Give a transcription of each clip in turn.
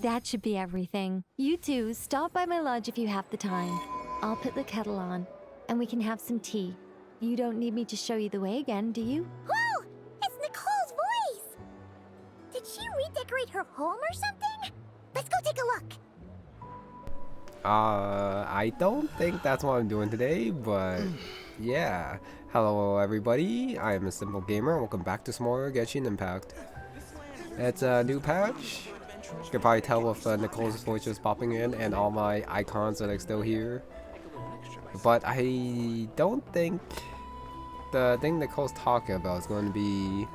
That should be everything. You two, stop by my lodge if you have the time. I'll put the kettle on, and we can have some tea. You don't need me to show you the way again, do you? Whoa! It's Nicole's voice! Did she redecorate her home or something? Let's go take a look. I don't think that's what I'm doing today, but yeah. Hello everybody, I am a simple gamer and welcome back to some more Genshin Impact. It's a new patch. You can probably tell with Nicole's voice just popping in and all my icons are like still here. But I don't think the thing Nicole's talking about is going to be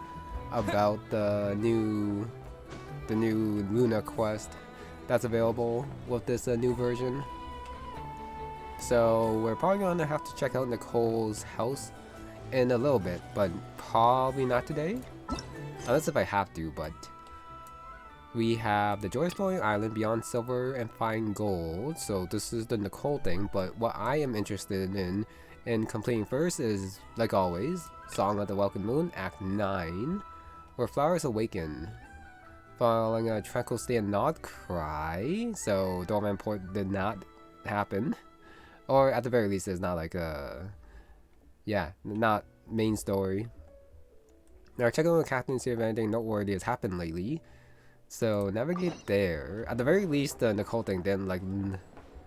about the new Luna quest that's available with this new version. So we're probably going to have to check out Nicole's house in a little bit, but probably not today. Unless if I have to, but we have the Joyous Flowing Island beyond silver and fine gold. So this is the Nicole thing, but what I am interested in completing first is, like always, Song of the Welkin Moon, Act 9, where flowers awaken. Following a tranquil stay in non-Nod-Krai, so Dormant Port did not happen. Or at the very least, it's not like yeah, not main story. Now check out the captain and see if anything noteworthy has happened lately. So navigate there. At the very least, the Nicole thing didn't like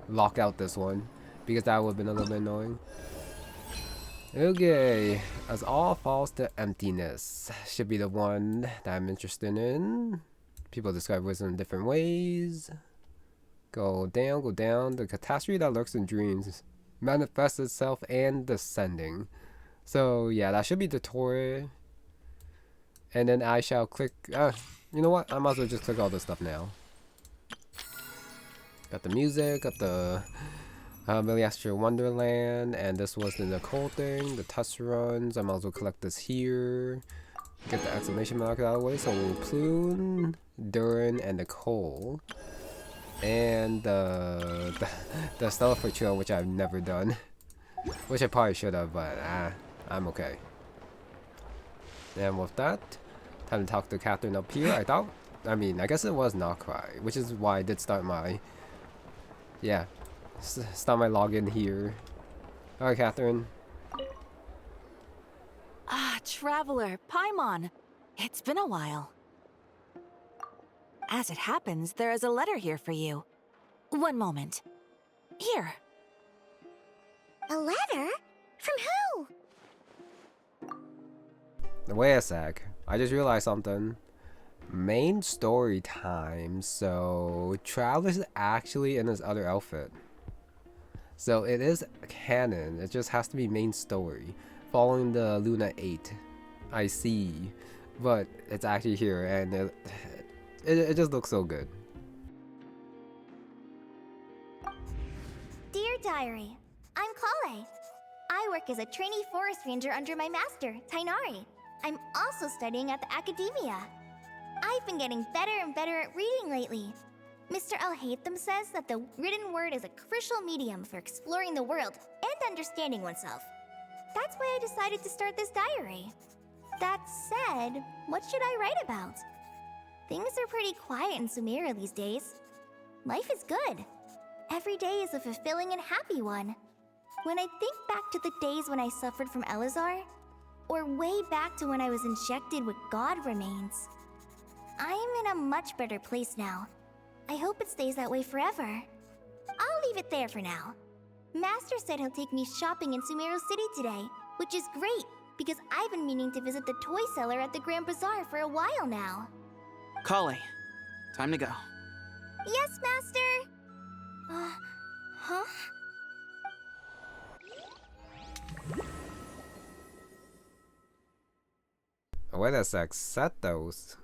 lock out this one, because that would have been a little bit annoying. Okay, as all falls to emptiness should be the one that I'm interested in. People describe wisdom in different ways. Go down. The catastrophe that lurks in dreams manifests itself and descending. So yeah, that should be the tutorial. And then I shall click. You know what? I might as well just click all this stuff now. Got the music, got the Milliastral Wonderland, and this was the Nicole thing, the test runs. I might as well collect this here. Get the exclamation mark out of the way. So Plume, Durin, and Nicole. And the Stellar for Trail, which I've never done. Which I probably should have, but I'm okay. And with that, time to talk to Catherine up here. I guess it was not-Krai, which is why I did start my, start my login here. Alright, Catherine. Ah, Traveler, Paimon. It's been a while. As it happens, there is a letter here for you. One moment. Here. A letter? From who? Wait a sec. I just realized something. Main story time. So Traveler's actually in his other outfit. So it is canon. It just has to be main story. Following the Luna 8. I see. But it's actually here and it just looks so good. Dear Diary, I'm Kale. I work as a trainee forest ranger under my master, Tighnari. I'm also studying at the academia. I've been getting better and better at reading lately. Mr. Alhaitham says that the written word is a crucial medium for exploring the world and understanding oneself. That's why I decided to start this diary. That said, what should I write about? Things are pretty quiet in Sumeru these days. Life is good. Every day is a fulfilling and happy one. When I think back to the days when I suffered from Elazar, or way back to when I was injected with God remains, I am in a much better place now. I hope it stays that way forever. I'll leave it there for now. Master said he'll take me shopping in Sumeru City today, which is great, because I've been meaning to visit the toy seller at the Grand Bazaar for a while now. Kale, time to go. Yes, Master! Huh? Wait a sec, set those.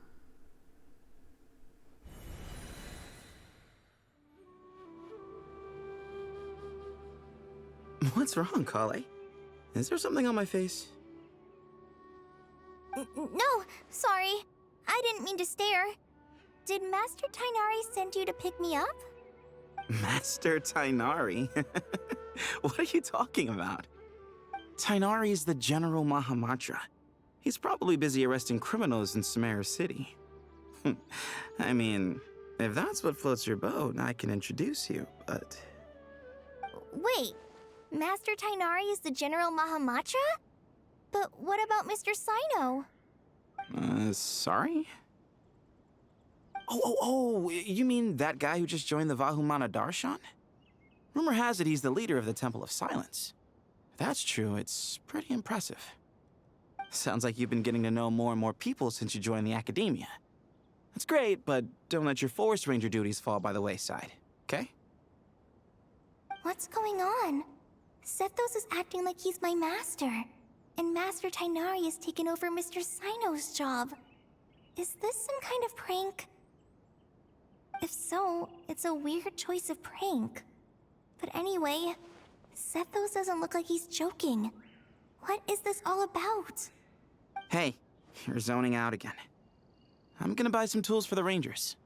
What's wrong, Kale? Is there something on my face? No, sorry. I didn't mean to stare. Did Master Tighnari send you to pick me up? Master Tighnari? What are you talking about? Tighnari is the General Mahamatra. He's probably busy arresting criminals in Sumeru City. I mean, If that's what floats your boat, I can introduce you, but... Wait, Master Tighnari is the General Mahamatra? But what about Mr. Sino? Sorry? Oh, you mean that guy who just joined the Vahumana Darshan? Rumor has it he's the leader of the Temple of Silence. If that's true, it's pretty impressive. Sounds like you've been getting to know more and more people since you joined the Academia. That's great, but don't let your Forest Ranger duties fall by the wayside, okay? What's going on? Sethos is acting like he's my master, and Master Tighnari has taken over Mr. Sino's job. Is this some kind of prank? If so, it's a weird choice of prank. But anyway, Sethos doesn't look like he's joking. What is this all about? Hey, you're zoning out again. I'm gonna buy some tools for the Rangers.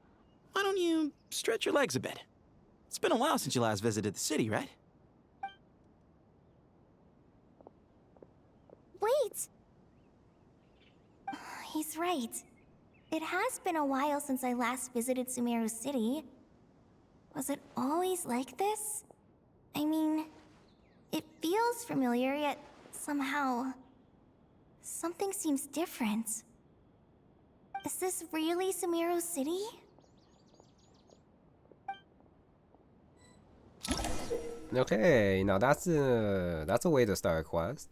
Why don't you stretch your legs a bit? It's been a while since you last visited the city, right? Wait! He's right. It has been a while since I last visited Sumeru City. Was it always like this? I mean, it feels familiar, yet somehow... something seems different. Is this really Sumeru City? Okay, now that's a way to start a quest.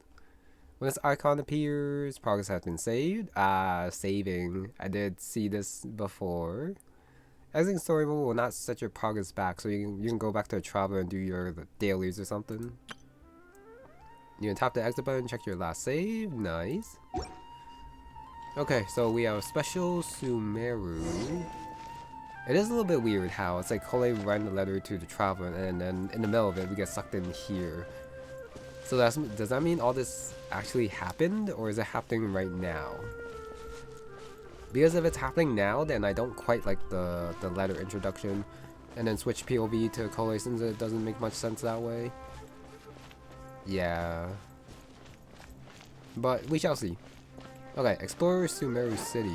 When this icon appears, progress has been saved. Saving. I did see this before. Exiting story mode will not set your progress back, so you can go back to the traveler and do your dailies or something. You can tap the exit button, check your last save. Nice. Okay, so we have a special Sumeru. It is a little bit weird how it's like Kole writing the letter to the traveler, and then in the middle of it, we get sucked in here. So does that mean all this actually happened, or is it happening right now? Because if it's happening now, then I don't quite like the letter introduction, and then switch POV to Kole since it doesn't make much sense that way. Yeah. But we shall see. Okay, explore Sumeru City.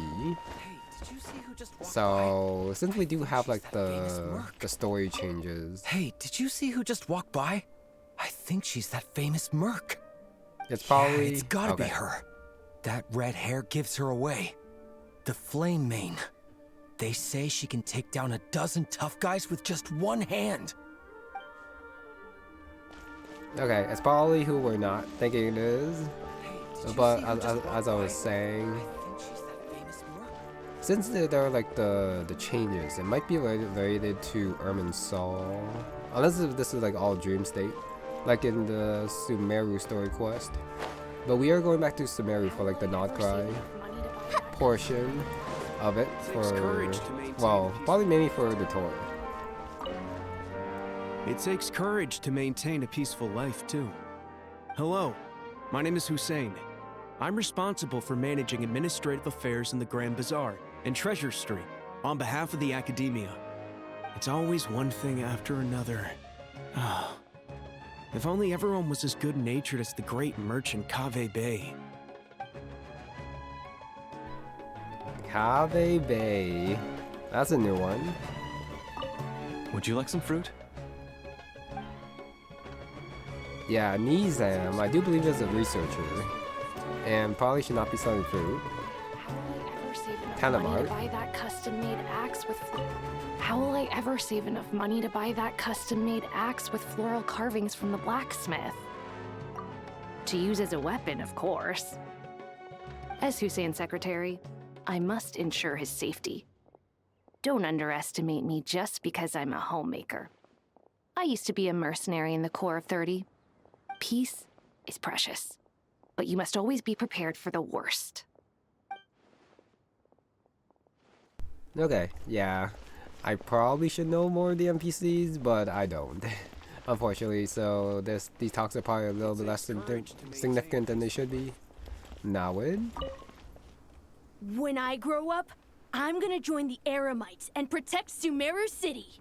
So, since we do have like the story changes. Hey, did you see who just walked by? I think she's that famous merc. It's probably... Yeah, it's gotta be her. That red hair gives her away. The Flame Mane. They say she can take down a dozen tough guys with just one hand. Okay, it's probably who we're not thinking it is. But as I was saying, since there are like the changes, it might be related to Irminsul. Unless this is like all dream state, like in the Sumeru story quest. But we are going back to Sumeru for like the non-Nod-Krai portion of it for, well, probably mainly for the tour. It takes courage to maintain a peaceful life, too. Hello, my name is Hussein. I'm responsible for managing administrative affairs in the Grand Bazaar and Treasure Street on behalf of the Academia. It's always one thing after another. If only everyone was as good-natured as the great merchant Kaveh Bey. Kaveh Bey. That's a new one. Would you like some fruit? Yeah, Nizam, I do believe is a researcher. And probably should not be selling food. How will I ever save enough money to buy that custom-made axe with... How will I ever save enough money to buy that custom-made axe with floral carvings from the blacksmith? To use as a weapon, of course. As Hussein's secretary, I must ensure his safety. Don't underestimate me just because I'm a homemaker. I used to be a mercenary in the Corps of 30. Peace is precious, but you must always be prepared for the worst. Okay, yeah. I probably should know more of the NPCs, but I don't. Unfortunately, so these talks are probably a little bit less significant than they should be. Nawid? When I grow up, I'm gonna join the Eremites and protect Sumeru City.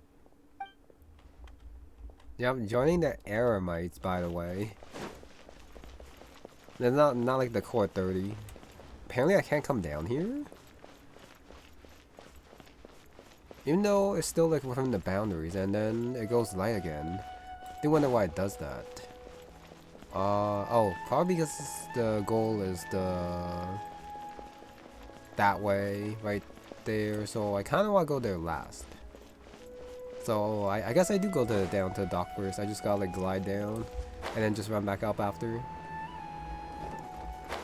Yep, joining the Eremites, by the way. They're not like the Core 30. Apparently I can't come down here? Even though it's still like within the boundaries, and then it goes light again. I do wonder why it does that. Oh, probably because the goal is that way, right there. So I kind of want to go there last. So I guess I do go down to the dock first. I just gotta like glide down, and then just run back up after.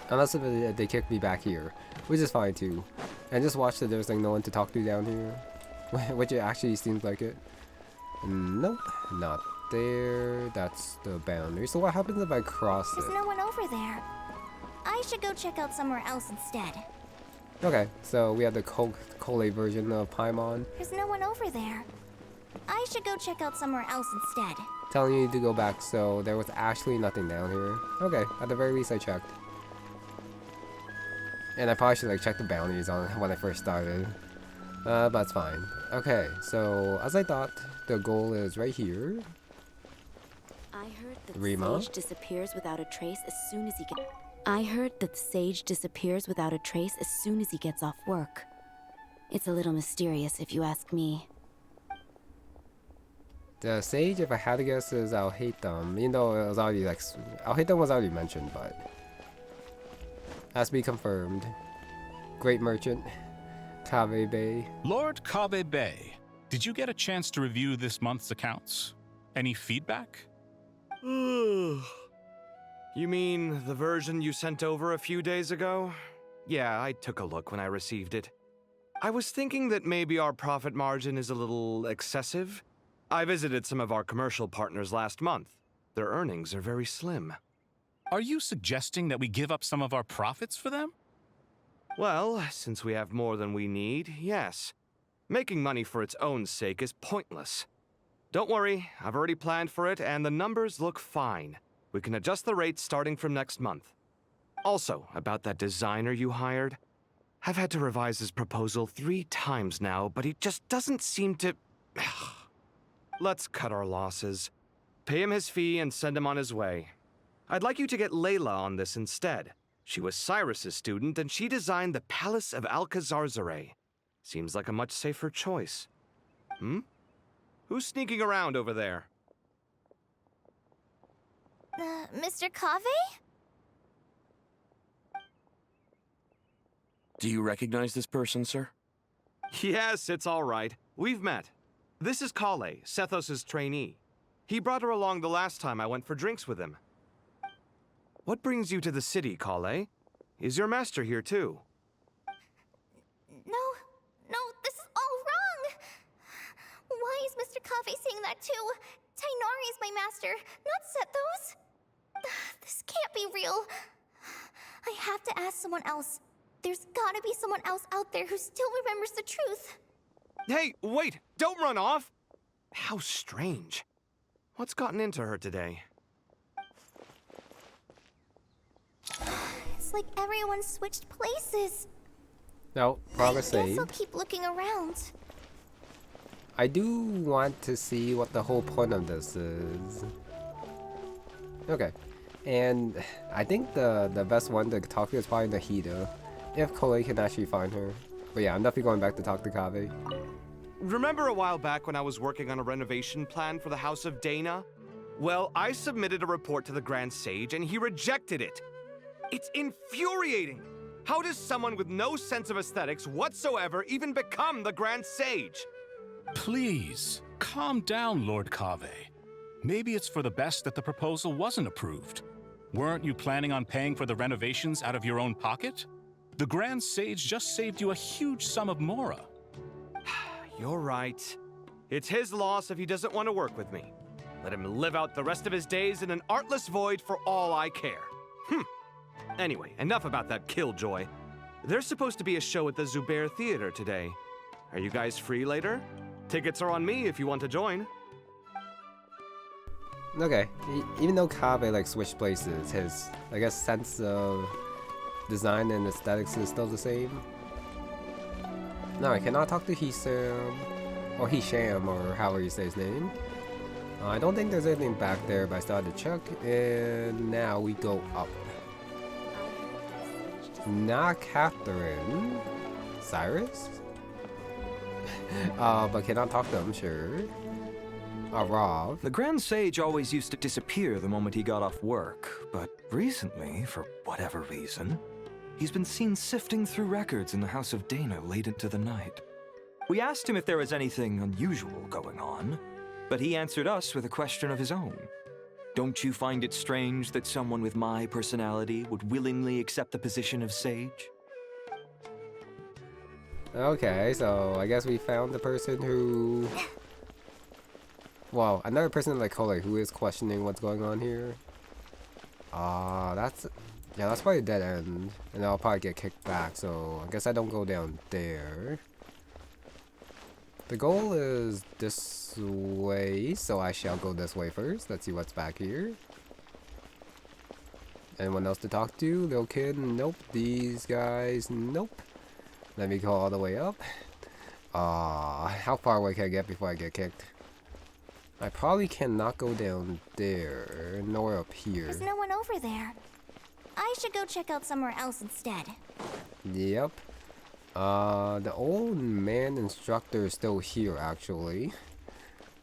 Unless if they kick me back here, which is fine too. And just watch that there's like no one to talk to down here, which it actually seems like it. Nope, not there. That's the boundary. So what happens if I cross it? There's no one over there. I should go check out somewhere else instead. Okay, so we have the Kole version of Paimon. There's no one over there. I should go check out somewhere else instead. Telling you to go back, so there was actually nothing down here. Okay, at the very least I checked. And I probably should like check the boundaries on when I first started. But it's fine. Okay, so as I thought, the goal is right here. I heard that Rima? Sage disappears without a trace as soon as he gets. I heard that Sage disappears without a trace as soon as he gets off work. It's a little mysterious if you ask me. The Sage, if I had to guess, is I'll hate them. Even though it was already like, I'll hate them was already mentioned, but has to be confirmed. Great merchant, Kave Bay. Lord Kave Bay, did you get a chance to review this month's accounts? Any feedback? You mean the version you sent over a few days ago? Yeah, I took a look when I received it. I was thinking that maybe our profit margin is a little excessive. I visited some of our commercial partners last month. Their earnings are very slim. Are you suggesting that we give up some of our profits for them? Well, since we have more than we need, yes. Making money for its own sake is pointless. Don't worry, I've already planned for it, and the numbers look fine. We can adjust the rates starting from next month. Also, about that designer you hired, I've had to revise his proposal 3 times now, but he just doesn't seem to... Let's cut our losses. Pay him his fee and send him on his way. I'd like you to get Layla on this instead. She was Cyrus's student, and she designed the Palace of Alcazarzaray. Seems like a much safer choice. Who's sneaking around over there? Mr. Kave? Do you recognize this person, sir? Yes, it's all right. We've met. This is Kale, Sethos' trainee. He brought her along the last time I went for drinks with him. What brings you to the city, Kale? Is your master here too? No, this is all wrong! Why is Mr. Kave saying that too? Tainari is my master, not Sethos. This can't be real. I have to ask someone else. There's gotta be someone else out there who still remembers the truth. Hey, wait! Don't run off! How strange. What's gotten into her today? It's like everyone switched places. No, progress I guess saved. I'll keep looking around. I do want to see what the whole point of this is. Okay. And I think the best one to talk to is probably Nahida, if Kole can actually find her. But yeah, I'm definitely going back to talk to Kave. Remember a while back when I was working on a renovation plan for the House of Dana? Well, I submitted a report to the Grand Sage and he rejected it. It's infuriating! How does someone with no sense of aesthetics whatsoever even become the Grand Sage? Please, calm down, Lord Kave. Maybe it's for the best that the proposal wasn't approved. Weren't you planning on paying for the renovations out of your own pocket? The Grand Sage just saved you a huge sum of mora. You're right. It's his loss if he doesn't want to work with me. Let him live out the rest of his days in an artless void for all I care. Anyway, enough about that killjoy. There's supposed to be a show at the Zubair Theater today. Are you guys free later? Tickets are on me if you want to join. Okay, even though Kave like switched places, his I guess sense of design and aesthetics is still the same. No, I cannot talk to Hisam or Hisham or however you say his name. I don't think there's anything back there, but I started to check, and now we go up. Not Catherine. Cyrus? But cannot talk to him, sure. Rav. The Grand Sage always used to disappear the moment he got off work, but recently, for whatever reason, he's been seen sifting through records in the House of Dana late into the night. We asked him if there was anything unusual going on, but he answered us with a question of his own. Don't you find it strange that someone with my personality would willingly accept the position of Sage? Okay, so I guess we found the person who... Well, another person like Cole who is questioning what's going on here. That's... Yeah, that's probably a dead end. And I'll probably get kicked back, so I guess I don't go down there. The goal is this way, so I shall go this way first. Let's see what's back here. Anyone else to talk to? Little kid? Nope. These guys? Nope. Let me go all the way up. How far away can I get before I get kicked? I probably cannot go down there, nor up here. There's no one over there. I should go check out somewhere else instead. Yep. The old man instructor is still here, actually.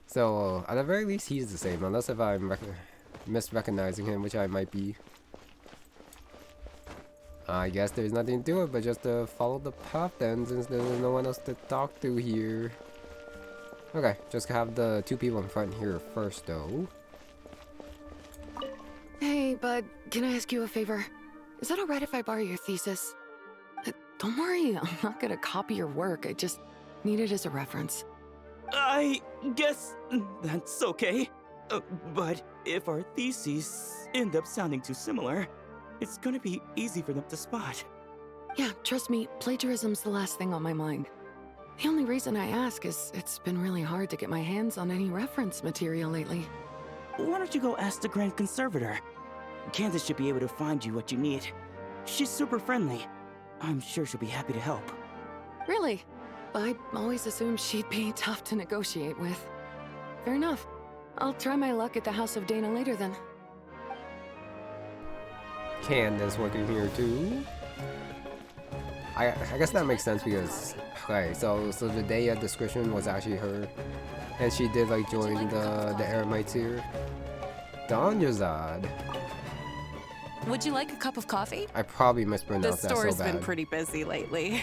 So, at the very least, he's the same, unless if I'm misrecognizing him, which I might be. I guess there's nothing to it but just to follow the path then, since there's no one else to talk to here. Okay, just have the two people in front here first, though. Hey, bud, can I ask you a favor? Is that alright if I borrow your thesis? Don't worry, I'm not gonna copy your work. I just need it as a reference. I guess that's okay. But if our theses end up sounding too similar, it's gonna be easy for them to spot. Yeah, trust me, plagiarism's the last thing on my mind. The only reason I ask is it's been really hard to get my hands on any reference material lately. Why don't you go ask the Grand Conservator? Candace should be able to find you what you need. She's super friendly. I'm sure she'll be happy to help. Really? I always assumed she'd be tough to negotiate with. Fair enough. I'll try my luck at the House of Dana later then. Candace working here too. I guess that makes sense because okay, so the Daya description was actually her, and she did like join the Eremites here. Donjazad. Would you like a cup of coffee? I probably mispronounced that so bad. The store's been pretty busy lately.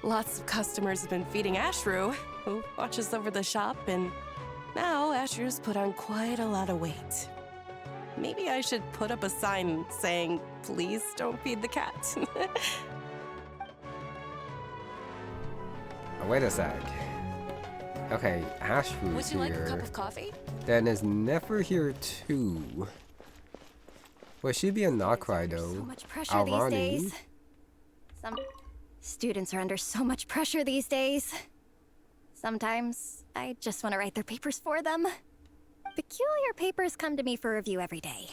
Lots of customers have been feeding Aaru, who watches over the shop, and now Ashru's put on quite a lot of weight. Maybe I should put up a sign saying, please don't feed the cat. Wait a sec. Okay, Ashru's here. Would you like a cup of coffee? Then is Nefer here too. Well, she'd be a not-Krai though. So much pressure these days. Some students are under so much pressure these days. Sometimes I just want to write their papers for them. Peculiar papers come to me for review every day.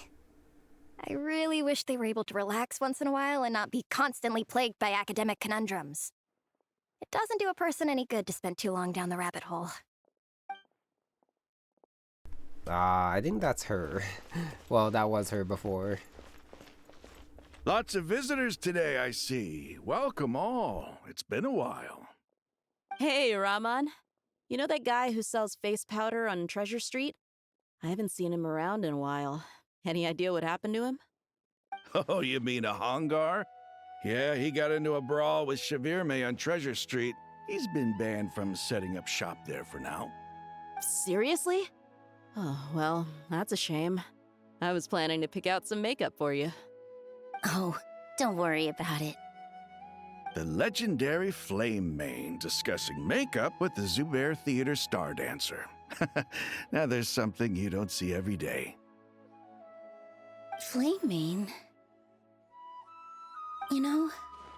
I really wish they were able to relax once in a while and not be constantly plagued by academic conundrums. It doesn't do a person any good to spend too long down the rabbit hole. I think that's her. Well, that was her before. Lots of visitors today, I see. Welcome all. It's been a while. Hey, Rahman. You know that guy who sells face powder on Treasure Street? I haven't seen him around in a while. Any idea what happened to him? Oh, you mean a Hongar? Yeah, he got into a brawl with Shavirme on Treasure Street. He's been banned from setting up shop there for now. Seriously? Oh, well, that's a shame. I was planning to pick out some makeup for you. Oh, don't worry about it. The legendary Flame Mane discussing makeup with the Zubair Theater star dancer. Now there's something you don't see every day. Flame Mane? You know,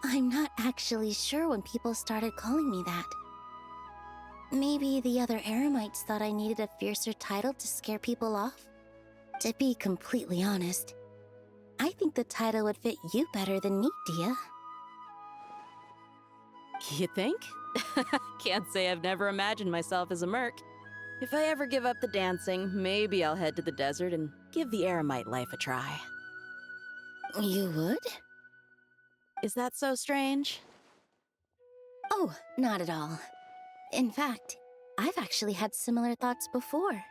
I'm not actually sure when people started calling me that. Maybe the other Eremites thought I needed a fiercer title to scare people off? To be completely honest, I think the title would fit you better than me, Dia. You think? Can't say I've never imagined myself as a merc. If I ever give up the dancing, maybe I'll head to the desert and give the Eremite life a try. You would? Is that so strange? Oh, not at all. In fact, I've actually had similar thoughts before.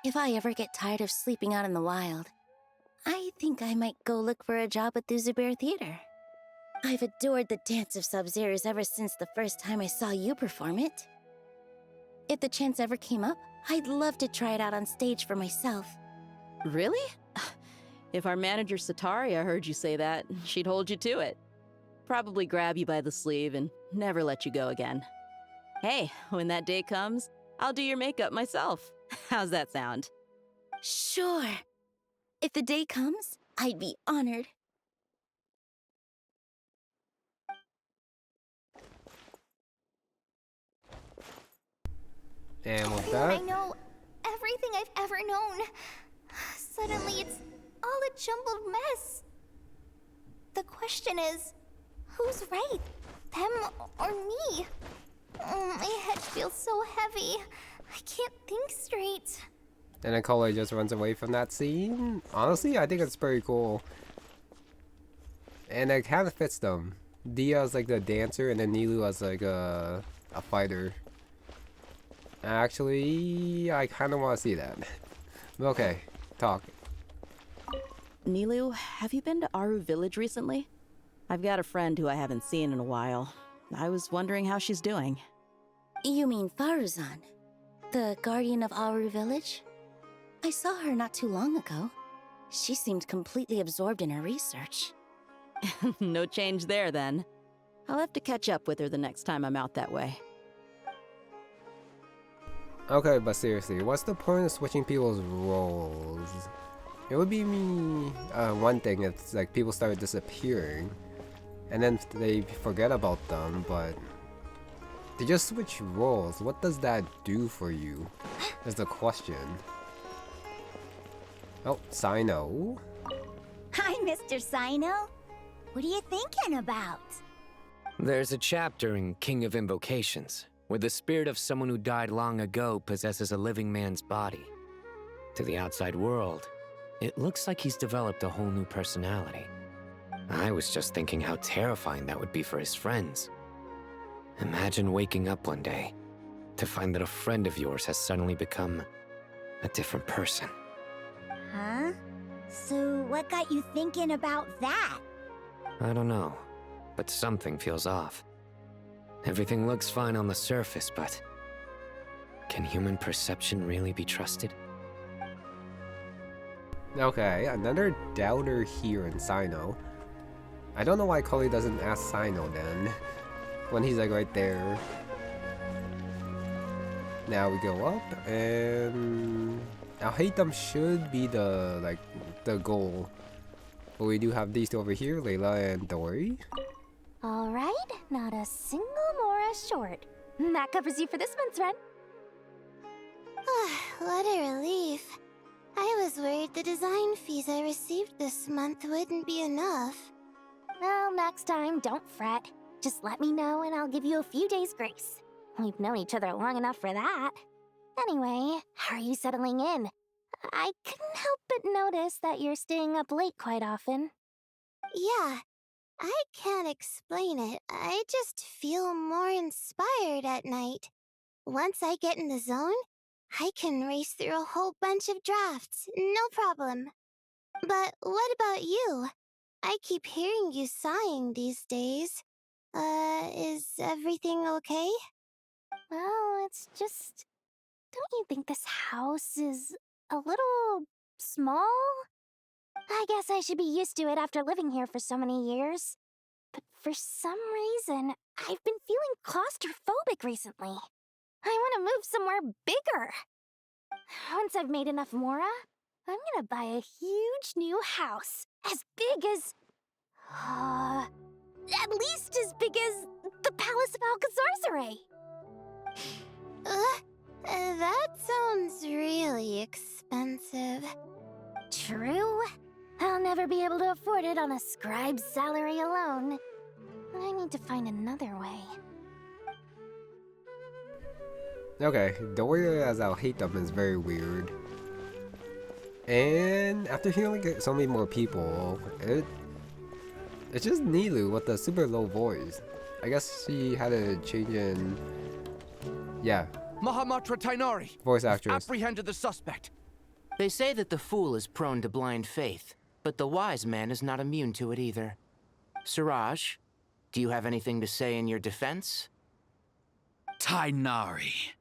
If I ever get tired of sleeping out in the wild, I think I might go look for a job at the Zubair Theater. I've adored the dance of Sub-Zeros ever since the first time I saw you perform it. If the chance ever came up, I'd love to try it out on stage for myself. Really? If our manager Sataria heard you say that, she'd hold you to it. Probably grab you by the sleeve and never let you go again. Hey, when that day comes, I'll do your makeup myself. How's that sound? Sure. If the day comes, I'd be honored. And with I that, know everything I've ever known. Suddenly it's all a jumbled mess. The question is, who's right? Them or me? My head feels so heavy. I can't think straight. and then Kole just runs away from that scene. Honestly, I think it's pretty cool. And it kind of fits them. Dia is like the dancer, and then Nilou as like a fighter. Actually, I kind of want to see that. Okay, talk. Nilou, have you been to Aaru village recently? I've got a friend who I haven't seen in a while. I was wondering how she's doing. You mean Faruzan, the guardian of Aaru village? I saw her not too long ago. She seemed completely absorbed in her research. No change there, then. I'll have to catch up with her the next time I'm out that way. Okay, but seriously, what's the point of switching people's roles? It would be one thing if like people started disappearing, and then they forget about them, but they just switch roles. What does that do for you? Is the question. Oh, Sino. Hi, Mr. Sino. What are you thinking about? There's a chapter in King of Invocations where the spirit of someone who died long ago possesses a living man's body. To the outside world, it looks like he's developed a whole new personality. I was just thinking how terrifying that would be for his friends. Imagine waking up one day to find that a friend of yours has suddenly become a different person. Huh? So what got you thinking about that? I don't know, but something feels off. Everything looks fine on the surface, but can human perception really be trusted? Okay, another doubter here in Sino. I don't know why Kole doesn't ask Sino then, when he's like right there. Now we go up, and I'll hate them should be the goal. But we do have these two over here, Layla and Dory. All right, not a single Mora short. That covers you for this month's rent. What a relief. I was worried the design fees I received this month wouldn't be enough. Well, next time, don't fret. Just let me know and I'll give you a few days' grace. We've known each other long enough for that. Anyway, how are you settling in? I couldn't help but notice that you're staying up late quite often. Yeah, I can't explain it. I just feel more inspired at night. Once I get in the zone, I can race through a whole bunch of drafts, no problem. But what about you? I keep hearing you sighing these days. Is everything okay? Well, it's just... Don't you think this house is a little small? I guess I should be used to it after living here for so many years. But for some reason, I've been feeling claustrophobic recently. I want to move somewhere bigger. Once I've made enough Mora, I'm gonna buy a huge new house. As big as... at least as big as the Palace of Alcazarzaray. That sounds really expensive. True. I'll never be able to afford it on a scribe's salary alone. I need to find another way. Okay, Dory as I'll hate them is very weird. And after hearing like so many more people, it's just Nilou with the super low voice. I guess she had a change in Yeah. Mahamatra Tainari. Voice actress. Apprehended the suspect. They say that the fool is prone to blind faith, but the wise man is not immune to it either. Siraj, do you have anything to say in your defense? Tainari,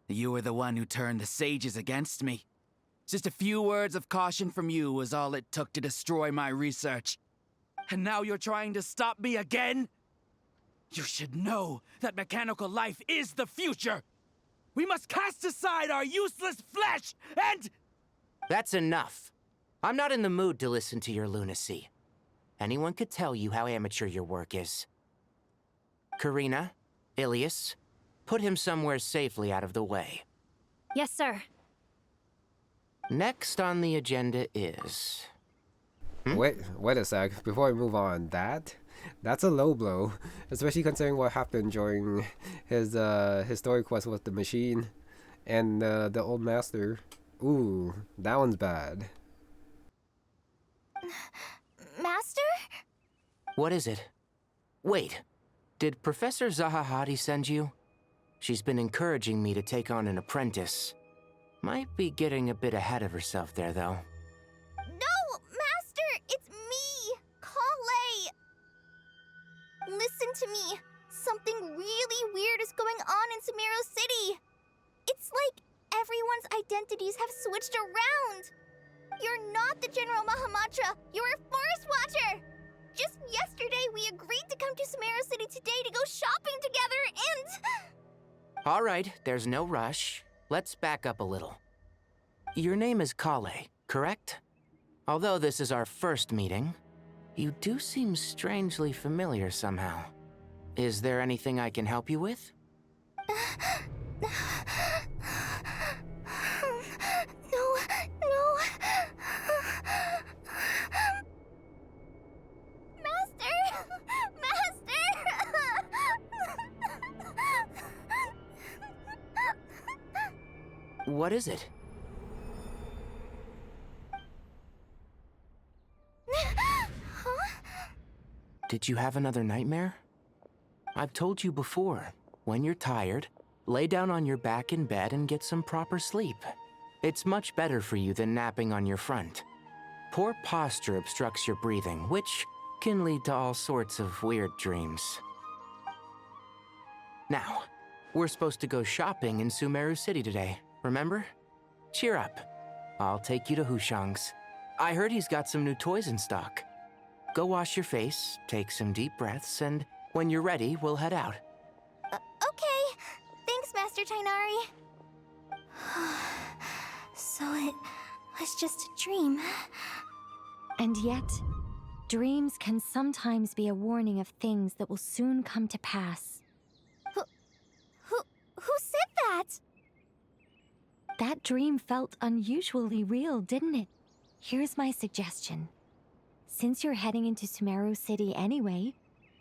you were the one who turned the sages against me. Just a few words of caution from you was all it took to destroy my research. And now you're trying to stop me again? You should know that mechanical life is the future. We must cast aside our useless flesh and... That's enough. I'm not in the mood to listen to your lunacy. Anyone could tell you how amateur your work is. Karina, Ilias, put him somewhere safely out of the way. Yes, sir. Next on the agenda is... Wait a sec. Before I move on, that's a low blow, especially considering what happened during his story quest with the machine and the old master. Ooh, that one's bad. Master? What is it? Wait, did Professor Zahahati send you? She's been encouraging me to take on an apprentice. Might be getting a bit ahead of herself there, though. No, Master! It's me, Kale! Listen to me. Something really weird is going on in Sumeru City. It's like everyone's identities have switched around. You're not the General Mahamatra. You're a Forest Watcher. Just yesterday, we agreed to come to Sumeru City today to go shopping together and... All right, there's no rush. Let's back up a little. Your name is Kale, correct? Although this is our first meeting, you do seem strangely familiar somehow. Is there anything I can help you with? No. What is it? Did you have another nightmare? I've told you before, when you're tired, lay down on your back in bed and get some proper sleep. It's much better for you than napping on your front. Poor posture obstructs your breathing, which can lead to all sorts of weird dreams. Now, we're supposed to go shopping in Sumeru City today, remember? Cheer up. I'll take you to Hushang's. I heard he's got some new toys in stock. Go wash your face, take some deep breaths, and when you're ready, we'll head out. Okay. Thanks, Master Tainari. So it was just a dream. And yet, dreams can sometimes be a warning of things that will soon come to pass. Who said that? That dream felt unusually real, didn't it? Here's my suggestion. Since you're heading into Sumeru City anyway,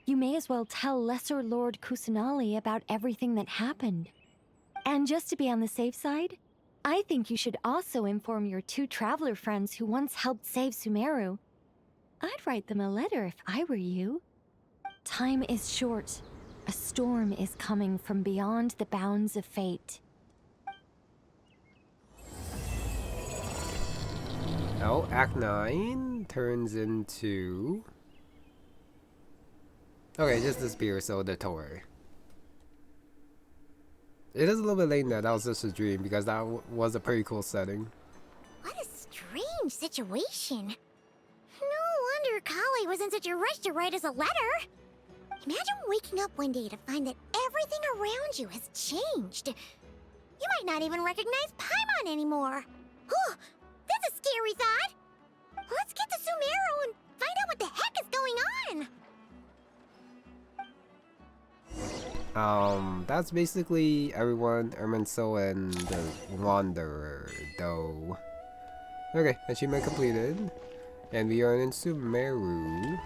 you may as well tell Lesser Lord Kusanali about everything that happened. And just to be on the safe side, I think you should also inform your 2 traveler friends who once helped save Sumeru. I'd write them a letter if I were you. Time is short. A storm is coming from beyond the bounds of fate. Oh, Act 9 turns into... Okay, just disappear, so the tour. It is a little bit late now, that was just a dream, because that was a pretty cool setting. What a strange situation. No wonder Kale was in such a rush to write us a letter. Imagine waking up one day to find that everything around you has changed. You might not even recognize Paimon anymore. Oh, that's a scary thought. Let's get to Sumeru and find out what the heck is going on. That's basically everyone, Irminsul and the Wanderer, though. Okay, achievement completed. And we are in Sumeru.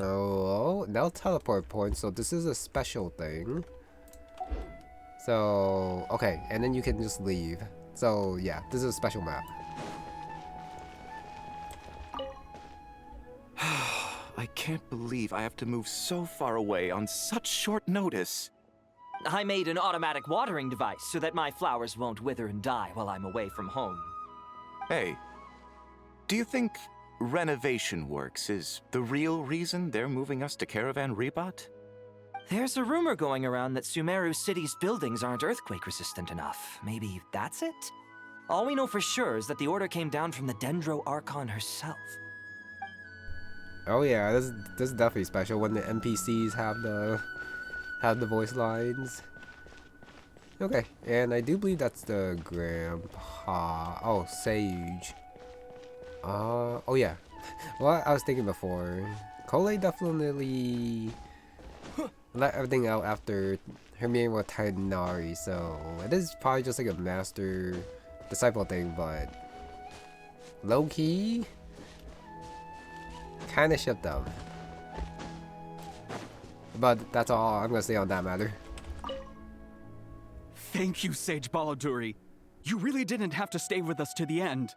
So now teleport points, so this is a special thing. So okay, and then you can just leave. So yeah, this is a special map. I can't believe I have to move so far away on such short notice. I made an automatic watering device so that my flowers won't wither and die while I'm away from home. Hey, do you think renovation works is the real reason they're moving us to Caravan Rebot? There's a rumor going around that Sumeru City's buildings aren't earthquake-resistant enough. Maybe that's it? All we know for sure is that the order came down from the Dendro Archon herself. Oh yeah, this is definitely special when the NPCs have the voice lines. Okay, and I do believe that's the grandpa. Oh, Sage. Oh yeah. Well, I was thinking before. Cole definitely let everything out after her meeting with Tighnari, so it is probably just like a master disciple thing, but low key kind of shipped them. But that's all I'm gonna say on that matter. Thank you, Sage Baladuri. You really didn't have to stay with us to the end.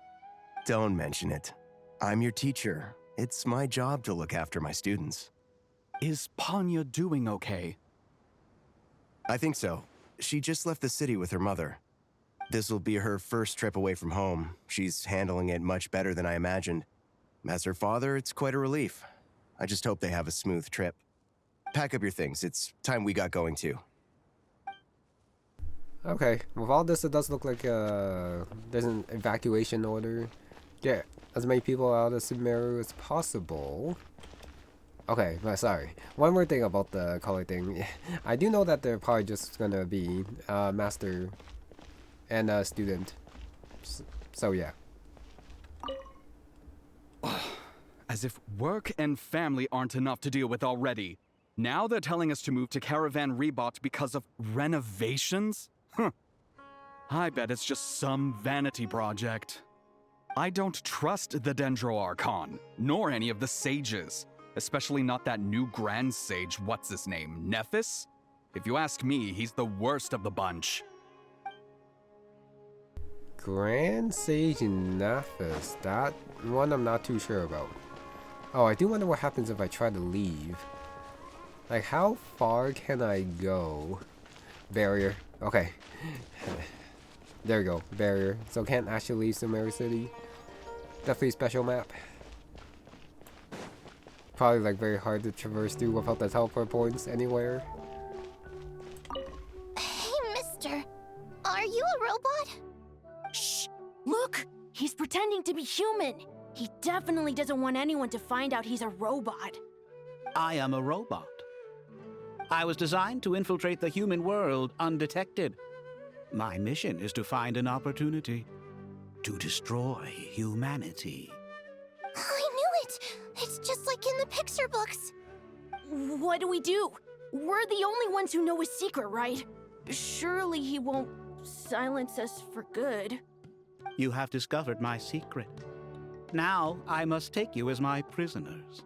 Don't mention it. I'm your teacher. It's my job to look after my students. Is Panya doing okay? I think so. She just left the city with her mother. This will be her first trip away from home. She's handling it much better than I imagined. As her father, it's quite a relief. I just hope they have a smooth trip. Pack up your things. It's time we got going too. Okay, with all this, it does look like there's an evacuation order. Get as many people out of Sumeru as possible. Okay, but sorry. One more thing about the color thing. I do know that they're probably just gonna be master and a student. So yeah. As if work and family aren't enough to deal with already. Now they're telling us to move to Caravan Rebot because of renovations? Huh. I bet it's just some vanity project. I don't trust the Dendro Archon, nor any of the sages. Especially not that new Grand Sage, what's his name, Nephis? If you ask me, he's the worst of the bunch. Grand Sage Nephis, that one I'm not too sure about. Oh, I do wonder what happens if I try to leave. Like, how far can I go? Barrier. Okay. There we go. Barrier. So can't actually leave Sumeru City. Definitely special map. Probably like very hard to traverse through without the teleport points anywhere. Hey, mister. Are you a robot? Shh! Look! He's pretending to be human! He definitely doesn't want anyone to find out he's a robot. I am a robot. I was designed to infiltrate the human world undetected. My mission is to find an opportunity to destroy humanity. I knew it! It's just like in the picture books. What do we do? We're the only ones who know his secret, right? Surely he won't silence us for good. You have discovered my secret. Now I must take you as my prisoners.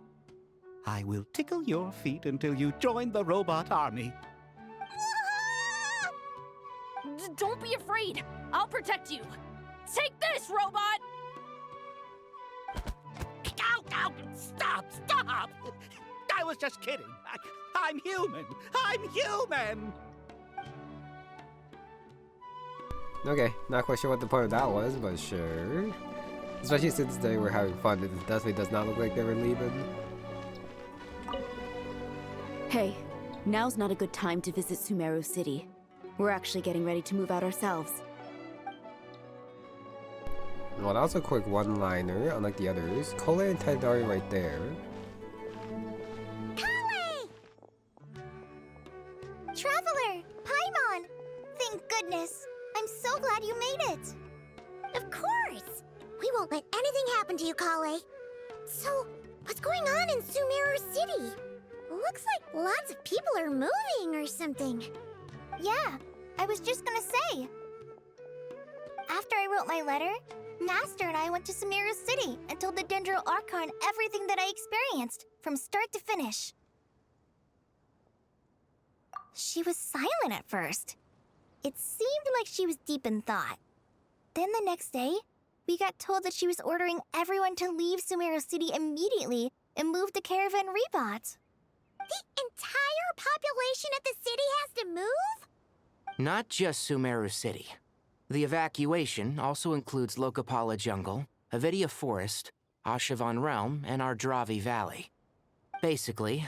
I will tickle your feet until you join the robot army. Don't be afraid. I'll protect you. Take this, robot! Ow, ow, stop, stop! I was just kidding. I'm human. I'm human! Okay, not quite sure what the point of that was, but sure. Especially since they were having fun, it definitely does not look like they were leaving. Hey, now's not a good time to visit Sumeru City. We're actually getting ready to move out ourselves. Well, that was a quick one-liner, unlike the others. Cole and Tighnari right there. Traveler! Paimon! Thank goodness! I'm so glad you made it! Of course! We won't let anything happen to you, Kale. So, what's going on in Sumeru City? Looks like lots of people are moving or something. Yeah, I was just gonna say. After I wrote my letter, Master and I went to Sumeru City and told the Dendro Archon everything that I experienced, from start to finish. She was silent at first. It seemed like she was deep in thought. Then the next day, we got told that she was ordering everyone to leave Sumeru City immediately and moved to Caravan Rebot. The entire population of the city has to move? Not just Sumeru City. The evacuation also includes Lokapala Jungle, Avidia Forest, Ashavan Realm, and Ardravi Valley. Basically,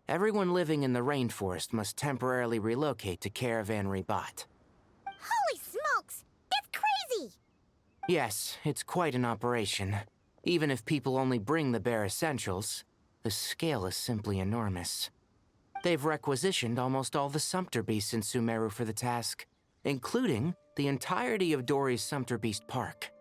everyone living in the rainforest must temporarily relocate to Caravan Rebot. Holy smokes! That's crazy! Yes, it's quite an operation. Even if people only bring the bare essentials, the scale is simply enormous. They've requisitioned almost all the Sumpter Beasts in Sumeru for the task, including the entirety of Dori's Sumpter Beast Park.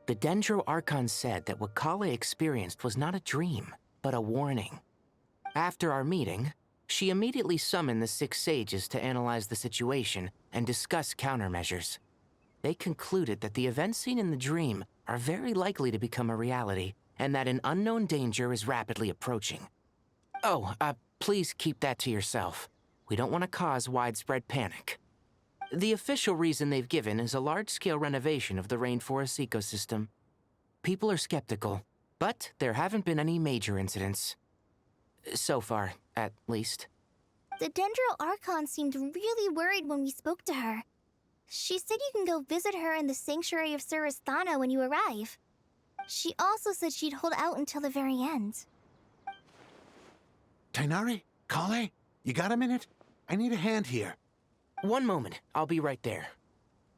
The Dendro Archon said that what Kale experienced was not a dream, but a warning. After our meeting, she immediately summoned the 6 sages to analyze the situation and discuss countermeasures. They concluded that the events seen in the dream are very likely to become a reality, and that an unknown danger is rapidly approaching. Oh, please keep that to yourself. We don't want to cause widespread panic. The official reason they've given is a large-scale renovation of the rainforest ecosystem. People are skeptical, but there haven't been any major incidents. So far, at least. The Dendro Archon seemed really worried when we spoke to her. She said you can go visit her in the Sanctuary of Surasthana when you arrive. She also said she'd hold out until the very end. Tighnari? Kale? You got a minute? I need a hand here. One moment, I'll be right there.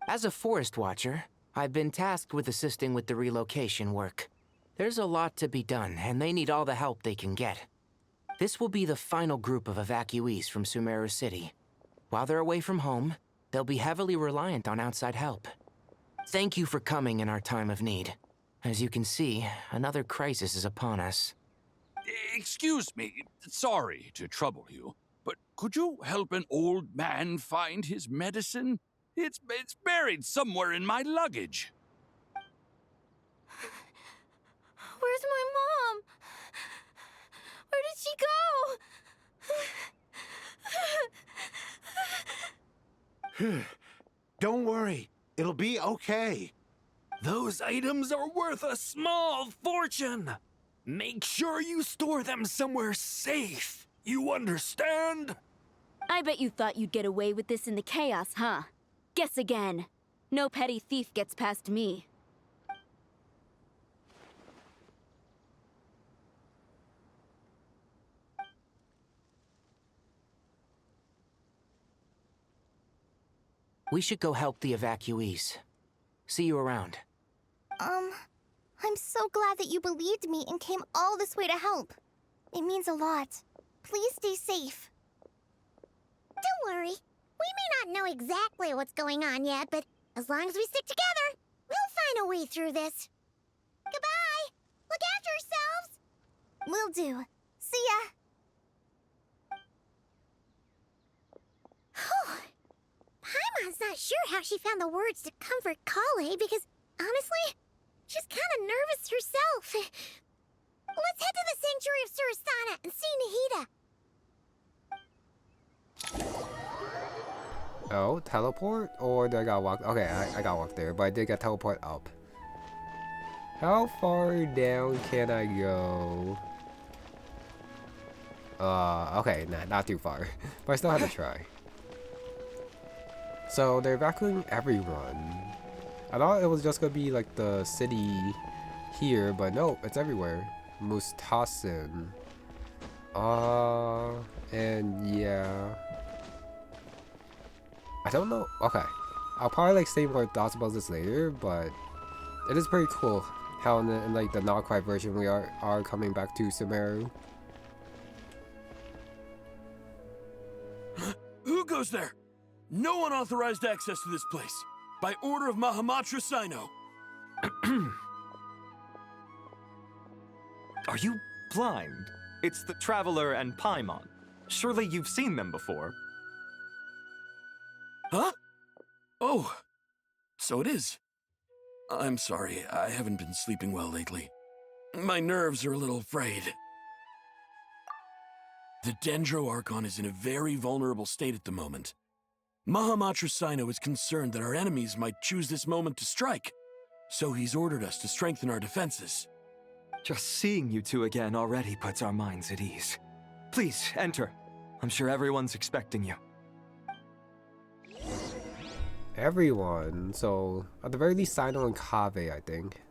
As a forest watcher, I've been tasked with assisting with the relocation work. There's a lot to be done, and they need all the help they can get. This will be the final group of evacuees from Sumeru City. While they're away from home, they'll be heavily reliant on outside help. Thank you for coming in our time of need. As you can see, another crisis is upon us. Excuse me, sorry to trouble you, but could you help an old man find his medicine? It's buried somewhere in my luggage. Where's my mom? Where did she go? Don't worry, it'll be okay. Those items are worth a small fortune. Make sure you store them somewhere safe. You understand? I bet you thought you'd get away with this in the chaos, huh? Guess again. No petty thief gets past me. We should go help the evacuees. See you around. I'm so glad that you believed me and came all this way to help. It means a lot. Please stay safe. Don't worry. We may not know exactly what's going on yet, but as long as we stick together, we'll find a way through this. Goodbye! Look after yourselves! Will do. See ya! Whew. Paimon's not sure how she found the words to comfort Kale because, honestly, she's kind of nervous herself. Let's head to the Sanctuary of Surasthana and see Nahida. Oh, teleport? Or did I gotta walk? Okay, I gotta walk there, but I did get teleport up. How far down can I go? Okay, nah, not too far. But I still have to try. So they're evacuating everyone. I thought it was just gonna be like the city here, but no, it's everywhere. Mustasin. And yeah. I don't know. Okay. I'll probably like say more thoughts about this later, but it is pretty cool how in like the not-Krai version we are coming back to Sumeru. Who goes there? No unauthorized access to this place. By order of Mahamatra Sino. Are you blind? It's the Traveler and Paimon. Surely you've seen them before. Huh? Oh, so it is. I'm sorry, I haven't been sleeping well lately. My nerves are a little frayed. The Dendro Archon is in a very vulnerable state at the moment. Mahamatra Sino is concerned that our enemies might choose this moment to strike, so he's ordered us to strengthen our defenses. Just seeing you two again already puts our minds at ease. Please, enter. I'm sure everyone's expecting you. Everyone. So, at the very least, Sino and Kaveh, I think.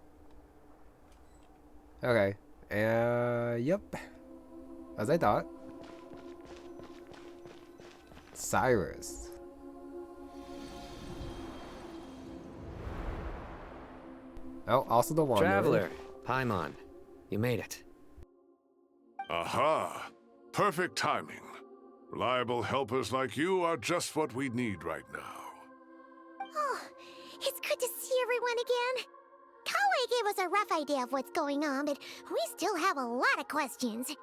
Okay. Yep. As I thought. Cyrus. Oh, also the Wanderer. Traveler, Paimon, you made it. Aha! Perfect timing. Reliable helpers like you are just what we need right now. Oh, it's good to see everyone again. Kale gave us a rough idea of what's going on, but we still have a lot of questions.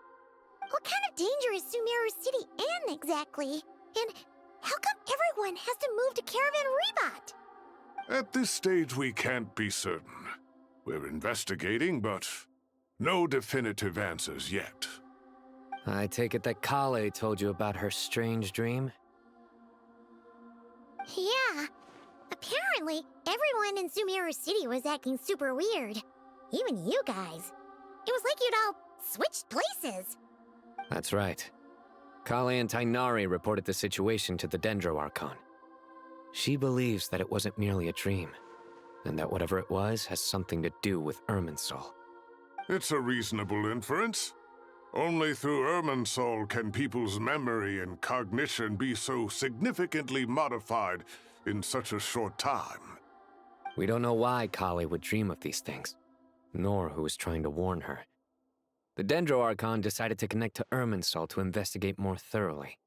What kind of danger is Sumeru City in exactly? And how come everyone has to move to Caravan Rebot? At this stage, we can't be certain. We're investigating, but no definitive answers yet. I take it that Kale told you about her strange dream? Yeah. Apparently, everyone in Sumeru City was acting super weird. Even you guys. It was like you'd all switched places. That's right. Kale and Tighnari reported the situation to the Dendro Archon. She believes that it wasn't merely a dream, and that whatever it was has something to do with Irminsul. It's a reasonable inference. Only through Irminsul can people's memory and cognition be so significantly modified in such a short time. We don't know why Kale would dream of these things, nor who was trying to warn her. The Dendro Archon decided to connect to Irminsul to investigate more thoroughly.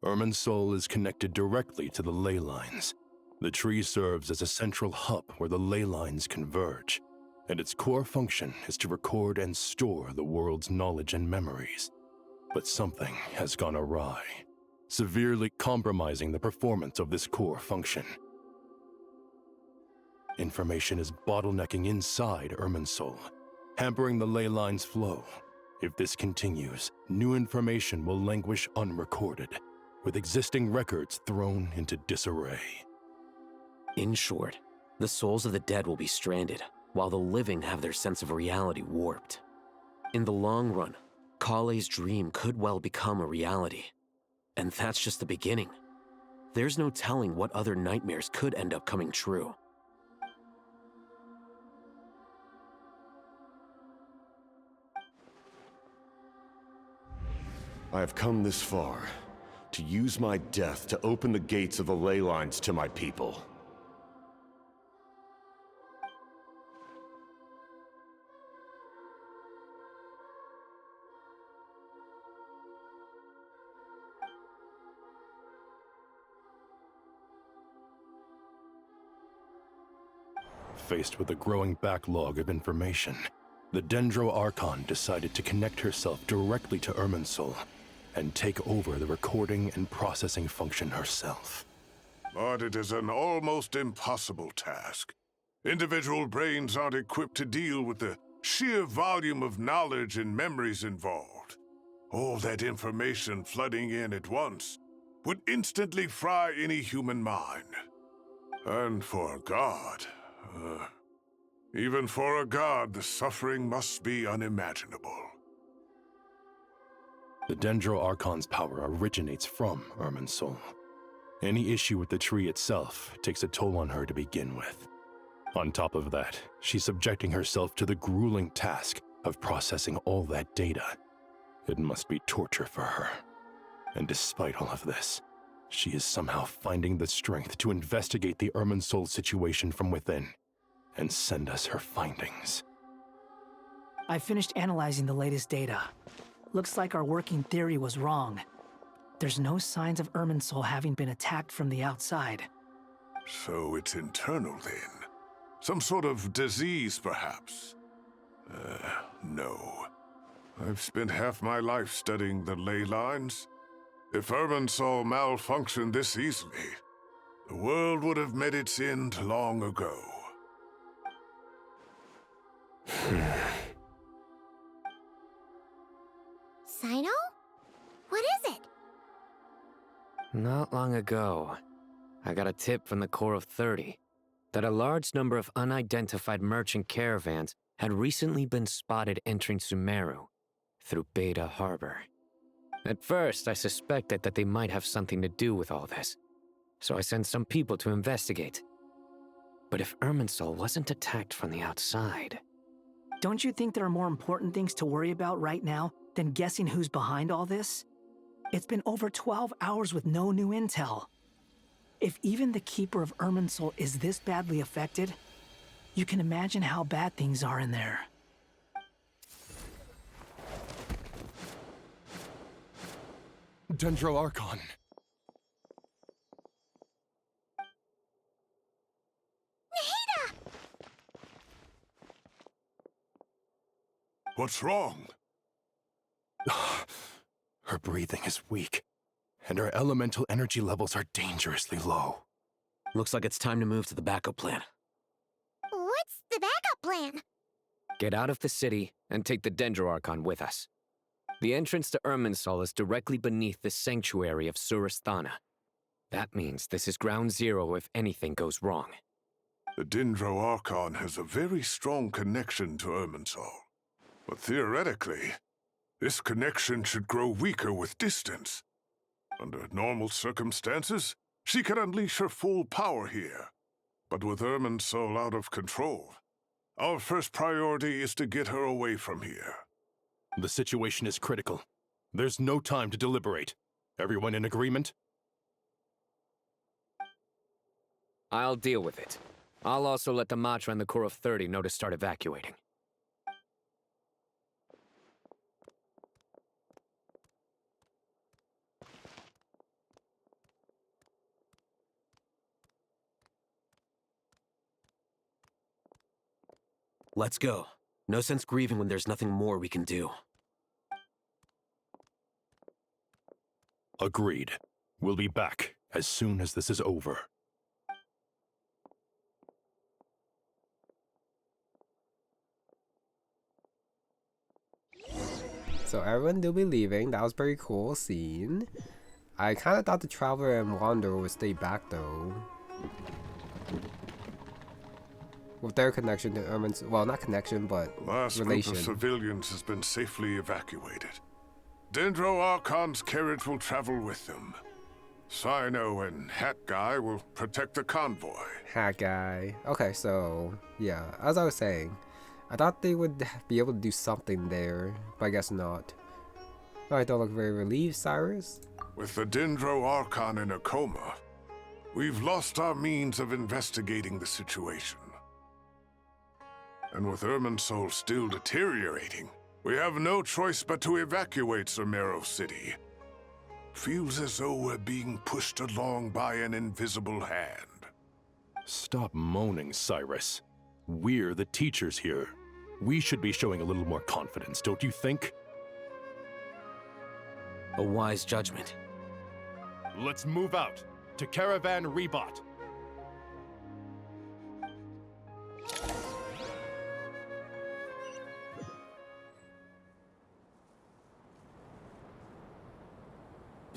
Irminsul is connected directly to the ley lines. The tree serves as a central hub where the ley lines converge, and its core function is to record and store the world's knowledge and memories. But something has gone awry, severely compromising the performance of this core function. Information is bottlenecking inside Irminsul, hampering the ley line's flow. If this continues, new information will languish unrecorded, with existing records thrown into disarray. In short, the souls of the dead will be stranded, while the living have their sense of reality warped. In the long run, Kale's dream could well become a reality. And that's just the beginning. There's no telling what other nightmares could end up coming true. I have come this far, to use my death to open the gates of the ley lines to my people. Faced with a growing backlog of information, the Dendro Archon decided to connect herself directly to Irminsul and take over the recording and processing function herself. But it is an almost impossible task. Individual brains aren't equipped to deal with the sheer volume of knowledge and memories involved. All that information flooding in at once would instantly fry any human mind. And for a god, even for a god, the suffering must be unimaginable. The Dendro Archon's power originates from Irminsul. Any issue with the tree itself takes a toll on her to begin with. On top of that, she's subjecting herself to the grueling task of processing all that data. It must be torture for her. And despite all of this, she is somehow finding the strength to investigate the Irminsul situation from within and send us her findings. I finished analyzing the latest data. Looks like our working theory was wrong. There's no signs of Irminsul having been attacked from the outside. So it's internal then? Some sort of disease, perhaps? No. I've spent half my life studying the ley lines. If Irminsul malfunctioned this easily, the world would have met its end long ago. Sino? What is it? Not long ago, I got a tip from the Core of 30 that a large number of unidentified merchant caravans had recently been spotted entering Sumeru through Beta Harbor. At first, I suspected that they might have something to do with all this, so I sent some people to investigate. But if Irminsul wasn't attacked from the outside... Don't you think there are more important things to worry about right now than guessing who's behind all this? It's been over 12 hours with no new intel. If even the Keeper of Irminsul is this badly affected, you can imagine how bad things are in there. Dendro Archon. Nahida! What's wrong? Her breathing is weak, and her elemental energy levels are dangerously low. Looks like it's time to move to the backup plan. What's the backup plan? Get out of the city and take the Dendro Archon with us. The entrance to Irminsul is directly beneath the sanctuary of Surasthana. That means this is ground zero if anything goes wrong. The Dendro Archon has a very strong connection to Irminsul. But theoretically, this connection should grow weaker with distance. Under normal circumstances, she can unleash her full power here. But with Irminsul out of control, our first priority is to get her away from here. The situation is critical. There's no time to deliberate. Everyone in agreement? I'll deal with it. I'll also let the Matra and the Core of 30 know to start evacuating. Let's go. No sense grieving when there's nothing more we can do. Agreed. We'll be back as soon as this is over. So everyone will be leaving. That was very cool scene. I kind of thought the Traveler and Wanderer would stay back though. With their connection to Irminsul, well, not connection, but Last relation. group of civilians has been safely evacuated. Dendro Archon's carriage will travel with them. Sino and Hat Guy will protect the convoy. Hat Guy. Okay, so yeah, as I was saying, I thought they would be able to do something there, but I guess not. I don't look very relieved, Cyrus. With the Dendro Archon in a coma, we've lost our means of investigating the situation. And with Irminsul still deteriorating, we have no choice but to evacuate Sumeru City. Feels as though we're being pushed along by an invisible hand. Stop moaning, Cyrus. We're the teachers here. We should be showing a little more confidence, don't you think? A wise judgment. Let's move out to Caravan Rebot.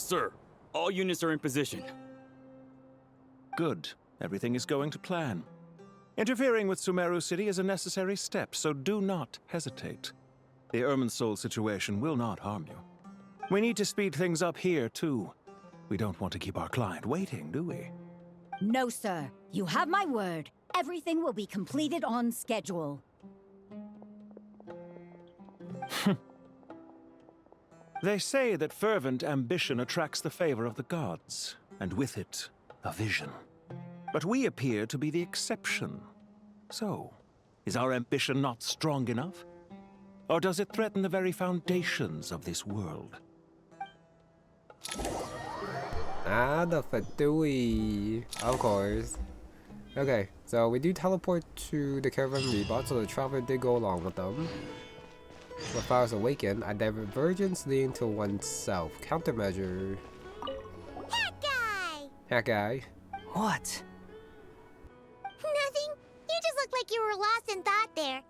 Sir, all units are in position. Good. Everything is going to plan. Interfering with Sumeru City is a necessary step, so do not hesitate. The Irminsul situation will not harm you. We need to speed things up here, too. We don't want to keep our client waiting, do we? No, sir. You have my word. Everything will be completed on schedule. They say that fervent ambition attracts the favor of the gods, and with it, a vision. But we appear to be the exception. So, is our ambition not strong enough? Or does it threaten the very foundations of this world? Ah, the Fadui. Of course. Okay, so we do teleport to the Caravan Rebot, so the Traveler did go along with them. If I was awakened, a divergence leading to oneself. Countermeasure. Hat Guy! Hat Guy. What? Nothing. You just looked like you were lost in thought there.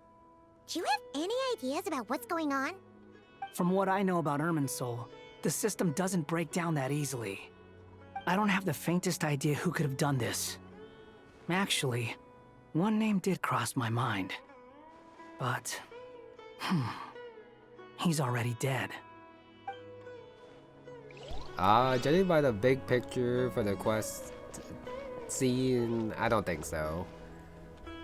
Do you have any ideas about what's going on? From what I know about Irminsul, the system doesn't break down that easily. I don't have the faintest idea who could have done this. Actually, one name did cross my mind. But, he's already dead. Judging by the big picture for the quest scene, I don't think so.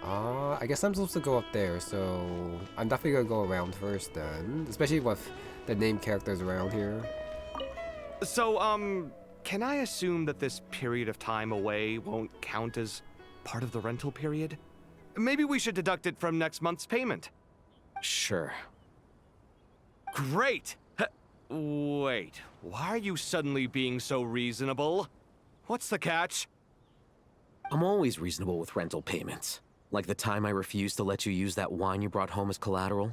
I guess I'm supposed to go up there, so I'm definitely gonna go around first then, especially with the named characters around here. So, can I assume that this period of time away won't count as part of the rental period? Maybe we should deduct it from next month's payment. Sure. Great! Wait, why are you suddenly being so reasonable? What's the catch? I'm always reasonable with rental payments. Like the time I refused to let you use that wine you brought home as collateral.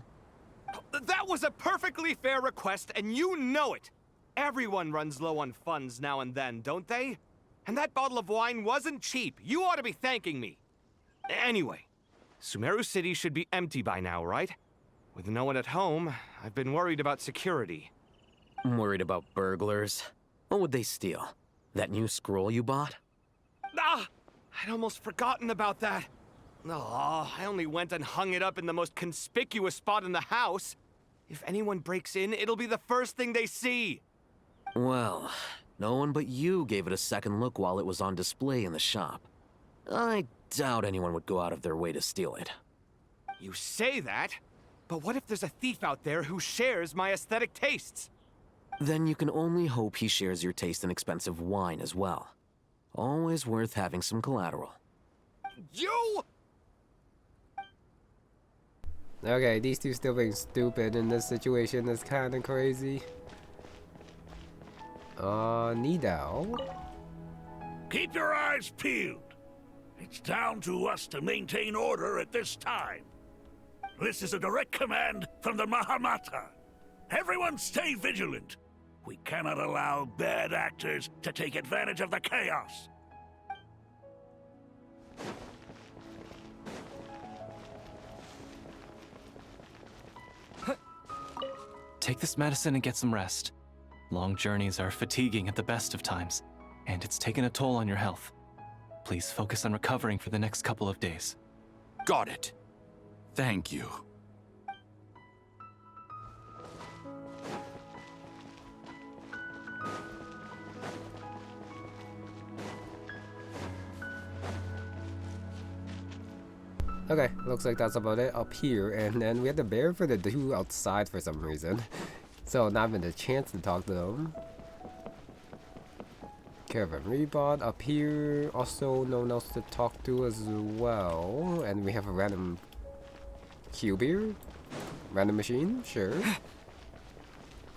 That was a perfectly fair request, and you know it! Everyone runs low on funds now and then, don't they? And that bottle of wine wasn't cheap. You ought to be thanking me. Anyway, Sumeru City should be empty by now, right? With no one at home, I've been worried about security. I'm worried about burglars. What would they steal? That new scroll you bought? Ah! I'd almost forgotten about that. Oh, I only went and hung it up in the most conspicuous spot in the house. If anyone breaks in, it'll be the first thing they see. Well, no one but you gave it a second look while it was on display in the shop. I doubt anyone would go out of their way to steal it. You say that, but what if there's a thief out there who shares my aesthetic tastes? Then you can only hope he shares your taste in expensive wine as well. Always worth having some collateral. You! Okay, these two still being stupid in this situation is kind of crazy. Nidao. Keep your eyes peeled. It's down to us to maintain order at this time. This is a direct command from the Mahamata. Everyone stay vigilant. We cannot allow bad actors to take advantage of the chaos. Take this medicine and get some rest. Long journeys are fatiguing at the best of times, and it's taken a toll on your health. Please focus on recovering for the next couple of days. Got it. Thank you. Okay, looks like that's about it up here, and then we had to bear for the two outside for some reason. So not even a chance to talk to them. Caravan Rebot up here, also no one else to talk to as well. And we have a random cube here. Random machine, sure.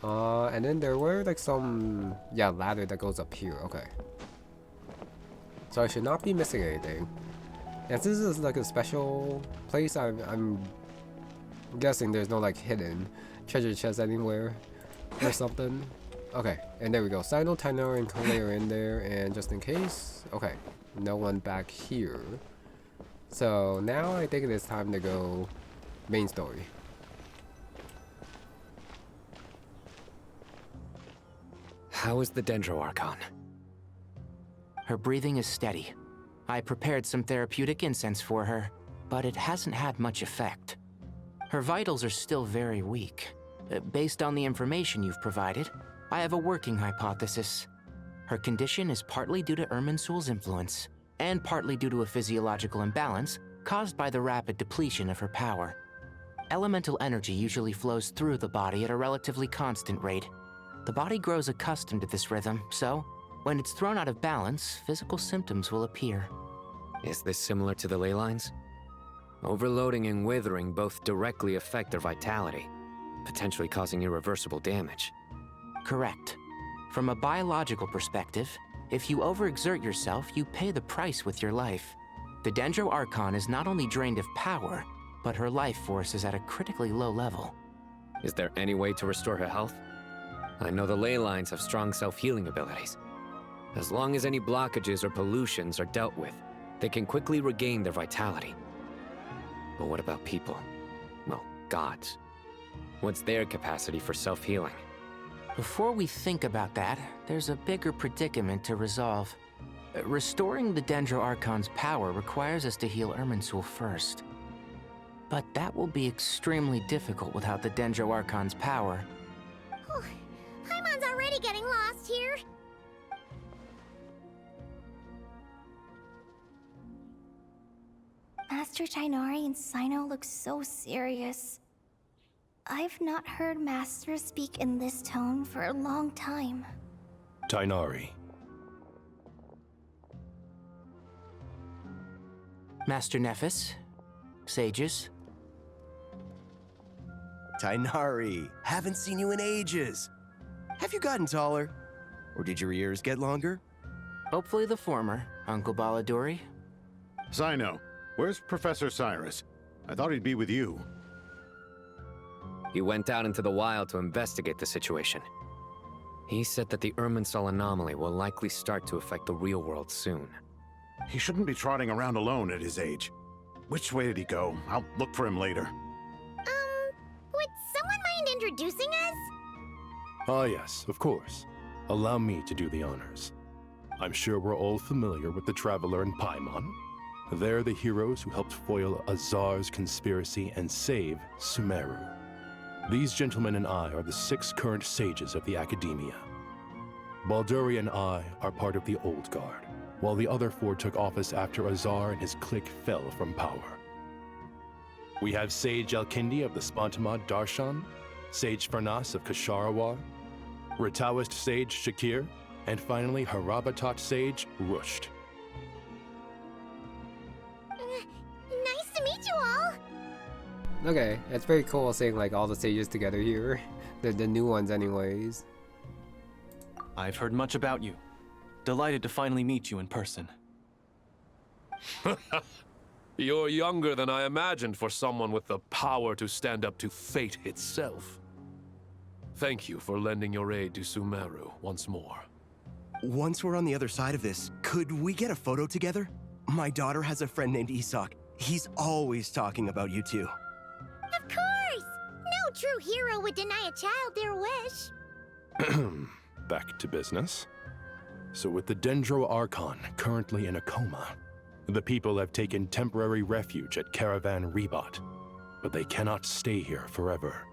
And then there were like some, yeah, ladder that goes up here, okay. So I should not be missing anything. And since this is like a special place, I'm guessing there's no like hidden treasure chest anywhere or something. Okay, and there we go. Sino, Tainara, and Kole are in there, and just in case, okay, no one back here. So now I think it is time to go main story. How is the Dendro Archon? Her breathing is steady. I prepared some therapeutic incense for her, but it hasn't had much effect. Her vitals are still very weak. Based on the information you've provided, I have a working hypothesis. Her condition is partly due to Irminsul's influence, and partly due to a physiological imbalance caused by the rapid depletion of her power. Elemental energy usually flows through the body at a relatively constant rate. The body grows accustomed to this rhythm, so when it's thrown out of balance, physical symptoms will appear. Is this similar to the ley lines? Overloading and withering both directly affect their vitality, potentially causing irreversible damage. Correct. From a biological perspective, if you overexert yourself, you pay the price with your life. The Dendro Archon is not only drained of power, but her life force is at a critically low level. Is there any way to restore her health? I know the ley lines have strong self-healing abilities. As long as any blockages or pollutions are dealt with, they can quickly regain their vitality. But what about people? Well, gods. What's their capacity for self-healing? Before we think about that, there's a bigger predicament to resolve. Restoring the Dendro Archon's power requires us to heal Irminsul first. But that will be extremely difficult without the Dendro Archon's power. Paimon's already getting lost here. Master Tighnari and Cyno look so serious. I've not heard Master speak in this tone for a long time. Tighnari. Master Nephis? Sages? Tighnari, haven't seen you in ages. Have you gotten taller? Or did your ears get longer? Hopefully the former, Uncle Baladuri. Cyno, where's Professor Cyrus? I thought he'd be with you. He went out into the wild to investigate the situation. He said that the Irminsul anomaly will likely start to affect the real world soon. He shouldn't be trotting around alone at his age. Which way did he go? I'll look for him later. Would someone mind introducing us? Ah yes, of course. Allow me to do the honors. I'm sure we're all familiar with the Traveler and Paimon. They're the heroes who helped foil Azar's conspiracy and save Sumeru. These gentlemen and I are the 6 current sages of the Academia. Balduri and I are part of the Old Guard, while the other 4 took office after Azar and his clique fell from power. We have Sage Elkindi of the Spontamad Darshan, Sage Farnas of Kasharawar, Ritaoist Sage Shakir, and finally Harabatot Sage Rusht. Nice to meet you all. Okay, it's very cool seeing like all the sages together here. The new ones anyways. I've heard much about you. Delighted to finally meet you in person. You're younger than I imagined for someone with the power to stand up to fate itself. Thank you for lending your aid to Sumeru once more. Once we're on the other side of this, could we get a photo together? My daughter has a friend named Isak. He's always talking about you two. Of course! No true hero would deny a child their wish. Back to business. So with the Dendro Archon currently in a coma, the people have taken temporary refuge at Caravan Rebot, but they cannot stay here forever.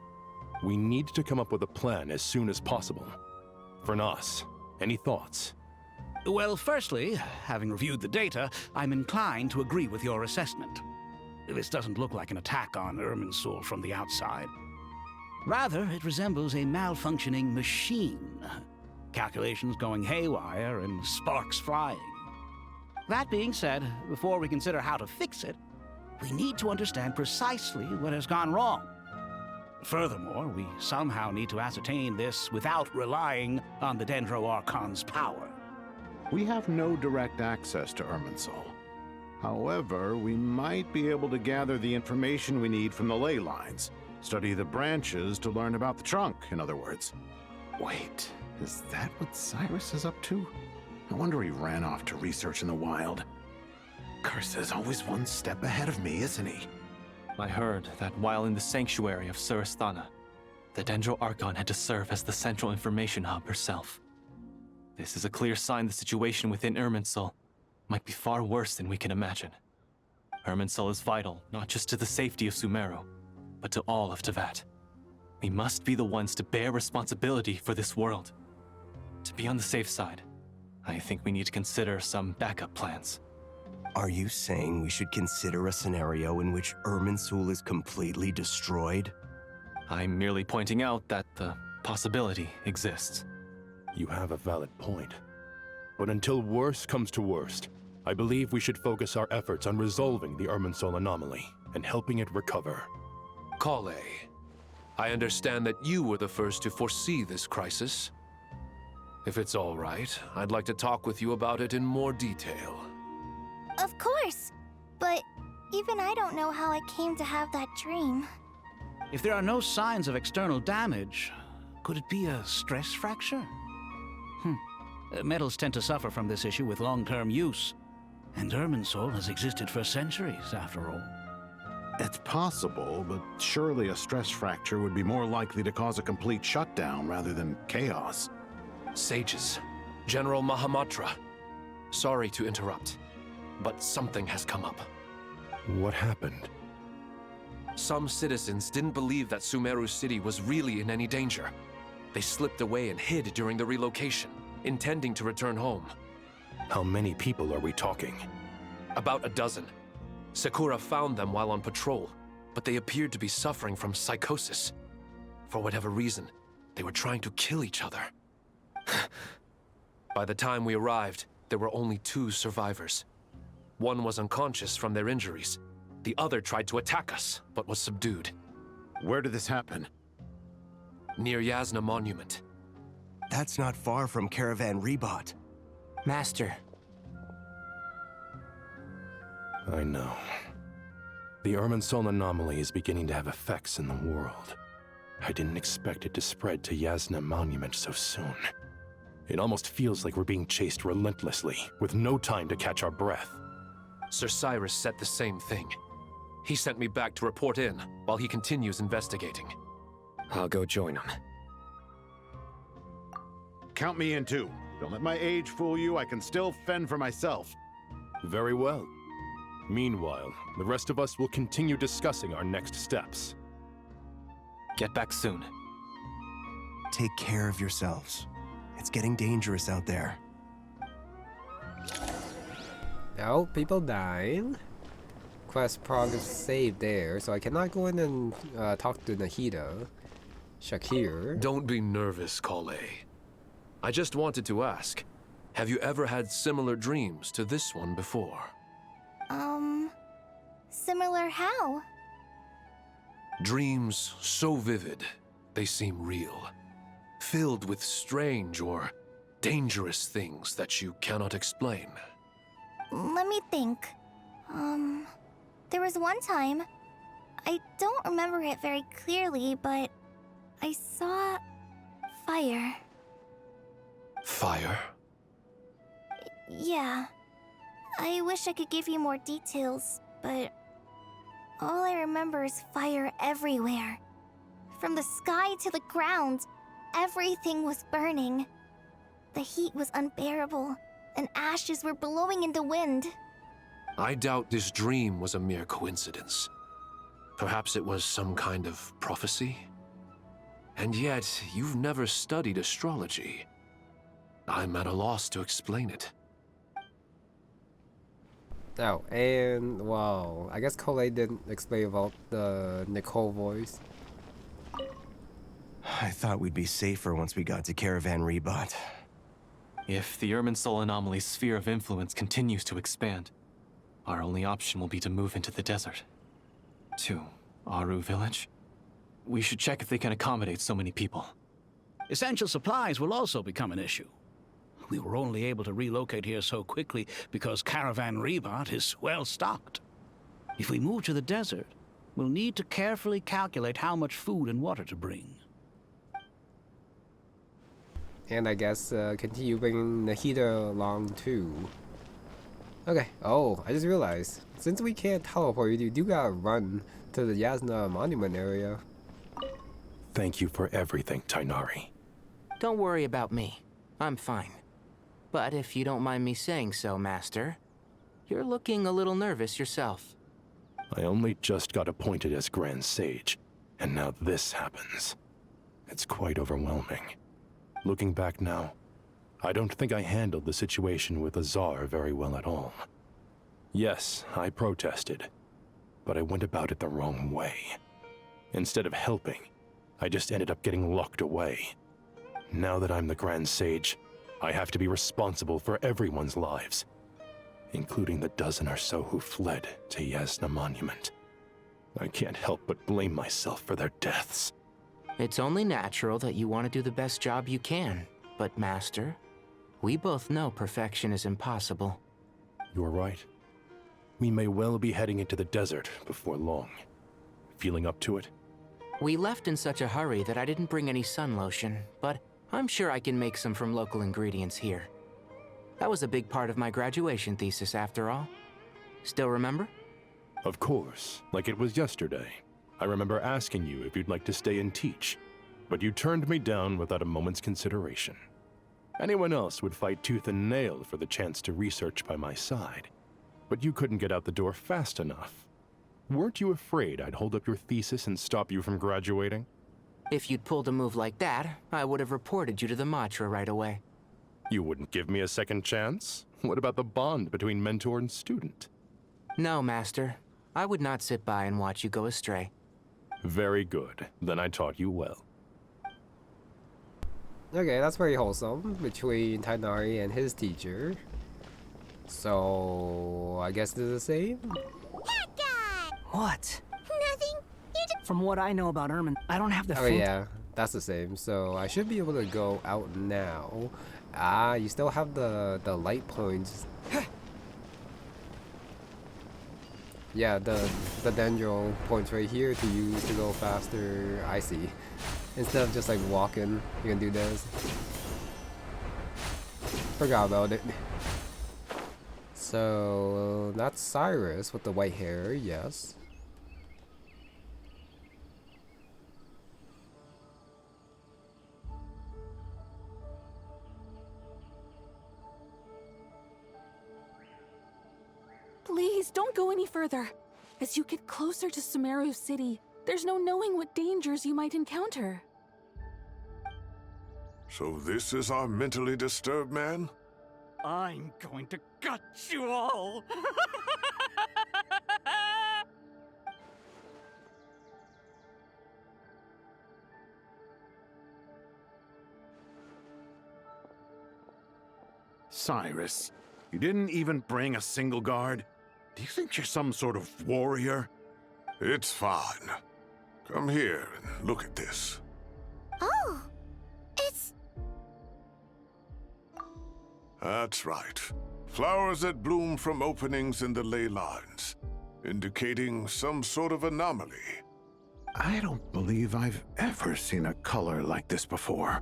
We need to come up with a plan as soon as possible. Farnas, any thoughts? Well, firstly, having reviewed the data, I'm inclined to agree with your assessment. This doesn't look like an attack on Irminsul from the outside. Rather, it resembles a malfunctioning machine. Calculations going haywire and sparks flying. That being said, before we consider how to fix it, we need to understand precisely what has gone wrong. Furthermore, we somehow need to ascertain this without relying on the Dendro Archon's power. We have no direct access to Irminsul. However, we might be able to gather the information we need from the ley lines. Study the branches to learn about the trunk, in other words. Wait, is that what Cyrus is up to? No wonder he ran off to research in the wild. Curse's always one step ahead of me, isn't he? I heard that while in the sanctuary of Surasthana, the Dendro Archon had to serve as the central information hub herself. This is a clear sign the situation within Irminsul might be far worse than we can imagine. Irminsul is vital not just to the safety of Sumeru, but to all of Teyvat. We must be the ones to bear responsibility for this world. To be on the safe side, I think we need to consider some backup plans. Are you saying we should consider a scenario in which Irminsul is completely destroyed? I'm merely pointing out that the possibility exists. You have a valid point. But until worst comes to worst, I believe we should focus our efforts on resolving the Irminsul anomaly and helping it recover. Kale, I understand that you were the first to foresee this crisis. If it's all right, I'd like to talk with you about it in more detail. Of course! But even I don't know how I came to have that dream. If there are no signs of external damage, could it be a stress fracture? Metals tend to suffer from this issue with long-term use. And Irminsul has existed for centuries, after all. That's possible, but surely a stress fracture would be more likely to cause a complete shutdown rather than chaos. Sages, General Mahamatra, sorry to interrupt, but something has come up. What happened? Some citizens didn't believe that Sumeru City was really in any danger. They slipped away and hid during the relocation, intending to return home. How many people are we talking? About a dozen. Sakura found them while on patrol, but they appeared to be suffering from psychosis. For whatever reason, they were trying to kill each other. By the time we arrived, there were only 2 survivors. One was unconscious from their injuries. The other tried to attack us, but was subdued. Where did this happen? Near Yasna Monument. That's not far from Caravan Rebot. Master. I know. The Irminsul anomaly is beginning to have effects in the world. I didn't expect it to spread to Yasna Monument so soon. It almost feels like we're being chased relentlessly, with no time to catch our breath. Sir Cyrus said the same thing. He sent me back to report in, while he continues investigating. I'll go join him. Count me in too. Don't let my age fool you, I can still fend for myself. Very well. Meanwhile, the rest of us will continue discussing our next steps. Get back soon. Take care of yourselves. It's getting dangerous out there. Oh, people dying. Quest progress saved there, so I cannot go in and talk to Nahida. Shakir. Don't be nervous, Kale. I just wanted to ask, have you ever had similar dreams to this one before? Similar how? Dreams so vivid, they seem real. Filled with strange or dangerous things that you cannot explain. Let me think. There was one time, I don't remember it very clearly, but I saw fire. Fire? Yeah. I wish I could give you more details, but all I remember is fire everywhere. From the sky to the ground, everything was burning. The heat was unbearable, and ashes were blowing in the wind. I doubt this dream was a mere coincidence. Perhaps it was some kind of prophecy? And yet, you've never studied astrology. I'm at a loss to explain it. Oh, and, well, I guess Cole didn't explain about the Nicole voice. I thought we'd be safer once we got to Caravan Rebot. If the Irminsul anomaly's sphere of influence continues to expand, our only option will be to move into the desert. To Aaru village? We should check if they can accommodate so many people. Essential supplies will also become an issue. We were only able to relocate here so quickly because Caravan Rebot is well stocked. If we move to the desert, we'll need to carefully calculate how much food and water to bring. And I guess continue bringing Nahida along too. Okay, oh, I just realized, since we can't teleport, you do gotta run to the Yasna Monument area. Thank you for everything, Tighnari. Don't worry about me. I'm fine. But if you don't mind me saying so, Master, you're looking a little nervous yourself. I only just got appointed as Grand Sage, and now this happens. It's quite overwhelming. Looking back now, I don't think I handled the situation with Azar very well at all. Yes, I protested, but I went about it the wrong way. Instead of helping, I just ended up getting locked away. Now that I'm the Grand Sage, I have to be responsible for everyone's lives, including the dozen or so who fled to Yasna Monument. I can't help but blame myself for their deaths. It's only natural that you want to do the best job you can, but Master, we both know perfection is impossible. You're right. We may well be heading into the desert before long. Feeling up to it? We left in such a hurry that I didn't bring any sun lotion, but I'm sure I can make some from local ingredients here. That was a big part of my graduation thesis after all. Still remember? Of course, like it was yesterday. I remember asking you if you'd like to stay and teach, but you turned me down without a moment's consideration. Anyone else would fight tooth and nail for the chance to research by my side, but you couldn't get out the door fast enough. Weren't you afraid I'd hold up your thesis and stop you from graduating? If you'd pulled a move like that, I would have reported you to the Matra right away. You wouldn't give me a second chance? What about the bond between mentor and student? No, Master. I would not sit by and watch you go astray. Very good. Then I taught you well. Okay, that's very wholesome between Tighnari and his teacher. So, I guess they're the same? What? Nothing. From what I know about Ermin, I don't have the Oh yeah, that's the same. So I should be able to go out now. Ah, you still have the light points. Yeah, the dendril points right here to use to go faster. I see. Instead of just like walking, you can do this. Forgot about it. So that's Cyrus with the white hair, yes. Please, don't go any further. As you get closer to Sumeru City, there's no knowing what dangers you might encounter. So this is our mentally disturbed man? I'm going to gut you all! Cyrus, you didn't even bring a single guard? Do you think you're some sort of warrior? It's fine. Come here and look at this. Oh, it's... That's right. Flowers that bloom from openings in the ley lines, indicating some sort of anomaly. I don't believe I've ever seen a color like this before.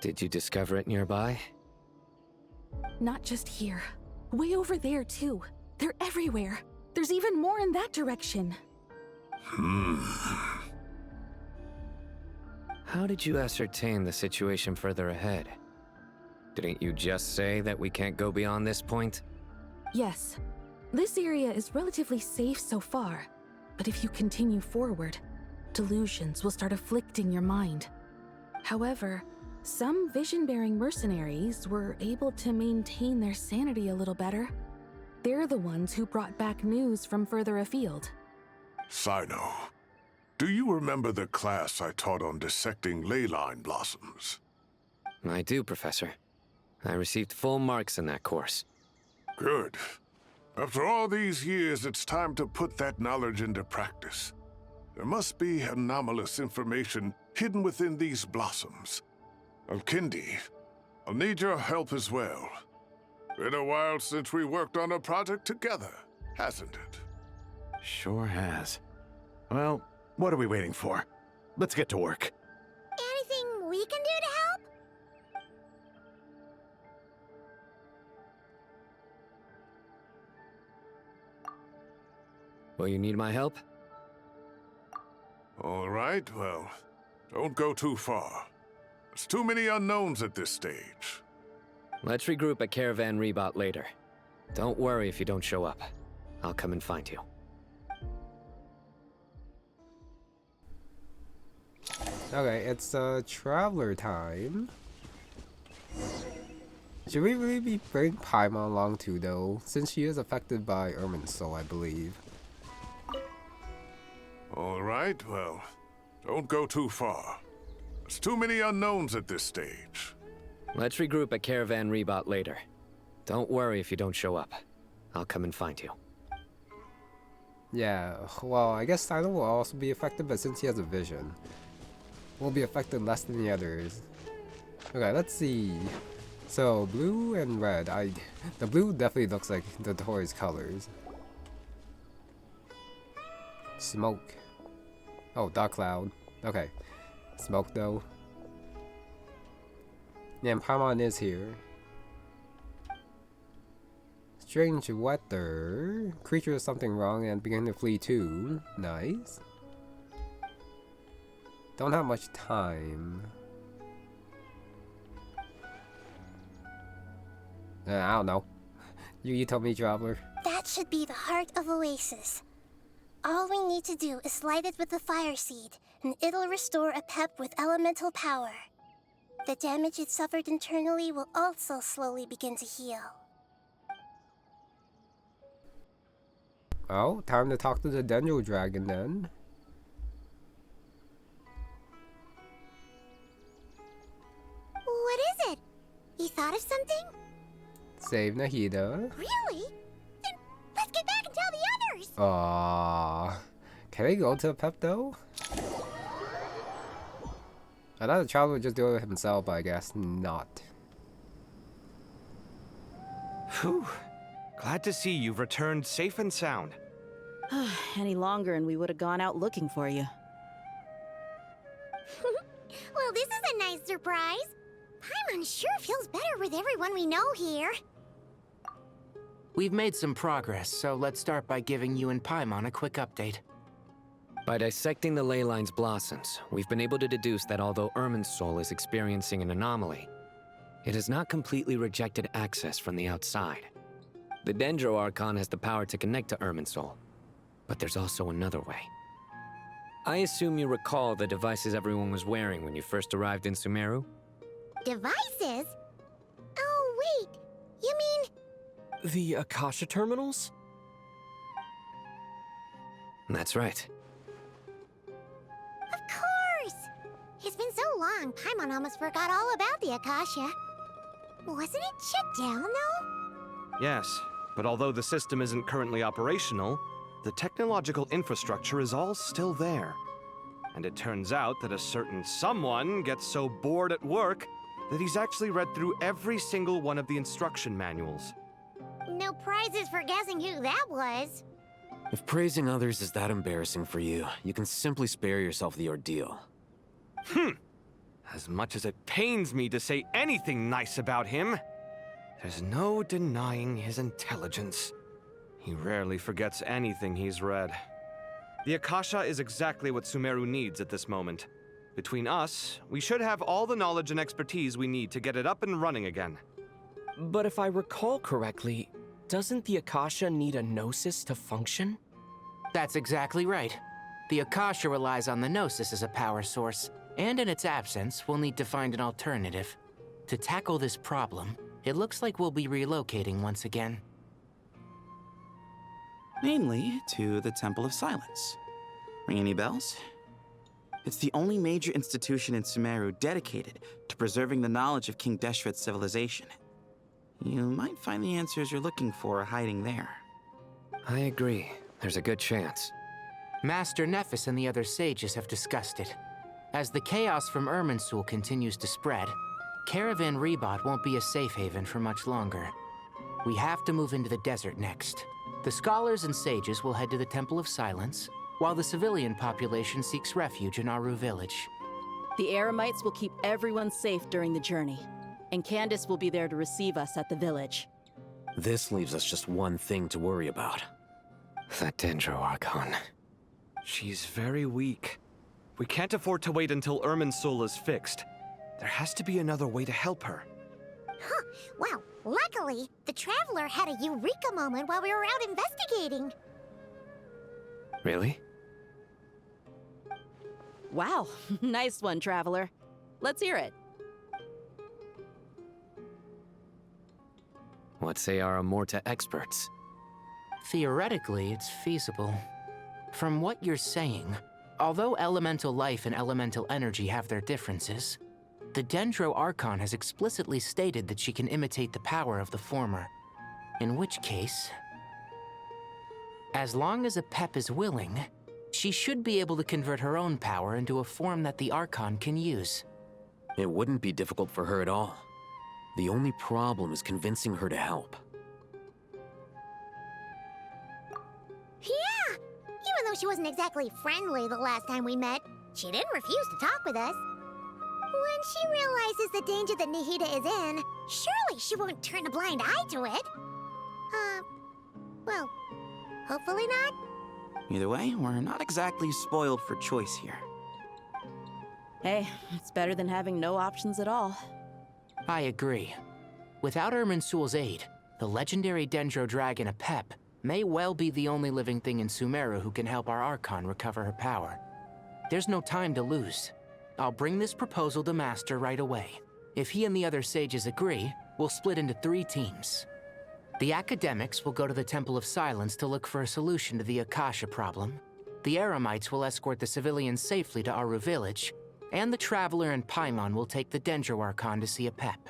Did you discover it nearby? Not just here. Way over there, too. They're everywhere. There's even more in that direction. How did you ascertain the situation further ahead? Didn't you just say that we can't go beyond this point? Yes. This area is relatively safe so far, but if you continue forward, delusions will start afflicting your mind. However, some vision-bearing mercenaries were able to maintain their sanity a little better. They're the ones who brought back news from further afield. Sino, do you remember the class I taught on dissecting ley line blossoms? I do, Professor. I received full marks in that course. Good. After all these years, it's time to put that knowledge into practice. There must be anomalous information hidden within these blossoms. Alkindi, I'll need your help as well. Been a while since we worked on a project together, hasn't it? Sure has. Well, what are we waiting for? Let's get to work. Anything we can do to help? Will you need my help? All right, well, don't go too far. There's too many unknowns at this stage. Let's regroup at Caravan Rebot later. Don't worry if you don't show up. I'll come and find you. Okay, it's traveler time. Should we really bring Paimon along too, though? Since she is affected by Irminsul, I believe. All right, well, don't go too far. There's too many unknowns at this stage. Let's regroup at Caravan Rebot later. Don't worry if you don't show up. I'll come and find you. Yeah, well, I guess Sino will also be affected, but since he has a vision, will be affected less than the others. Okay, let's see. So, blue and red. The blue definitely looks like the toy's colors. Smoke. Oh, dark cloud. Okay. Smoke, though. Yeah, and Paimon is here. Strange weather. Creature is something wrong and begin to flee too. Nice. Don't have much time. I don't know. You tell me, traveler. That should be the heart of Oasis. All we need to do is light it with the fire seed, and it'll restore a pep with elemental power. The damage it suffered internally will also slowly begin to heal. Oh, time to talk to the Dendro Dragon then. What is it? You thought of something? Save Nahida. Really? Then let's get back and tell the others! Aww. Can we go to Pep though? I thought the child would just do it himself, but I guess not. Whew. Glad to see you've returned safe and sound. Any longer and we would have gone out looking for you. Well, this is a nice surprise. Paimon sure feels better with everyone we know here. We've made some progress, so let's start by giving you and Paimon a quick update. By dissecting the ley line's blossoms, we've been able to deduce that although Irminsul is experiencing an anomaly, it has not completely rejected access from the outside. The Dendro Archon has the power to connect to Irminsul, but there's also another way. I assume you recall the devices everyone was wearing when you first arrived in Sumeru? Devices? Oh, wait. You mean... The Akasha terminals? That's right. Of course! It's been so long, Paimon almost forgot all about the Akasha. Wasn't it shut down, though? Yes, but although the system isn't currently operational, the technological infrastructure is all still there. And it turns out that a certain someone gets so bored at work that he's actually read through every single one of the instruction manuals. No prizes for guessing who that was. If praising others is that embarrassing for you, you can simply spare yourself the ordeal. As much as it pains me to say anything nice about him, there's no denying his intelligence. He rarely forgets anything he's read. The Akasha is exactly what Sumeru needs at this moment. Between us, we should have all the knowledge and expertise we need to get it up and running again. But if I recall correctly, doesn't the Akasha need a Gnosis to function? That's exactly right. The Akasha relies on the Gnosis as a power source, and in its absence, we'll need to find an alternative. To tackle this problem, it looks like we'll be relocating once again. Mainly to the Temple of Silence. Ring any bells? It's the only major institution in Sumeru dedicated to preserving the knowledge of King Deshret's civilization. You might find the answers you're looking for hiding there. I agree. There's a good chance. Master Nephis and the other sages have discussed it. As the chaos from Irminsul continues to spread, Caravan Rebot won't be a safe haven for much longer. We have to move into the desert next. The scholars and sages will head to the Temple of Silence, while the civilian population seeks refuge in Aaru village. The Eremites will keep everyone safe during the journey, and Candace will be there to receive us at the village. This leaves us just one thing to worry about. That Dendro Archon. She's very weak. We can't afford to wait until Irminsul is fixed. There has to be another way to help her. Huh. Wow. Luckily, the Traveler had a eureka moment while we were out investigating. Really? Wow. Nice one, Traveler. Let's hear it. What say our Amorta experts? Theoretically, it's feasible. From what you're saying, although elemental life and elemental energy have their differences, the Dendro Archon has explicitly stated that she can imitate the power of the former. In which case, as long as a Pep is willing, she should be able to convert her own power into a form that the Archon can use. It wouldn't be difficult for her at all. The only problem is convincing her to help. Yeah! Even though she wasn't exactly friendly the last time we met, she didn't refuse to talk with us. When she realizes the danger that Nahida is in, surely she won't turn a blind eye to it. Well, hopefully not. Either way, we're not exactly spoiled for choice here. Hey, it's better than having no options at all. I agree. Without Irminsul's aid, the legendary Dendro Dragon Apep may well be the only living thing in Sumeru who can help our Archon recover her power. There's no time to lose. I'll bring this proposal to Master right away. If he and the other sages agree, we'll split into 3 teams. The academics will go to the Temple of Silence to look for a solution to the Akasha problem. The Eremites will escort the civilians safely to Aaru village, and the Traveler and Paimon will take the Dendro Archon to see a pep.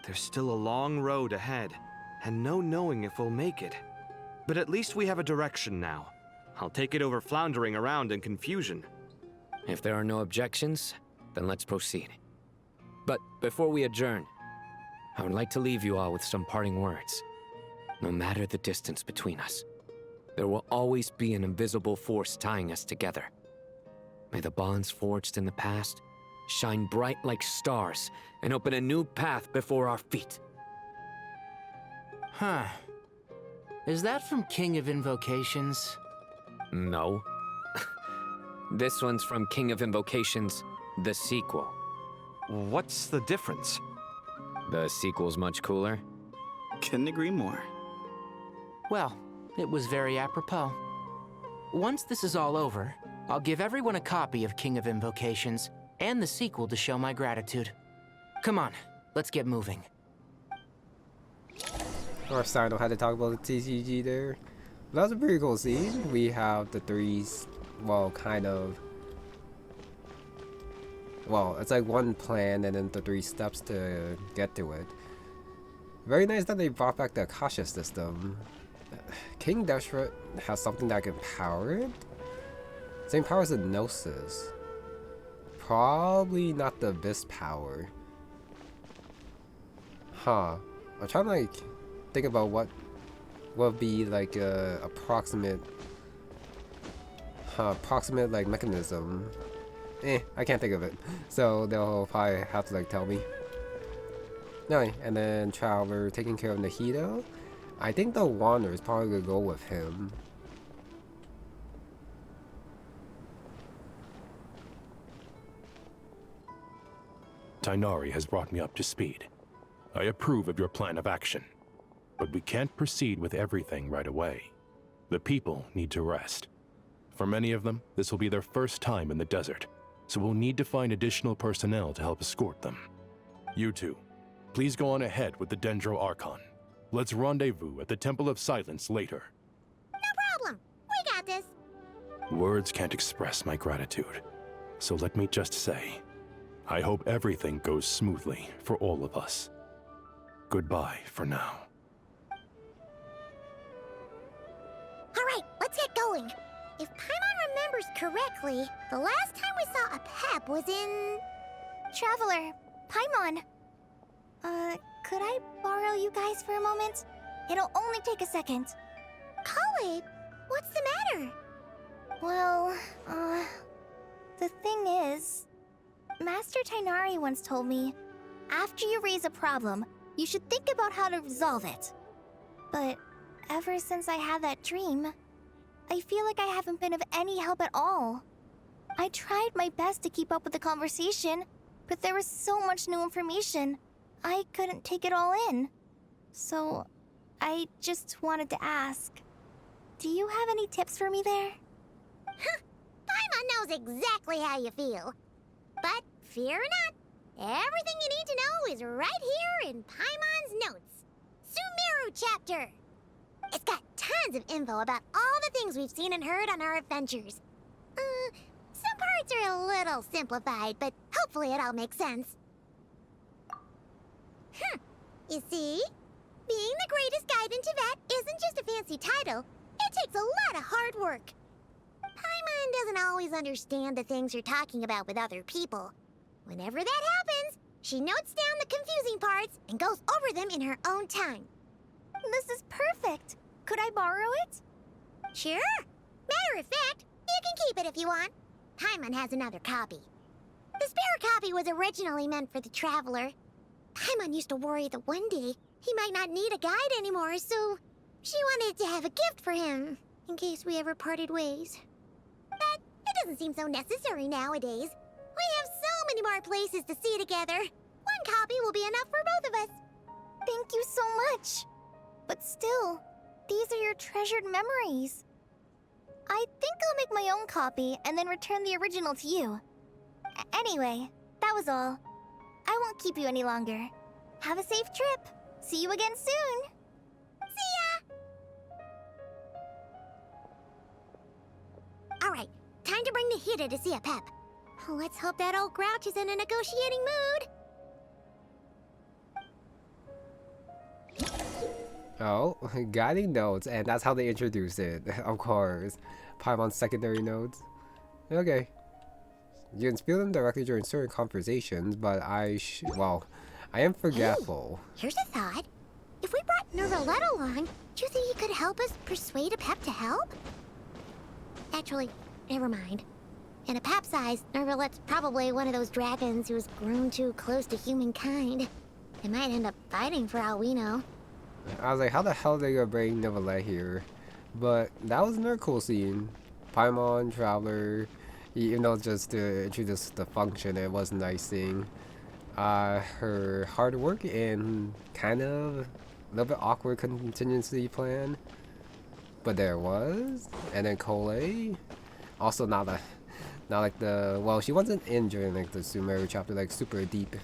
There's still a long road ahead, and no knowing if we'll make it. But at least we have a direction now. I'll take it over floundering around in confusion. If there are no objections, then let's proceed. But before we adjourn, I would like to leave you all with some parting words. No matter the distance between us, there will always be an invisible force tying us together. May the bonds forged in the past shine bright like stars and open a new path before our feet. Huh. Is that from King of Invocations? No. This one's from King of Invocations, the sequel. What's the difference? The sequel's much cooler. Couldn't agree more. Well, it was very apropos. Once this is all over, I'll give everyone a copy of King of Invocations and the sequel to show my gratitude. Come on, let's get moving. Or I don't have to talk about the TCG there. That was a pretty cool scene. We have the 3, well, kind of. Well, it's like one plan and then the 3 steps to get to it. Very nice that they brought back the Akasha system. King Deshret has something that can power it. Same power as the Gnosis. Probably not the Abyss power. Huh. I'm trying to like think about what would be like a approximate like mechanism. I can't think of it. So they'll probably have to like tell me. No, and then Traveler taking care of Nahida. I think the Wanderer is probably gonna go with him. Tighnari has brought me up to speed. I approve of your plan of action, but we can't proceed with everything right away. The people need to rest. For many of them, this will be their first time in the desert, so we'll need to find additional personnel to help escort them. You two, please go on ahead with the Dendro Archon. Let's rendezvous at the Temple of Silence later. No problem. We got this. Words can't express my gratitude, so let me just say, I hope everything goes smoothly for all of us. Goodbye for now. All right, let's get going. If Paimon remembers correctly, the last time we saw a pep was in... Traveler, Paimon. Could I borrow you guys for a moment? It'll only take a second. Kale, what's the matter? Well, the thing is, Master Tighnari once told me, after you raise a problem, you should think about how to resolve it. But ever since I had that dream, I feel like I haven't been of any help at all. I tried my best to keep up with the conversation, but there was so much new information, I couldn't take it all in. So, I just wanted to ask, do you have any tips for me there? Paimon knows exactly how you feel. But fear not, everything you need to know is right here in Paimon's notes. Sumeru chapter. It's got tons of info about all the things we've seen and heard on our adventures. Some parts are a little simplified, but hopefully it all makes sense. You see? Being the greatest guide in Tibet isn't just a fancy title. It takes a lot of hard work. Paimon doesn't always understand the things you're talking about with other people. Whenever that happens, she notes down the confusing parts and goes over them in her own time. This is perfect. Could I borrow it? Sure. Matter of fact, you can keep it if you want. Paimon has another copy. The spare copy was originally meant for the Traveler. Paimon used to worry that one day he might not need a guide anymore, so she wanted to have a gift for him, in case we ever parted ways. But it doesn't seem so necessary nowadays. We have so many more places to see together. One copy will be enough for both of us. Thank you so much. But still, these are your treasured memories. I think I'll make my own copy and then return the original to you. Anyway, that was all. I won't keep you any longer. Have a safe trip. See you again soon. See ya! Alright, time to bring Nahida to see a Pep. Let's hope that old grouch is in a negotiating mood. Oh, guiding notes, and that's how they introduce it, of course. Paimon's secondary notes. Okay. You can spill them directly during certain conversations, but I am forgetful. Hey, here's a thought. If we brought Nervalet along, do you think he could help us persuade a Pep to help? Actually, never mind. In a Pep size, Nervalet's probably one of those dragons who's grown too close to humankind. They might end up fighting for all we know. I was like, how the hell are they gonna bring Nervalet here? But that was another cool scene. Paimon, Traveler, even though just to introduce the function, it was nice seeing her hard work and kind of a little bit awkward contingency plan. But there was. And then Cole, also not like the, well, she wasn't in during like the Sumeru chapter, like super deep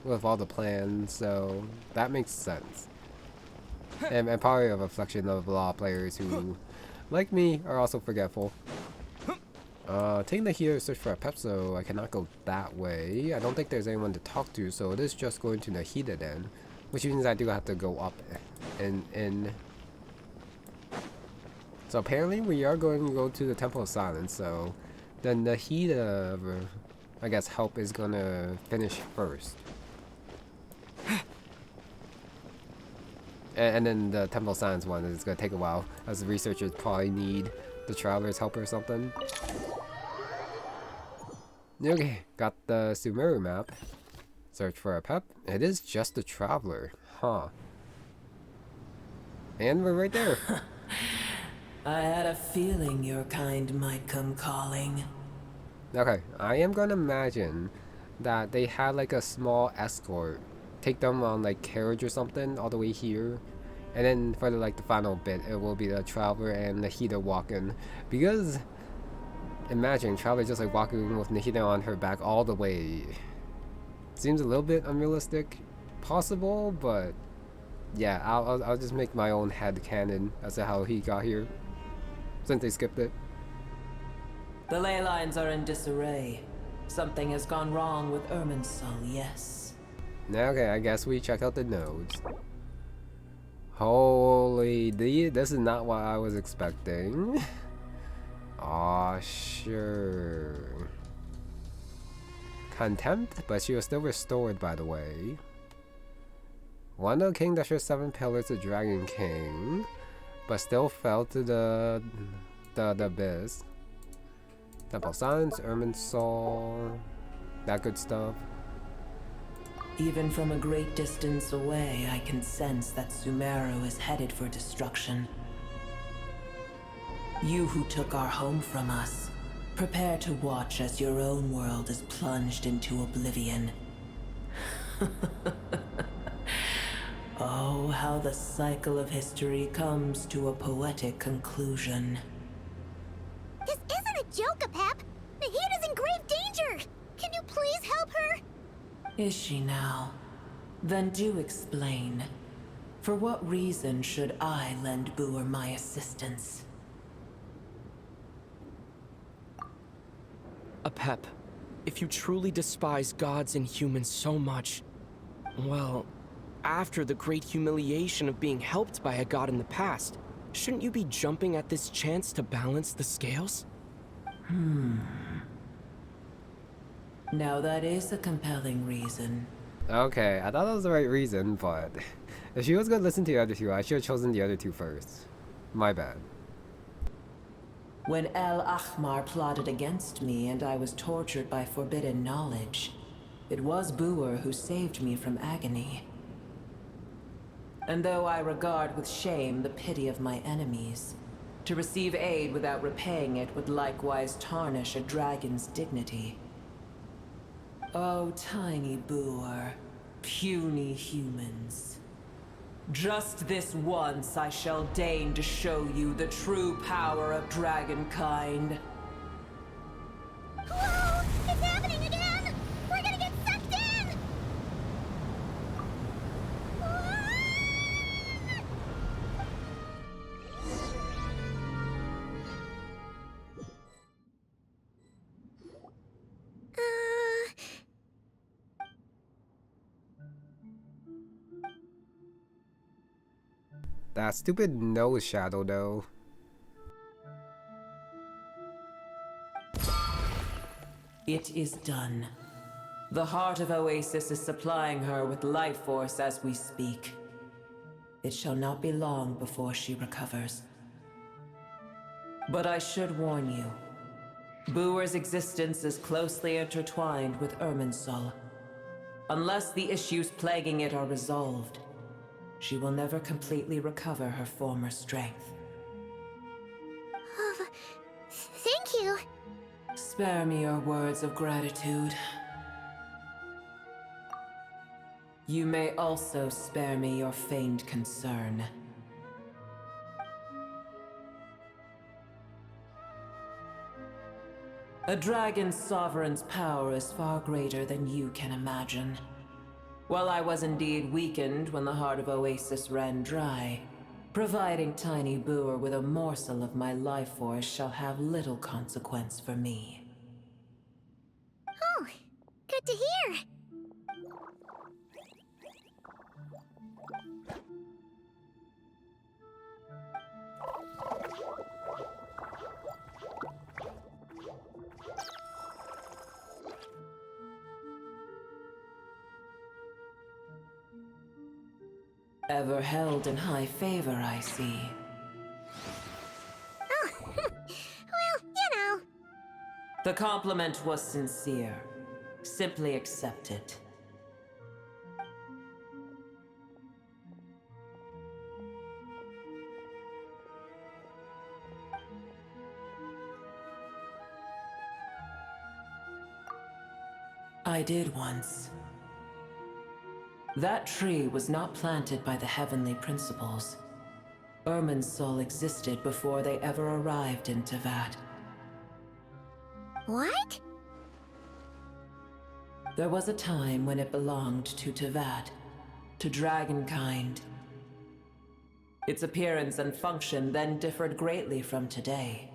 with all the plans, so that makes sense. And probably a reflection of a lot of players who, like me, are also forgetful. Taking the here to search for a Pep, so I cannot go that way. I don't think there's anyone to talk to, so it is just going to Nahida then, which means I do have to go up and in. So apparently we are going to go to the Temple of Silence, so the Nahida, I guess, help is gonna finish first. And then the Temple of Silence one is gonna take a while, as the researchers probably need the Traveler's help or something. Okay, got the Sumeru map. Search for a Pep. It is just the Traveler, huh? And we're right there. I had a feeling your kind might come calling. Okay, I am gonna imagine that they had like a small escort take them on like carriage or something all the way here, and then for the final bit it will be the Traveler and Nahida walking, because imagine Traveler just like walking with Nahida on her back all the way. Seems a little bit unrealistic, possible, but yeah, I'll just make my own headcanon as to how he got here, since they skipped it. The ley lines are in disarray. Something has gone wrong with Irminsul, yes. Okay, I guess we check out the nodes. Holy, this is not what I was expecting. Aw, sure. Contempt, but she was still restored, by the way. One of King Deshret's 7 pillars, the Dragon King, but still fell to the abyss. Temple of Silence, Irminsul, that good stuff. Even from a great distance away, I can sense that Sumeru is headed for destruction. You who took our home from us, prepare to watch as your own world is plunged into oblivion. Oh, how the cycle of history comes to a poetic conclusion. This isn't a joke, Pep! Nahida's in grave danger! Can you please help her? Is she now? Then do explain. For what reason should I lend Booer my assistance? A Pep, if you truly despise gods and humans so much, well, after the great humiliation of being helped by a god in the past, shouldn't you be jumping at this chance to balance the scales? Now that is a compelling reason. Okay, I thought that was the right reason, but if she was gonna listen to the other two, I should have chosen the other two first. My bad. When El Ahmar plotted against me and I was tortured by forbidden knowledge, it was Booer who saved me from agony. And though I regard with shame the pity of my enemies, to receive aid without repaying it would likewise tarnish a dragon's dignity. Oh, tiny Booer, puny humans. Just this once I shall deign to show you the true power of dragonkind. Whoa! It's happening again! We're gonna get sucked in! That stupid nose shadow though. It is done. The heart of Oasis is supplying her with life force as we speak. It shall not be long before she recovers. But I should warn you. Booer's existence is closely intertwined with Irminsul. Unless the issues plaguing it are resolved, she will never completely recover her former strength. Thank you. Spare me your words of gratitude. You may also spare me your feigned concern. A dragon's sovereign's power is far greater than you can imagine. While I was indeed weakened when the heart of Oasis ran dry, providing tiny Booer with a morsel of my life force shall have little consequence for me. Oh, good to hear. Ever held in high favor, I see. Oh, well, you know. The compliment was sincere. Simply accept it. I did once. That tree was not planted by the heavenly principles. Irminsul existed before they ever arrived in Teyvat. What? There was a time when it belonged to Teyvat, to dragonkind. Its appearance and function then differed greatly from today.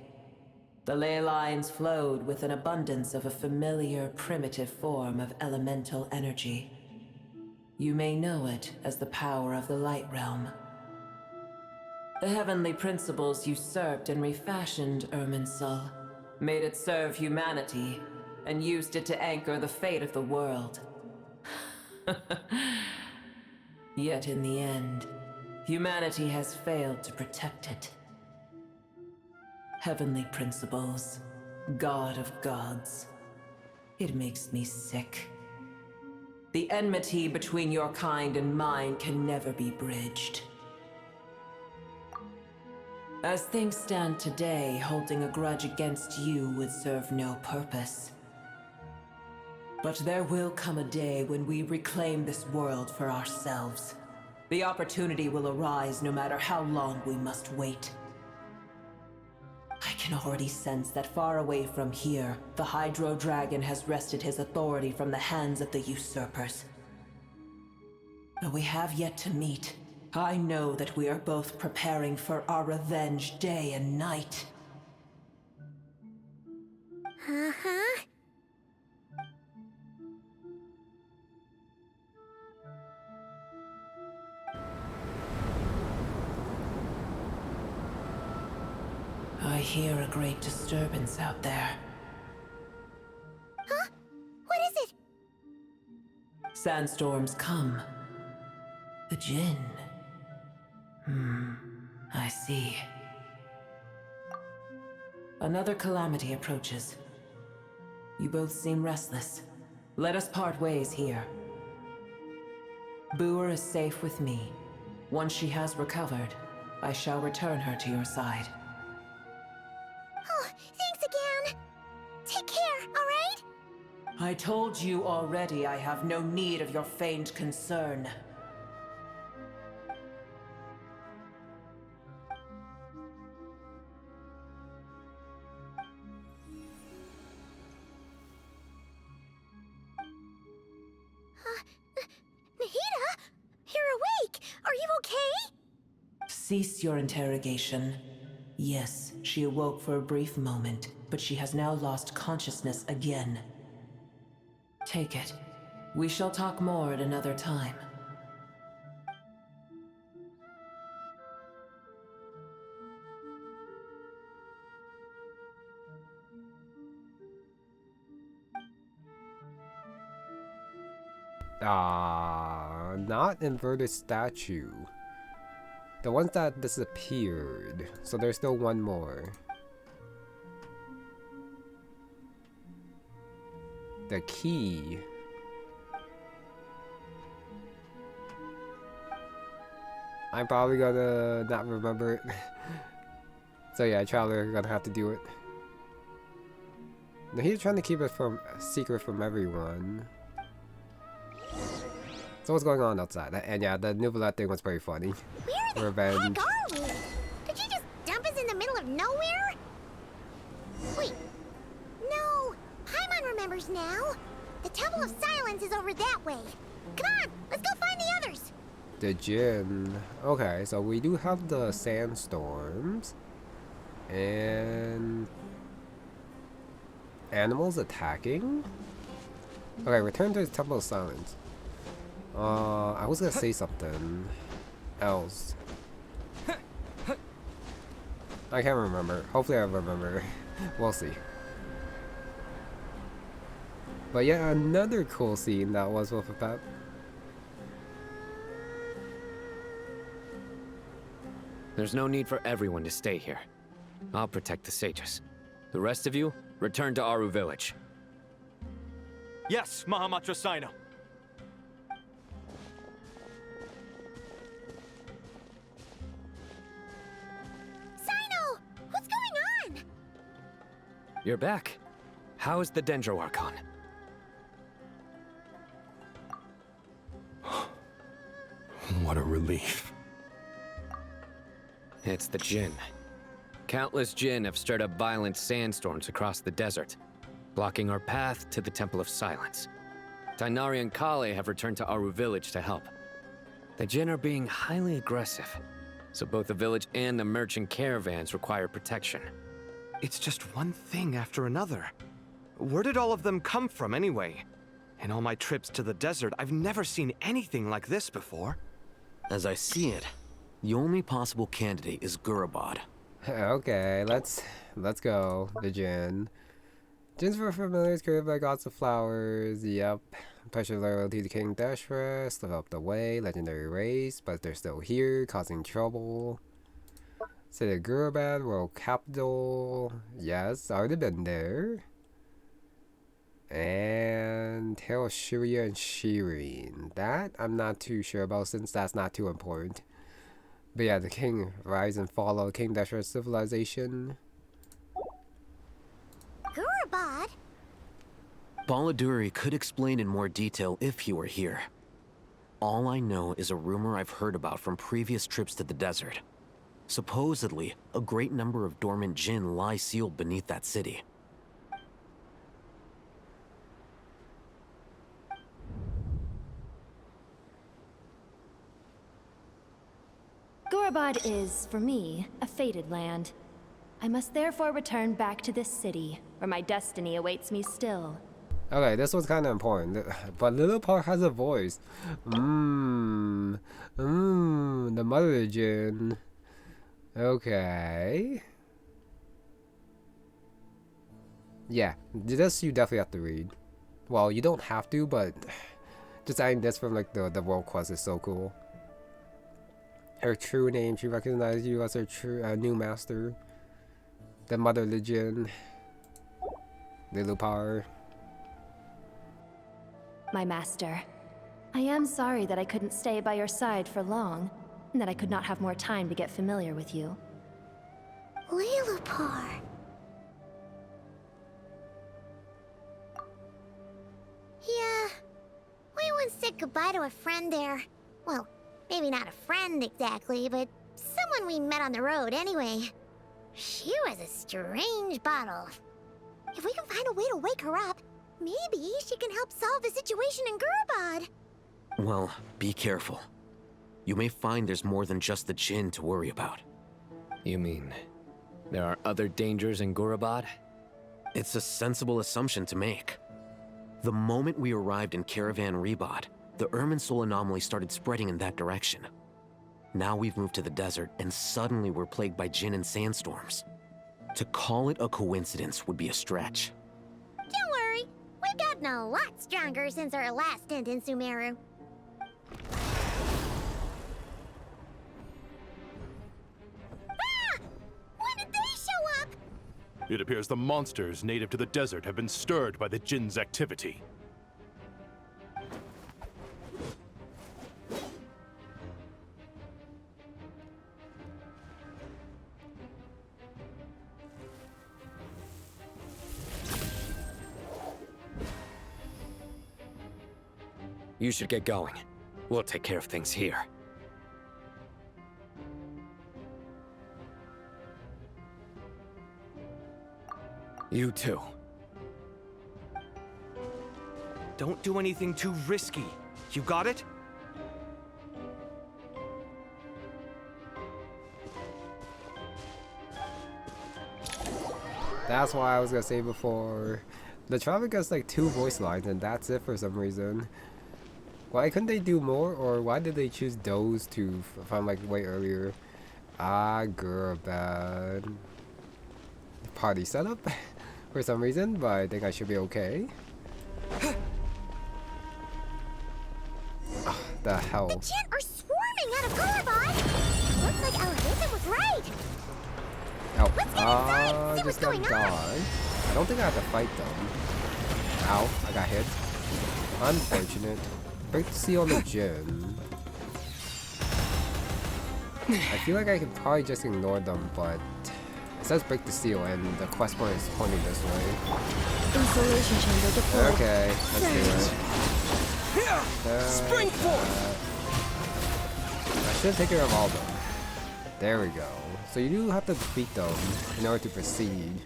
The ley lines flowed with an abundance of a familiar, primitive form of elemental energy. You may know it as the power of the Light Realm. The heavenly principles usurped and refashioned Irminsul, made it serve humanity, and used it to anchor the fate of the world. Yet in the end, humanity has failed to protect it. Heavenly principles, God of gods. It makes me sick. The enmity between your kind and mine can never be bridged. As things stand today, holding a grudge against you would serve no purpose. But there will come a day when we reclaim this world for ourselves. The opportunity will arise no matter how long we must wait. I can already sense that far away from here, the Hydro Dragon has wrested his authority from the hands of the usurpers. Though we have yet to meet, I know that we are both preparing for our revenge day and night. Uh-huh. I hear a great disturbance out there. Huh? What is it? Sandstorms come. The Jinn. I see. Another calamity approaches. You both seem restless. Let us part ways here. Booer is safe with me. Once she has recovered, I shall return her to your side. Oh, thanks again. Take care, alright? I told you already I have no need of your feigned concern. okay? Cease your interrogation. Yes, she awoke for a brief moment, but she has now lost consciousness again. Take it. We shall talk more at another time. Not inverted statue. The ones that disappeared. So there's still one more. The key. I'm probably gonna not remember it. So yeah, Traveler gonna have to do it. Now he's trying to keep it from secret from everyone. So what's going on outside? And yeah, the Nuvola thing was pretty funny. Where the Revenge. heck are we? Did you just dump us in the middle of nowhere? Wait. No. Paimon remembers now. The Temple of Silence is over that way. Come on, let's go find the others. The Jinn. Okay, so we do have the sandstorms. And animals attacking? Okay, return to the Temple of Silence. I was gonna say something else. I can't remember. Hopefully I remember. We'll see. But yeah, another cool scene that was with a pet. There's no need for everyone to stay here. I'll protect the sages. The rest of you, return to Aaru village. Yes, Mahamatra Sino. Sino! What's going on? You're back. How is the Dendro Archon? What a relief. It's the Jinn. Countless Jinn have stirred up violent sandstorms across the desert, blocking our path to the Temple of Silence. Tighnari and Kale have returned to Aaru village to help. The Jinn are being highly aggressive, so both the village and the merchant caravans require protection. It's just one thing after another. Where did all of them come from anyway? In all my trips to the desert, I've never seen anything like this before. As I see it, the only possible candidate is Gurabad. Okay, let's go. The Jinn. Jinns were familiars created by gods of flowers. Yep. Pressure loyalty to King Deshret. Slip up the way. Legendary race, but they're still here, causing trouble. City of Gurabad, world capital. Yes, already been there. And Tale of Shiria and Shireen. That I'm not too sure about since that's not too important. But yeah, the king rise and fall of King Deshret's civilization. Gurabad? Baladuri could explain in more detail if he were here. All I know is a rumor I've heard about from previous trips to the desert. Supposedly, a great number of dormant Jinn lie sealed beneath that city. Gurabad is, for me, a fated land. I must therefore return back to this city, where my destiny awaits me still. Okay, this one's kind of important, but LILOUPAR has a voice. The mother Jinn. Okay. Yeah, this you definitely have to read. Well, you don't have to, but just adding this from like the world quest is so cool. Her true name, she recognizes you as her true new master. The mother Jinn. LILOUPAR. My master, I am sorry that I couldn't stay by your side for long, and that I could not have more time to get familiar with you. LILOUPAR. Yeah, we once said goodbye to a friend there. Well, maybe not a friend exactly, but someone we met on the road anyway. She was a strange bottle. If we can find a way to wake her up, maybe she can help solve the situation in Gurabad. Well, be careful. you may find there's more than just the Jinn to worry about. You mean, there are other dangers in Gurabad? It's a sensible assumption to make. The moment we arrived in Caravan Rebad, the Irminsul anomaly started spreading in that direction. Now we've moved to the desert, and suddenly we're plagued by Jinn and sandstorms. To call it a coincidence would be a stretch. Don't worry, we've gotten a lot stronger since our last stint in Sumeru. Ah! When did they show up? It appears the monsters native to the desert have been stirred by the Jinn's activity. You should get going. We'll take care of things here. You too. Don't do anything too risky. You got it? That's why I was gonna say before. The traffic gets like 2 voice lines and that's it for some reason. Why couldn't they do more, or why did they choose those two from like way earlier? Ah, Gurabad. Party setup for some reason, but I think I should be okay. Oh, the hell. The Jinn are swarming out of Gurabad! Looks like our visit was right! Oh, Let's get inside and see just what's got going on! dodged. I don't think I have to fight them. Ow, I got hit. Unfortunate. Break the seal on the Jinn. I feel like I could probably just ignore them, but it says break the seal and the quest point is pointing this way. Insulation chamber deployed. Okay, let's do it. Spring forth! I should take care of all of them. There we go. So you do have to defeat them in order to proceed.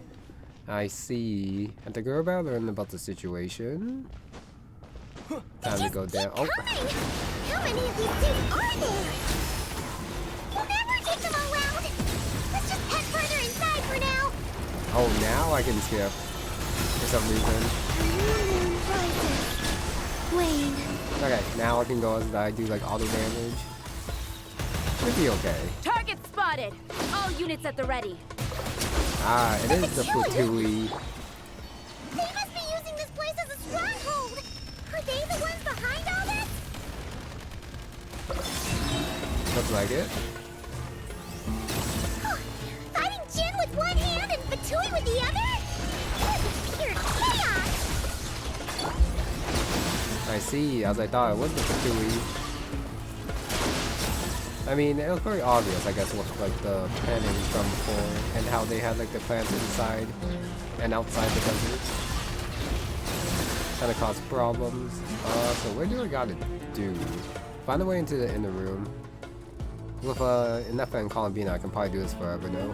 I see. At the Gurabad, learn about the situation. Time to go down. Oh. How many of these things are there? We'll never take them all out! Let's just head further inside for now! Oh, now I can skip. For some reason. Wayne. Okay, now I can go as I do like auto damage. Should be okay. Target spotted! All units at the ready. Ah, it is the Futui. They must be using this place as a stronghold! Are they the ones behind all this? Looks like it. Fighting Jinn with one hand and Fatui with the other? This is pure chaos! I see, as I thought it was the Fatui. I mean, it was very obvious, I guess, with like the planning from before and how they had like the plants inside and outside the desert. Kind of caused problems. So where do I gotta do? Find a way into the inner room. With enough and Columbina, I can probably do this forever now.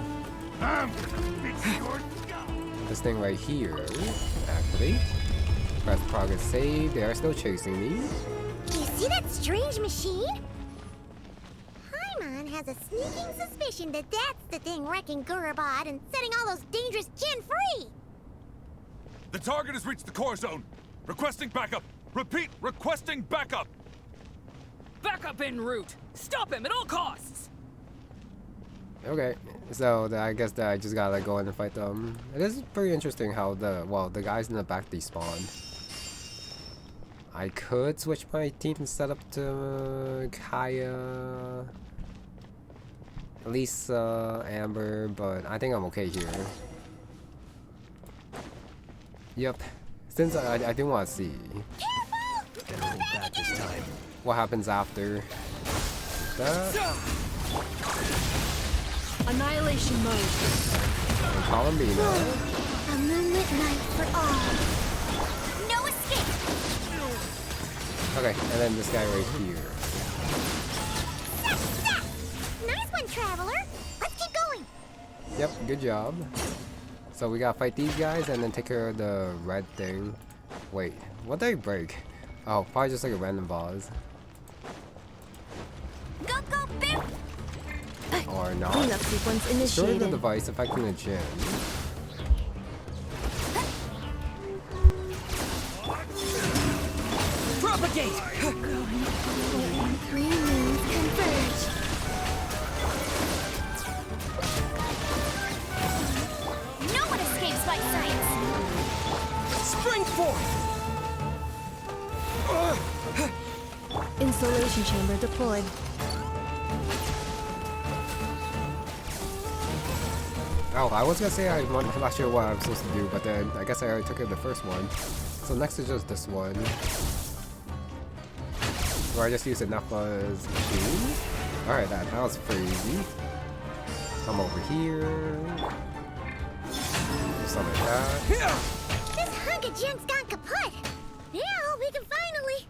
This thing right here. Activate. Press progress save. They are still chasing me. You see that strange machine? Paimon has a sneaking suspicion that that's the thing wrecking Gurabad and setting all those dangerous Jinn free! The target has reached the core zone. Requesting backup. Repeat, requesting backup. Backup en route. Stop him at all costs. Okay, so I guess that I just gotta go in and fight them. It is pretty interesting how the guys in the back despawned. I could switch my team set up to Kaya, Lisa, Amber, but I think I'm okay here. Yep, since I do want to see This time. what happens after that. Annihilation mode. Columbina. A moonlit night for all. No escape! Okay, and then this guy right here. Nice one, Traveler! Let's keep going! Yep, good job. So we gotta fight these guys and then take care of the red thing. Wait, what did I break? Oh, probably just like a random boss. Go are not. Cleanup sequence Destroy the initiated. device affecting the gym. Propagate! Three moons converge. No one escapes my sight. Spring forth! Installation chamber deployed. Oh, I was gonna say I'm not sure what I'm supposed to do, but then I guess I already took it the first one. So next is just this one. Where I just use Nappa's machine. Alright, that was pretty easy. Come over here. Do something like that. This hunk of junk's gone kaput. Now we can finally.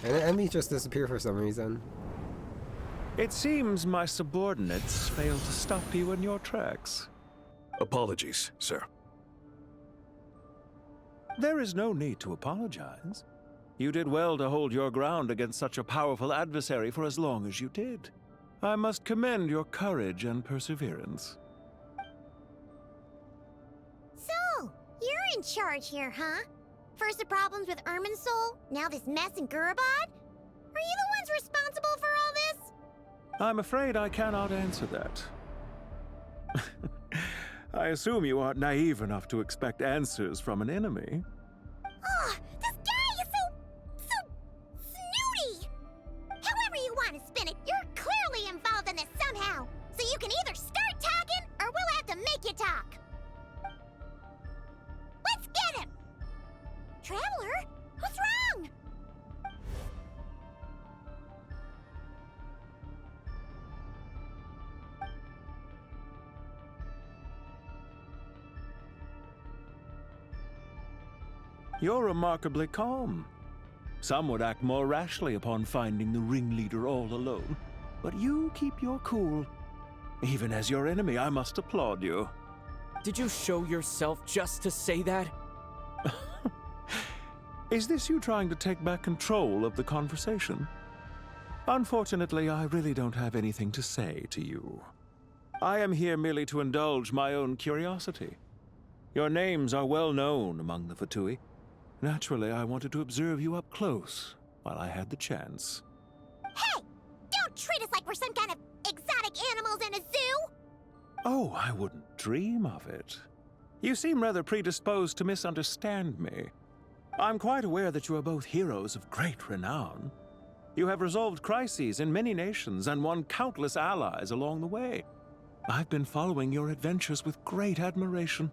And the enemy just disappeared for some reason. It seems my subordinates failed to stop you in your tracks. Apologies, sir. There is no need to apologize. You did well to hold your ground against such a powerful adversary for as long as you did. I must commend your courage and perseverance. So, you're in charge here, huh? First the problems with Irminsul, now this mess in Gurabad? Are you the ones responsible for all this? I'm afraid I cannot answer that. I assume you aren't naive enough to expect answers from an enemy. Oh, this guy is so snooty! However you want to spin it, you're clearly involved in this somehow. So you can either start talking, or we'll have to make you talk. Let's get him! Traveler, what's wrong? You're remarkably calm. Some would act more rashly upon finding the ringleader all alone. But you keep your cool. Even as your enemy, I must applaud you. Did you show yourself just to say that? Is this you trying to take back control of the conversation? Unfortunately, I really don't have anything to say to you. I am here merely to indulge my own curiosity. Your names are well known among the Fatui. Naturally, I wanted to observe you up close while I had the chance. Hey! Don't treat us like we're some kind of exotic animals in a zoo! Oh, I wouldn't dream of it. You seem rather predisposed to misunderstand me. I'm quite aware that you are both heroes of great renown. You have resolved crises in many nations and won countless allies along the way. I've been following your adventures with great admiration.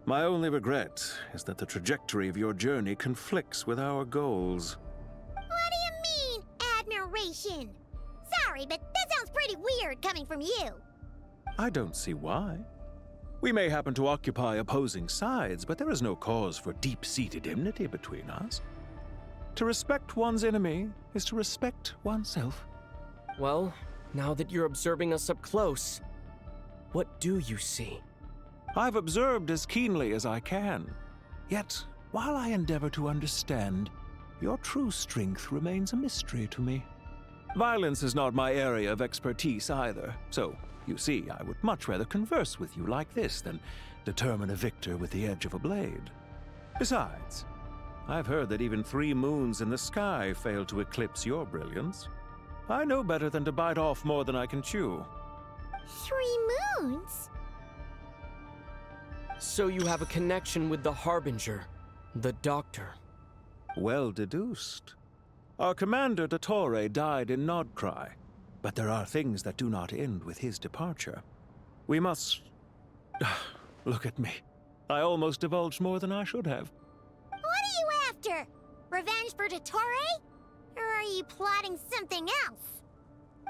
My only regret is that the trajectory of your journey conflicts with our goals. What do you mean, admiration? Sorry, but that sounds pretty weird coming from you. I don't see why. We may happen to occupy opposing sides, but there is no cause for deep-seated enmity between us. To respect one's enemy is to respect oneself. Well, now that you're observing us up close, what do you see? I've observed as keenly as I can. Yet, while I endeavor to understand, your true strength remains a mystery to me. Violence is not my area of expertise either, so, you see, I would much rather converse with you like this than determine a victor with the edge of a blade. Besides, I've heard that even 3 moons in the sky fail to eclipse your brilliance. I know better than to bite off more than I can chew. 3 moons? So you have a connection with the Harbinger, the Doctor. Well deduced. Our commander, Dottore, died in non-Nod-Krai, but there are things that do not end with his departure. We must... Look at me. I almost divulged more than I should have. What are you after? Revenge for Dottore? Or are you plotting something else?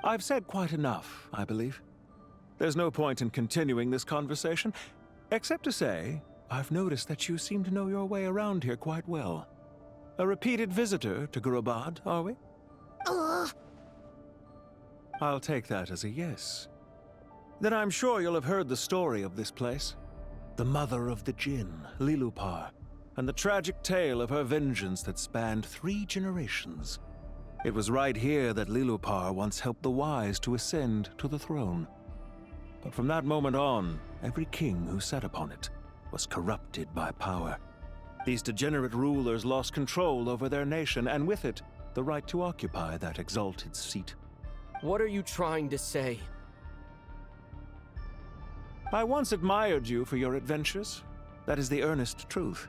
I've said quite enough, I believe. There's no point in continuing this conversation, except to say, I've noticed that you seem to know your way around here quite well. A repeated visitor to Gurabad, are we? Ugh. I'll take that as a yes. Then I'm sure you'll have heard the story of this place. The mother of the Jinn, LILOUPAR, and the tragic tale of her vengeance that spanned 3 generations. It was right here that LILOUPAR once helped the wise to ascend to the throne. But from that moment on, every king who sat upon it was corrupted by power. These degenerate rulers lost control over their nation, and with it, the right to occupy that exalted seat. What are you trying to say? I once admired you for your adventures. That is the earnest truth.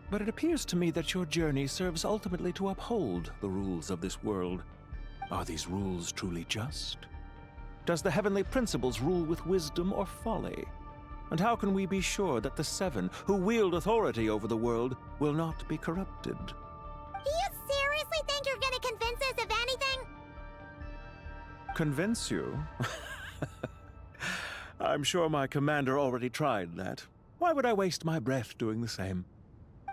But it appears to me that your journey serves ultimately to uphold the rules of this world. Are these rules truly just? Does the heavenly principles rule with wisdom or folly? And how can we be sure that the Seven, who wield authority over the world, will not be corrupted? Do you seriously think you're gonna convince us of anything? Convince you? I'm sure my commander already tried that. Why would I waste my breath doing the same?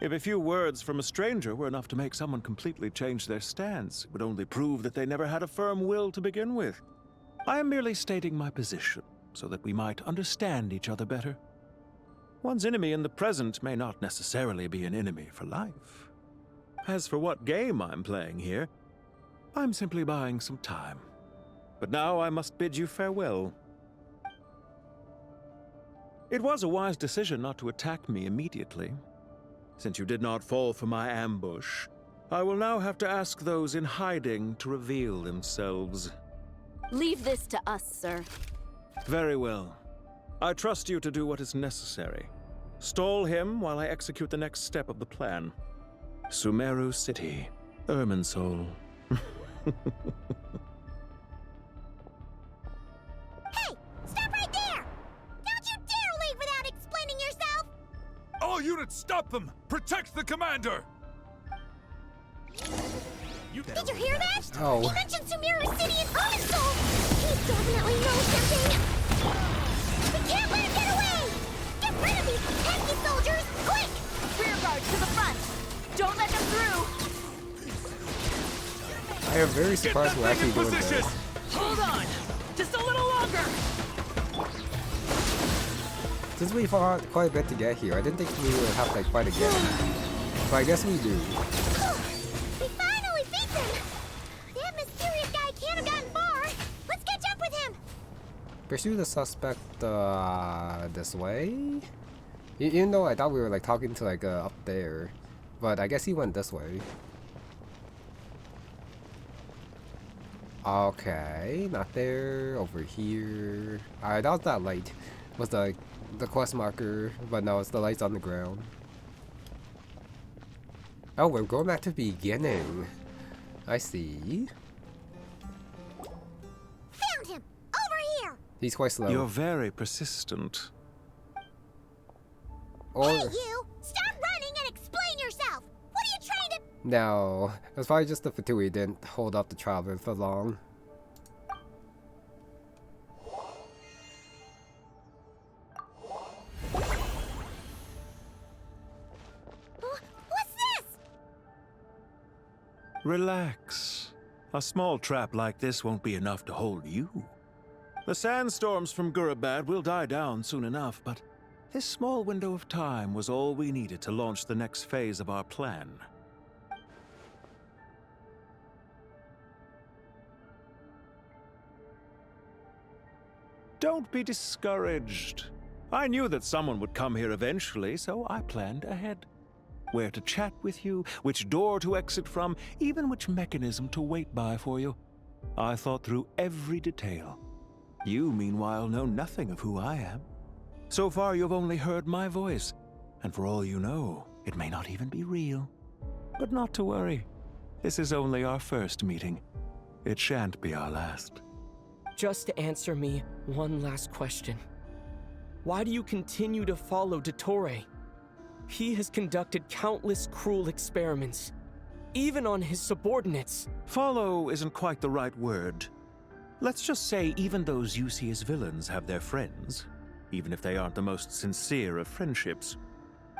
If a few words from a stranger were enough to make someone completely change their stance, it would only prove that they never had a firm will to begin with. I am merely stating my position, so that we might understand each other better. One's enemy in the present may not necessarily be an enemy for life. As for what game I'm playing here, I'm simply buying some time. But now I must bid you farewell. It was a wise decision not to attack me immediately. Since you did not fall for my ambush, I will now have to ask those in hiding to reveal themselves. Leave this to us, sir. Very well. I trust you to do what is necessary. Stall him while I execute the next step of the plan. Sumeru City, Irminsul. Hey! Stop right there! Don't you dare leave without explaining yourself! All units, stop them! Protect the commander! Did you hear that? Oh. He mentioned Sumeru City and Irminsul! He definitely knows something! We can't let him get away! Get rid of these pesky soldiers, quick! Rear guard to the front! Don't let them through! I am very surprised we're actually doing position. this. Hold on! Just a little longer! Since we fought quite a bit to get here, I didn't think we would have to fight again. But I guess we do. We finally beat them! That mysterious guy can't have gotten far! Let's catch up with him! Pursue the suspect this way? Even though I thought we were like talking to like up there. But I guess he went this way. Okay, not there. Over here. Alright, that was that light. Was the quest marker, but no, it's the lights on the ground. Oh, we're going back to the beginning. I see. Found him! Over here! He's quite slow. You're very persistent. Or Hey, you! Stop running and explain yourself! What are you trying to... no, it's probably just the Fatui didn't hold up the traveler for long. What's this? Relax. A small trap like this won't be enough to hold you. The sandstorms from Gurabad will die down soon enough, but this small window of time was all we needed to launch the next phase of our plan. Don't be discouraged. I knew that someone would come here eventually, so I planned ahead. Where to chat with you, which door to exit from, even which mechanism to wait by for you. I thought through every detail. You, meanwhile, know nothing of who I am. So far, you've only heard my voice, and for all you know, it may not even be real. But not to worry. This is only our first meeting. It shan't be our last. Just answer me one last question. Why do you continue to follow Dottore? He has conducted countless cruel experiments, even on his subordinates. Follow isn't quite the right word. Let's just say even those you see as villains have their friends, even if they aren't the most sincere of friendships.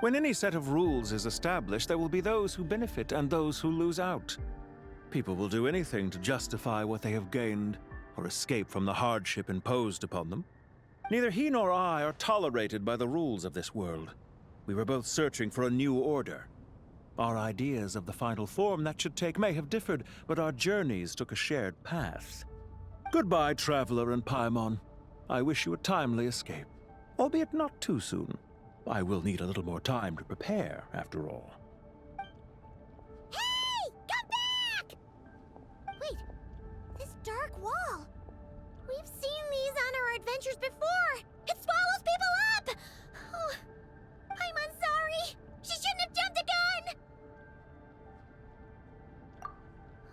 When any set of rules is established, there will be those who benefit and those who lose out. People will do anything to justify what they have gained, or escape from the hardship imposed upon them. Neither he nor I are tolerated by the rules of this world. We were both searching for a new order. Our ideas of the final form that should take may have differed, but our journeys took a shared path. Goodbye, Traveler and Paimon. I wish you a timely escape, albeit not too soon. I will need a little more time to prepare, after all. Hey! Come back! Wait, this dark wall. We've seen these on our adventures before. It swallows people up! Oh, I'm sorry. She shouldn't have jumped the gun!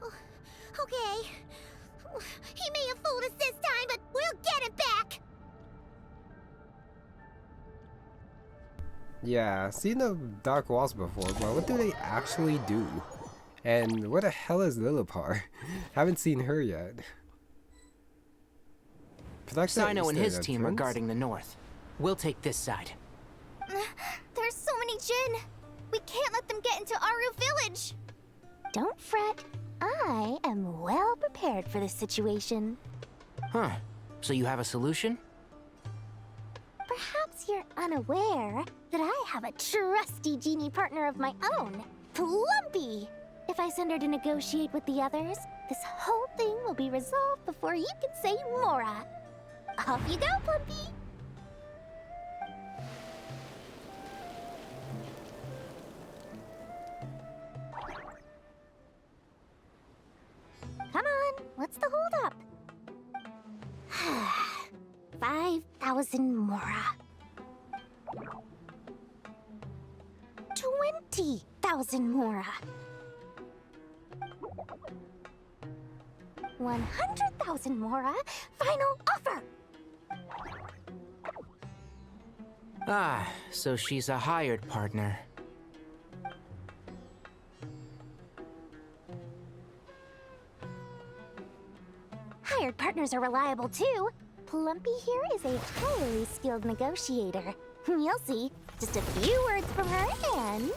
Oh, okay. He may have fooled us this time, but we'll get it back! Yeah, seen the dark walls before, but what do they actually do? And where the hell is LILOUPAR? Haven't seen her yet. Sino and his team are guarding the north. We'll take this side. There's so many Jin. We can't let them get into Aaru village. Don't fret. I am well prepared for this situation. Huh. So you have a solution? Perhaps you're unaware that I have a trusty genie partner of my own, Plumpy. If I send her to negotiate with the others, this whole thing will be resolved before you can say Mora. Off you go, Plumpy. Come on, what's the holdup? 5,000 Mora. 20,000 Mora. 100,000 Mora. Final offer. Ah, so she's a hired partner. Hired partners are reliable too. Plumpy here is a highly skilled negotiator. You'll see. Just a few words from her and...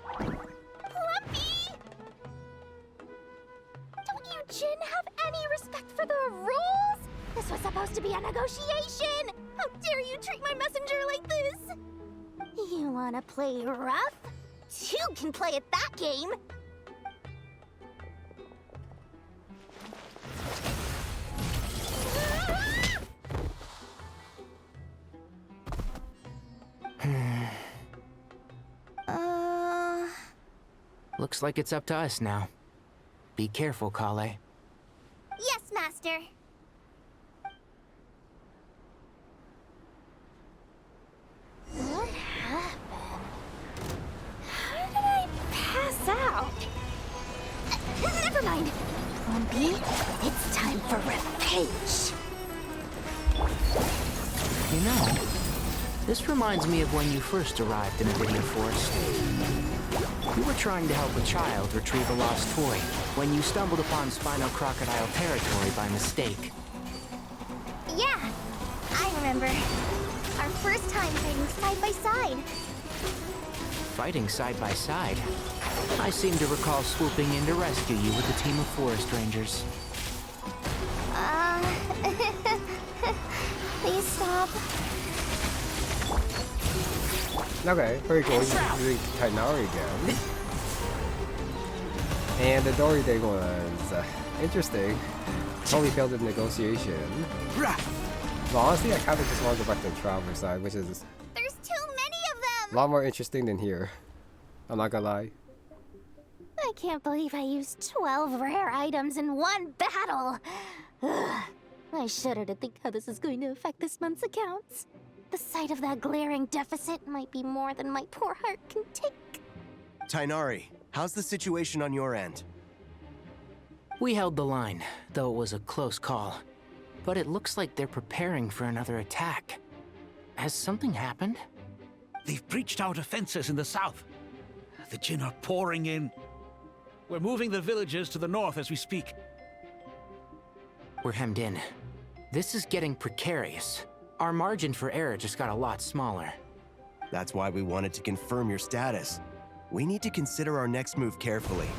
Plumpy! Don't you Jin have any respect for the rules? This was supposed to be a negotiation! How dare you treat my messenger like this? You wanna play rough? Two can play at that game! Looks like it's up to us now. Be careful, Kale. Yes, Master. What happened? How did I pass out? Never mind. Plumpy, it's time for revenge. You know, this reminds me of when you first arrived in Iridia Forest. You were trying to help a child retrieve a lost toy when you stumbled upon Spino Crocodile territory by mistake. Yeah, I remember. Our first time fighting side by side. Fighting side by side? I seem to recall swooping in to rescue you with a team of forest rangers. Please stop. Okay, very cool. Using Tighnari again. And the Dory thing was interesting. Totally failed the negotiation. But honestly, I kind of just want to go back to the Traveler side, which is There's too many of them! a lot more interesting than here. I'm not gonna lie. I can't believe I used 12 rare items in one battle. Ugh. I shudder to think how this is going to affect this month's accounts. The sight of that glaring deficit might be more than my poor heart can take. Tighnari, how's the situation on your end? We held the line, though it was a close call. But it looks like they're preparing for another attack. Has something happened? They've breached our defenses in the south. The Jin are pouring in. We're moving the villagers to the north as we speak. We're hemmed in. This is getting precarious. Our margin for error just got a lot smaller. That's why we wanted to confirm your status. We need to consider our next move carefully.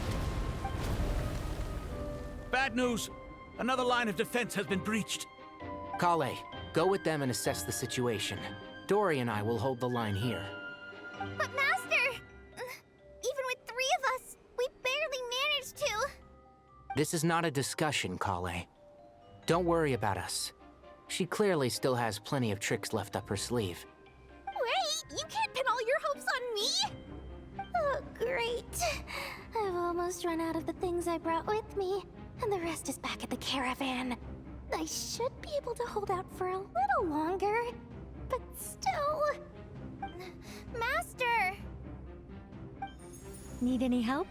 Bad news! Another line of defense has been breached. Kale, go with them and assess the situation. Dory and I will hold the line here. But Master! Even with 3 of us, we barely managed to. This is not a discussion, Kale. Don't worry about us. She clearly still has plenty of tricks left up her sleeve. Wait, you can't pin all your hopes on me! Oh, great. I've almost run out of the things I brought with me, and the rest is back at the caravan. I should be able to hold out for a little longer, but still... Master! Need any help?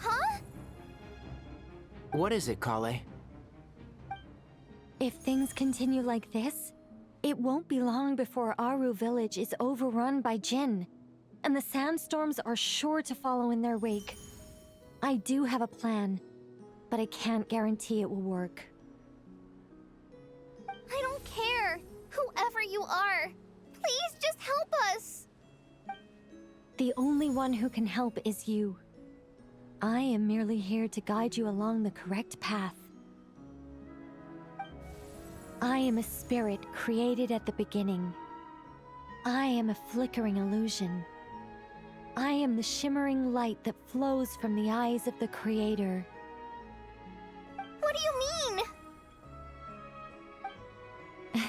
Huh? What is it, Kale? If things continue like this, it won't be long before Aaru village is overrun by Jinn, and the sandstorms are sure to follow in their wake. I do have a plan, but I can't guarantee it will work. I don't care, whoever you are. Please just help us. The only one who can help is you. I am merely here to guide you along the correct path. I am a spirit created at the beginning. I am a flickering illusion. I am the shimmering light that flows from the eyes of the Creator. What do you mean?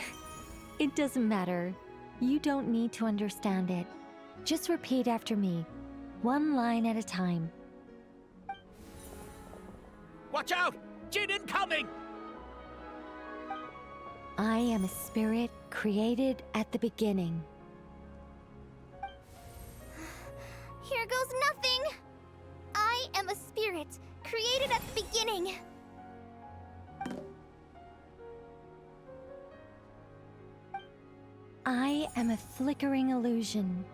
It doesn't matter. You don't need to understand it. Just repeat after me, one line at a time. Watch out! Jinn incoming! I am a spirit created at the beginning. Here goes nothing. I am a spirit created at the beginning. I am a flickering illusion.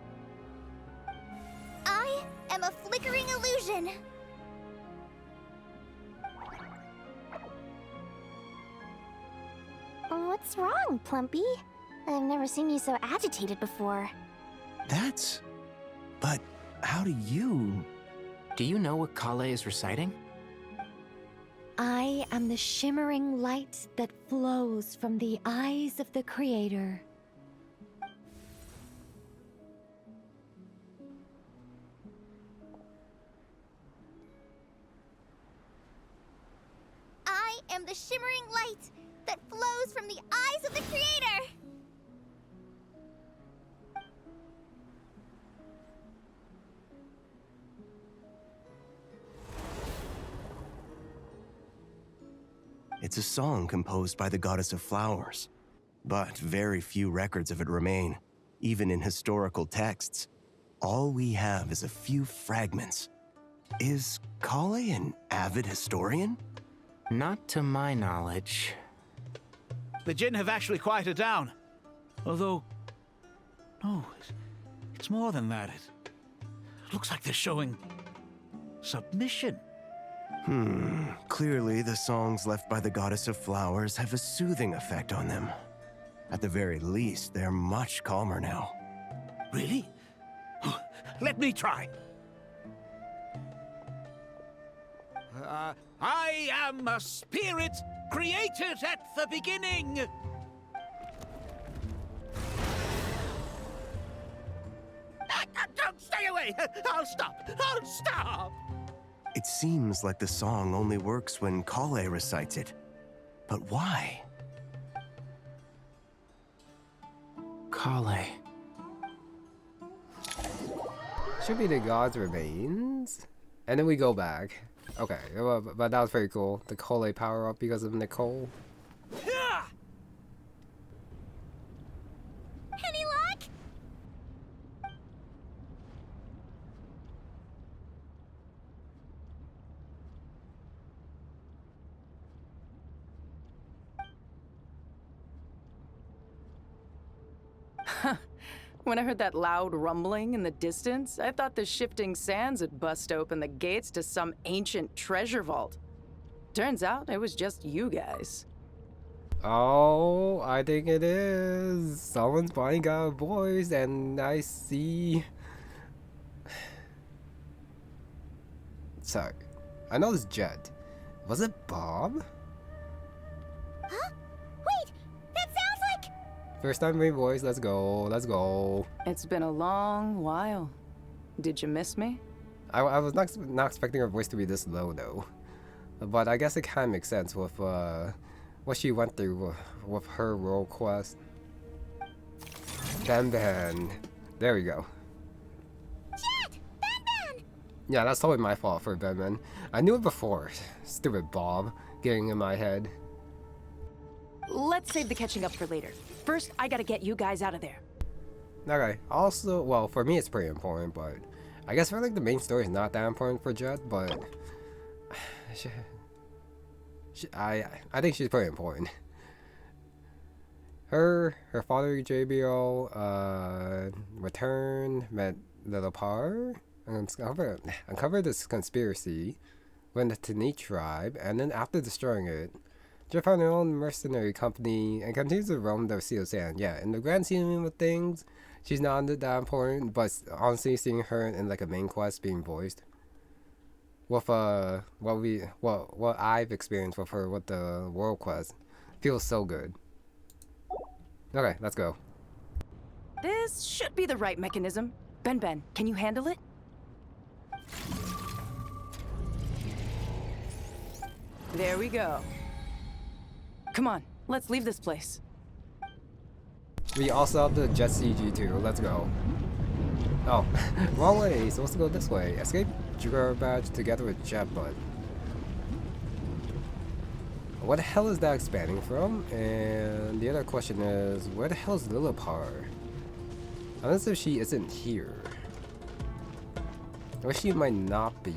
I am a flickering illusion. What's wrong, Plumpy? I've never seen you so agitated before. But how do you... Do you know what Kale is reciting? I am the shimmering light that flows from the eyes of the Creator. I am the shimmering light that flows from the eyes of the Creator! It's a song composed by the goddess of flowers, but very few records of it remain, even in historical texts. All we have is a few fragments. Is Kale an avid historian? Not to my knowledge. The Jinn have actually quieted down. Although... No, it's more than that. It looks like they're showing... submission. Clearly the songs left by the goddess of flowers have a soothing effect on them. At the very least, they're much calmer now. Really? Let me try. I am a spirit created at the beginning. Don't stay away. I'll stop. I'll stop. It seems like the song only works when Kale recites it. But why? Kale. Should be the god's remains. And then we go back. Okay, but that was pretty cool. The Kale power up because of Nicole. Any luck? When I heard that loud rumbling in the distance, I thought the shifting sands had bust open the gates to some ancient treasure vault. Turns out it was just you guys. Oh, I think it is. Someone's buying got a voice, and I see. Sorry, I know it's JEHT. Was it Bob? Huh? Wait, that sounds like... First time main voice. Let's go. Let's go. It's been a long while. Did you miss me? I was not expecting her voice to be this low though, but I guess it kind of makes sense with what she went through with her role quest. Ben. There we go. JEHT! Ben! Yeah, that's totally my fault for Ben. I knew it before. Stupid Bob getting in my head. Let's save the catching up for later. First, I gotta get you guys out of there. Okay. Also, well, for me it's pretty important, but I guess for like the main story is not that important for JEHT, but I think she's pretty important. Her father JBL returned, met LILOUPAR, uncovered this conspiracy within the Tani tribe, and then after destroying it, JEHT found her own mercenary company and continues to roam the Sea of Sand. Yeah, in the grand scheme of things, she's not that important, but honestly, seeing her in like a main quest being voiced with what I've experienced with her with the world quest feels so good. Okay, let's go. This should be the right mechanism. Ben, can you handle it? There we go. Come on, let's leave this place. We also have the JEHT CG too. Let's go. Oh, wrong way. Supposed to go this way. Escape Gurabad together with JEHT, but what the hell is that expanding from? And the other question is, where the hell is LILOUPAR? Unless if she isn't here. Or she might not be.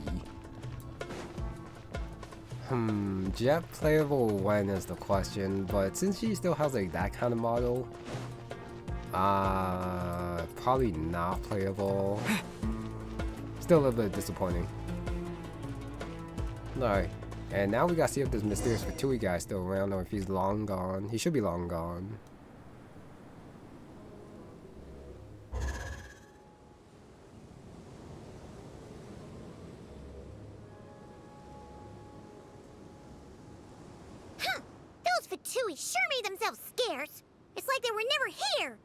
JEHT playable when is the question, but since she still has like that kind of model, probably not playable. Still a little bit disappointing. Alright. And now we gotta see if this mysterious Fatui guy is still around or if he's long gone. He should be long gone. Huh! Those Fatui sure made themselves scarce. It's like they were never here.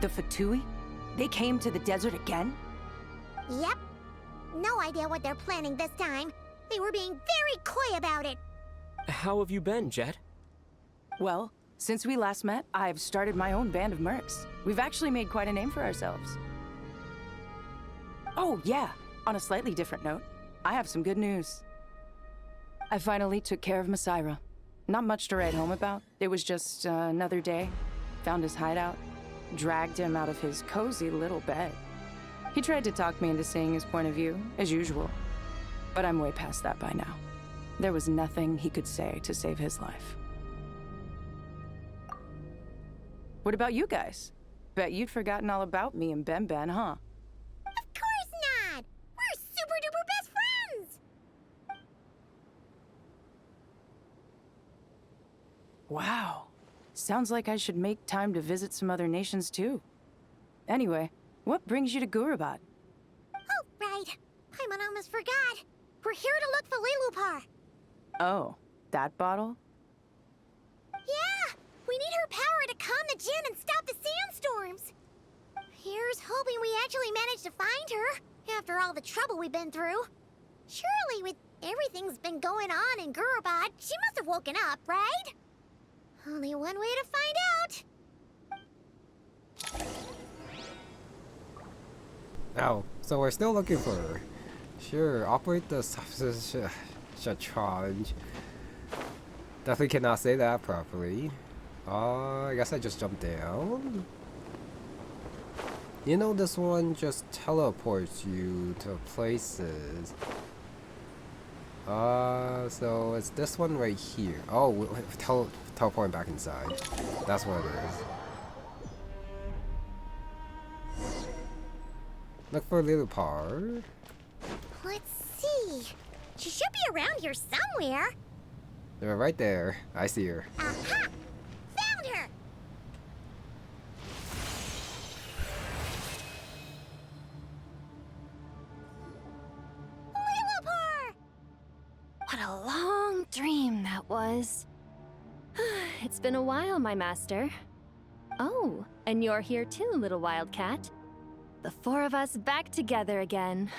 The Fatui? They came to the desert again? Yep. No idea what they're planning this time. They were being very coy about it. How have you been, JEHT? Well, since we last met, I've started my own band of mercs. We've actually made quite a name for ourselves. Oh, yeah. On a slightly different note, I have some good news. I finally took care of Masaira. Not much to write home about. It was just another day. Found his hideout. Dragged him out of his cozy little bed. He tried to talk me into seeing his point of view, as usual. But I'm way past that by now. There was nothing he could say to save his life. What about you guys? Bet you'd forgotten all about me and Ben, huh? Of course not! We're super duper best friends! Wow. Sounds like I should make time to visit some other nations too. Anyway, what brings you to Gurabad? Oh, right. I almost forgot. We're here to look for LILOUPAR. Oh, that bottle? Yeah! We need her power to calm the Jinn and stop the sandstorms. Here's hoping we actually manage to find her, after all the trouble we've been through. Surely with everything's been going on in Gurabad, she must have woken up, right? Only one way to find out. Oh, so we're still looking for her. Sure, operate the charge. Definitely cannot say that properly. I guess I just jumped down. You know, this one just teleports you to places. So it's this one right here. Oh, teleporting back inside. That's what it is. Look for LILOUPAR. Let's see. She should be around here somewhere. They're right there. I see her. Aha! Found her! LILOUPAR! What a long dream that was. It's been a while, my master. Oh, and you're here too, little wildcat. The four of us back together again.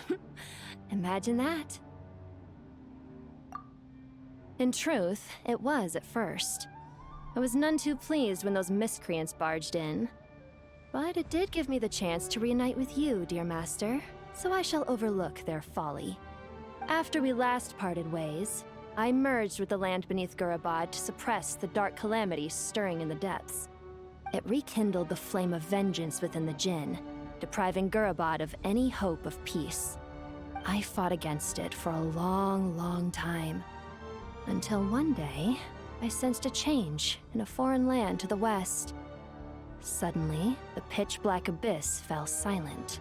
Imagine that. In truth, it was at first. I was none too pleased when those miscreants barged in. But it did give me the chance to reunite with you, dear master, so I shall overlook their folly. After we last parted ways, I merged with the land beneath Gurabad to suppress the dark calamity stirring in the depths. It rekindled the flame of vengeance within the Jinn, depriving Gurabad of any hope of peace. I fought against it for a long, long time, until one day, I sensed a change in a foreign land to the west. Suddenly, the pitch-black abyss fell silent.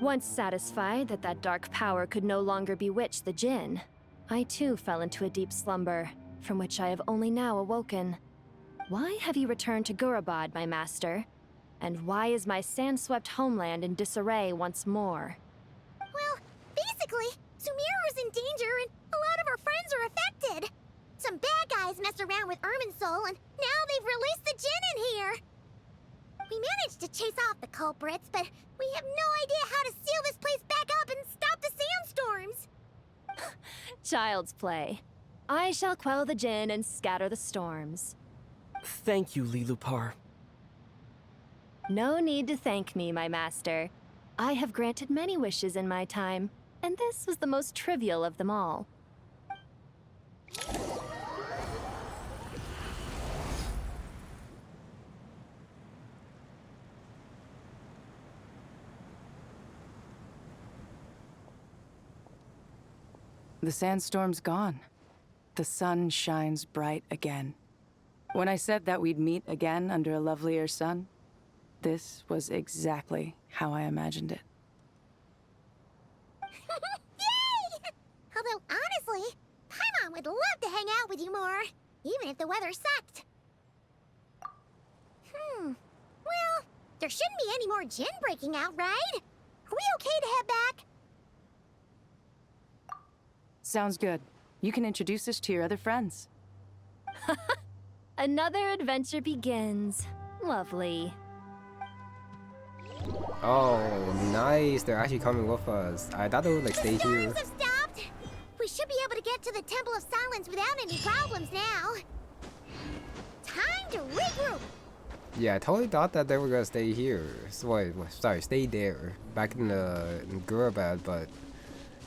Once satisfied that that dark power could no longer bewitch the Jinn, I too fell into a deep slumber, from which I have only now awoken. Why have you returned to Gurabad, my master? And why is my sand-swept homeland in disarray once more? Well, basically, Sumeru's in danger and a lot of our friends are affected. Some bad guys messed around with Irminsul and now they've released the Jinn in here. We managed to chase off the culprits, but we have no idea how to seal this place back up and stop the sandstorms. Child's play. I shall quell the Jinn and scatter the storms. Thank you, LILOUPAR. No need to thank me, my master. I have granted many wishes in my time, and this was the most trivial of them all. The sandstorm's gone. The sun shines bright again. When I said that we'd meet again under a lovelier sun, this was exactly how I imagined it. Yay! Although, honestly, Paimon would love to hang out with you more, even if the weather sucked. Well, there shouldn't be any more Jinn breaking out, right? Are we okay to head back? Sounds good. You can introduce us to your other friends. Another adventure begins. Lovely. Oh, nice. They're actually coming with us. I thought they would like stay here. Have stopped. We should be able to get to the Temple of Silence without any problems now. Time to regroup. Yeah, I totally thought that they were gonna stay here. So, wait, sorry, stay there. Back in Gurabad, but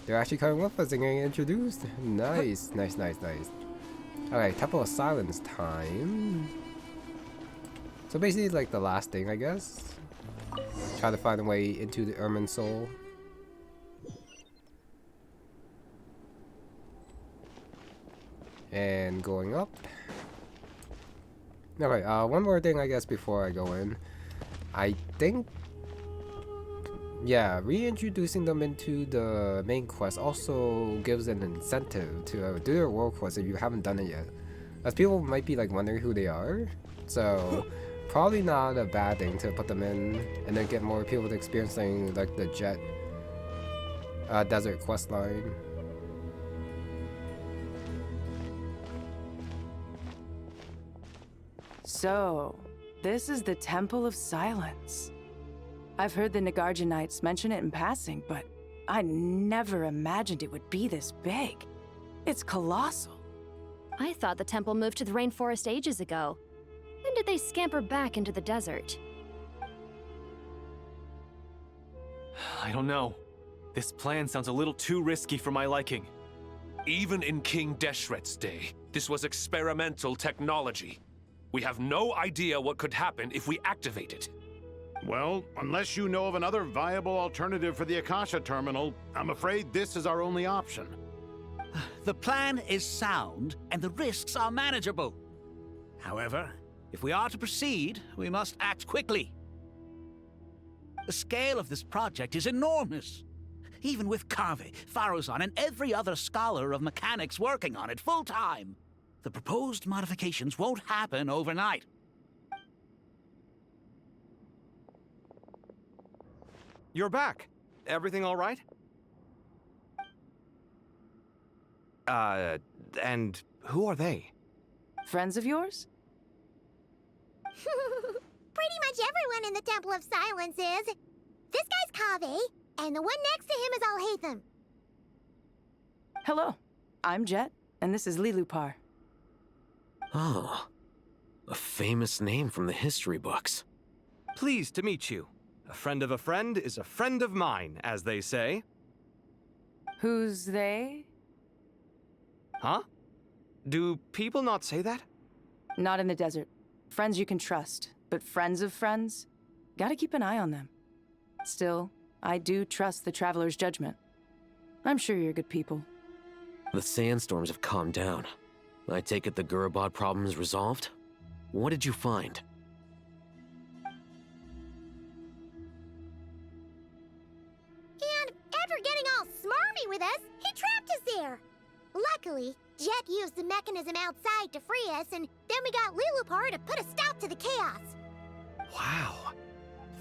they're actually coming with us and getting introduced. Nice, nice, nice, nice. Alright, Temple of Silence time. So basically like the last thing, I guess. Try to find a way into the Irminsul. And going up. Alright, one more thing I guess before I go in. I think, yeah, reintroducing them into the main quest also gives an incentive to do their world quest if you haven't done it yet. As people might be like wondering who they are. So probably not a bad thing to put them in and then get more people experiencing like the JEHT desert quest line. So, this is the Temple of Silence. I've heard the Nagarjanites mention it in passing, but I never imagined it would be this big. It's colossal. I thought the temple moved to the rainforest ages ago. When did they scamper back into the desert? I don't know. This plan sounds a little too risky for my liking. Even in King Deshret's day, this was experimental technology. We have no idea what could happen if we activate it. Well, unless you know of another viable alternative for the Akasha terminal, I'm afraid this is our only option. The plan is sound, and the risks are manageable. However, if we are to proceed, we must act quickly. The scale of this project is enormous. Even with Kaveh, Faruzan, and every other scholar of mechanics working on it full-time, the proposed modifications won't happen overnight. You're back. Everything all right? And who are they? Friends of yours? Pretty much everyone in the Temple of Silence is. This guy's Kaveh, and the one next to him is Alhaitham. Hello, I'm Jet, and this is LILOUPAR. Oh, a famous name from the history books. Pleased to meet you. A friend of a friend is a friend of mine, as they say. Who's they? Huh? Do people not say that? Not in the desert. Friends you can trust, but friends of friends? Gotta keep an eye on them. Still, I do trust the Traveler's judgment. I'm sure you're good people. The sandstorms have calmed down. I take it the Gurabad problem is resolved? What did you find? And after getting all smarmy with us, he trapped us there. Luckily, Jet used the mechanism outside to free us, and then we got LILOUPAR to put a stop to the chaos. Wow.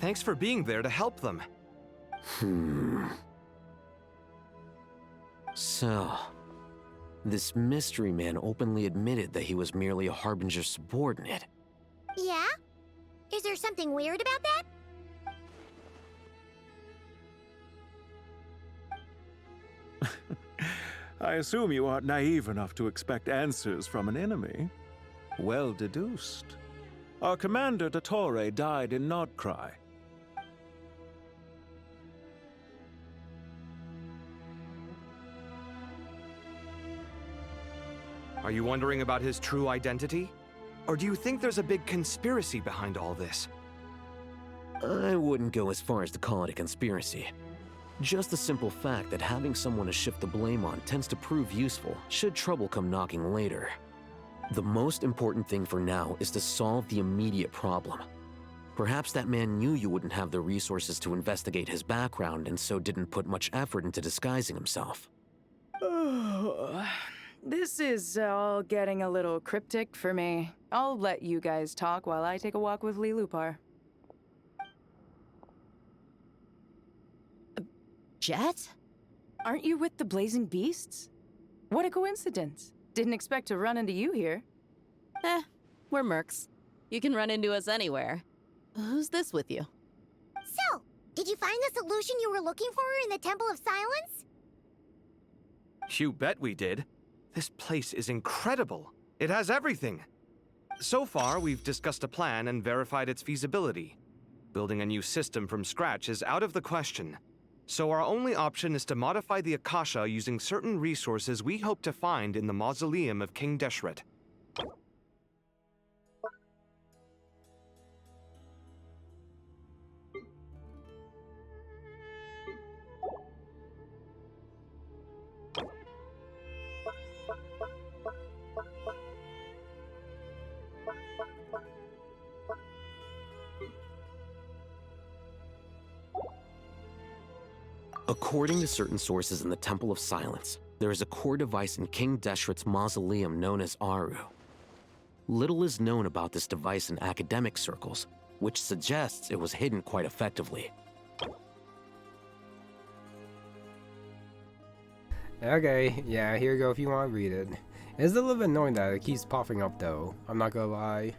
Thanks for being there to help them. So, this mystery man openly admitted that he was merely a Harbinger subordinate. Yeah? Is there something weird about that? I assume you aren't naive enough to expect answers from an enemy. Well deduced. Our commander, Dottore, died in not-Nod-Krai. Are you wondering about his true identity? Or do you think there's a big conspiracy behind all this? I wouldn't go as far as to call it a conspiracy. Just the simple fact that having someone to shift the blame on tends to prove useful should trouble come knocking later. The most important thing for now is to solve the immediate problem. Perhaps that man knew you wouldn't have the resources to investigate his background and so didn't put much effort into disguising himself. This is all getting a little cryptic for me. I'll let you guys talk while I take a walk with LILOUPAR. Jet? Aren't you with the Blazing Beasts? What a coincidence. Didn't expect to run into you here. We're mercs. You can run into us anywhere. Who's this with you? So, did you find the solution you were looking for in the Temple of Silence? You bet we did. This place is incredible. It has everything. So far, we've discussed a plan and verified its feasibility. Building a new system from scratch is out of the question. So our only option is to modify the Akasha using certain resources we hope to find in the mausoleum of King Deshret. According to certain sources in the Temple of Silence, there is a core device in King Deshret's mausoleum known as Aaru. Little is known about this device in academic circles, which suggests it was hidden quite effectively. Okay, yeah, here you go if you want to read it. It's a little bit annoying that it keeps popping up though, I'm not gonna lie.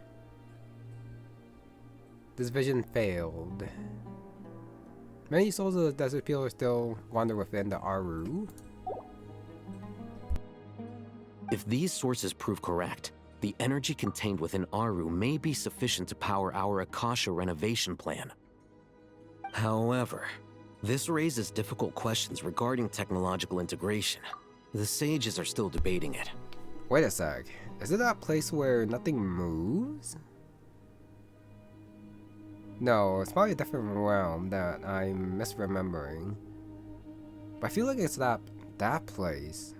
This vision failed. Many souls of the desert people still wander within the Aaru. If these sources prove correct, the energy contained within Aaru may be sufficient to power our Akasha renovation plan. However, this raises difficult questions regarding technological integration. The sages are still debating it. Wait a sec, is it that place where nothing moves? No, it's probably a different realm that I'm misremembering. But I feel like it's that place.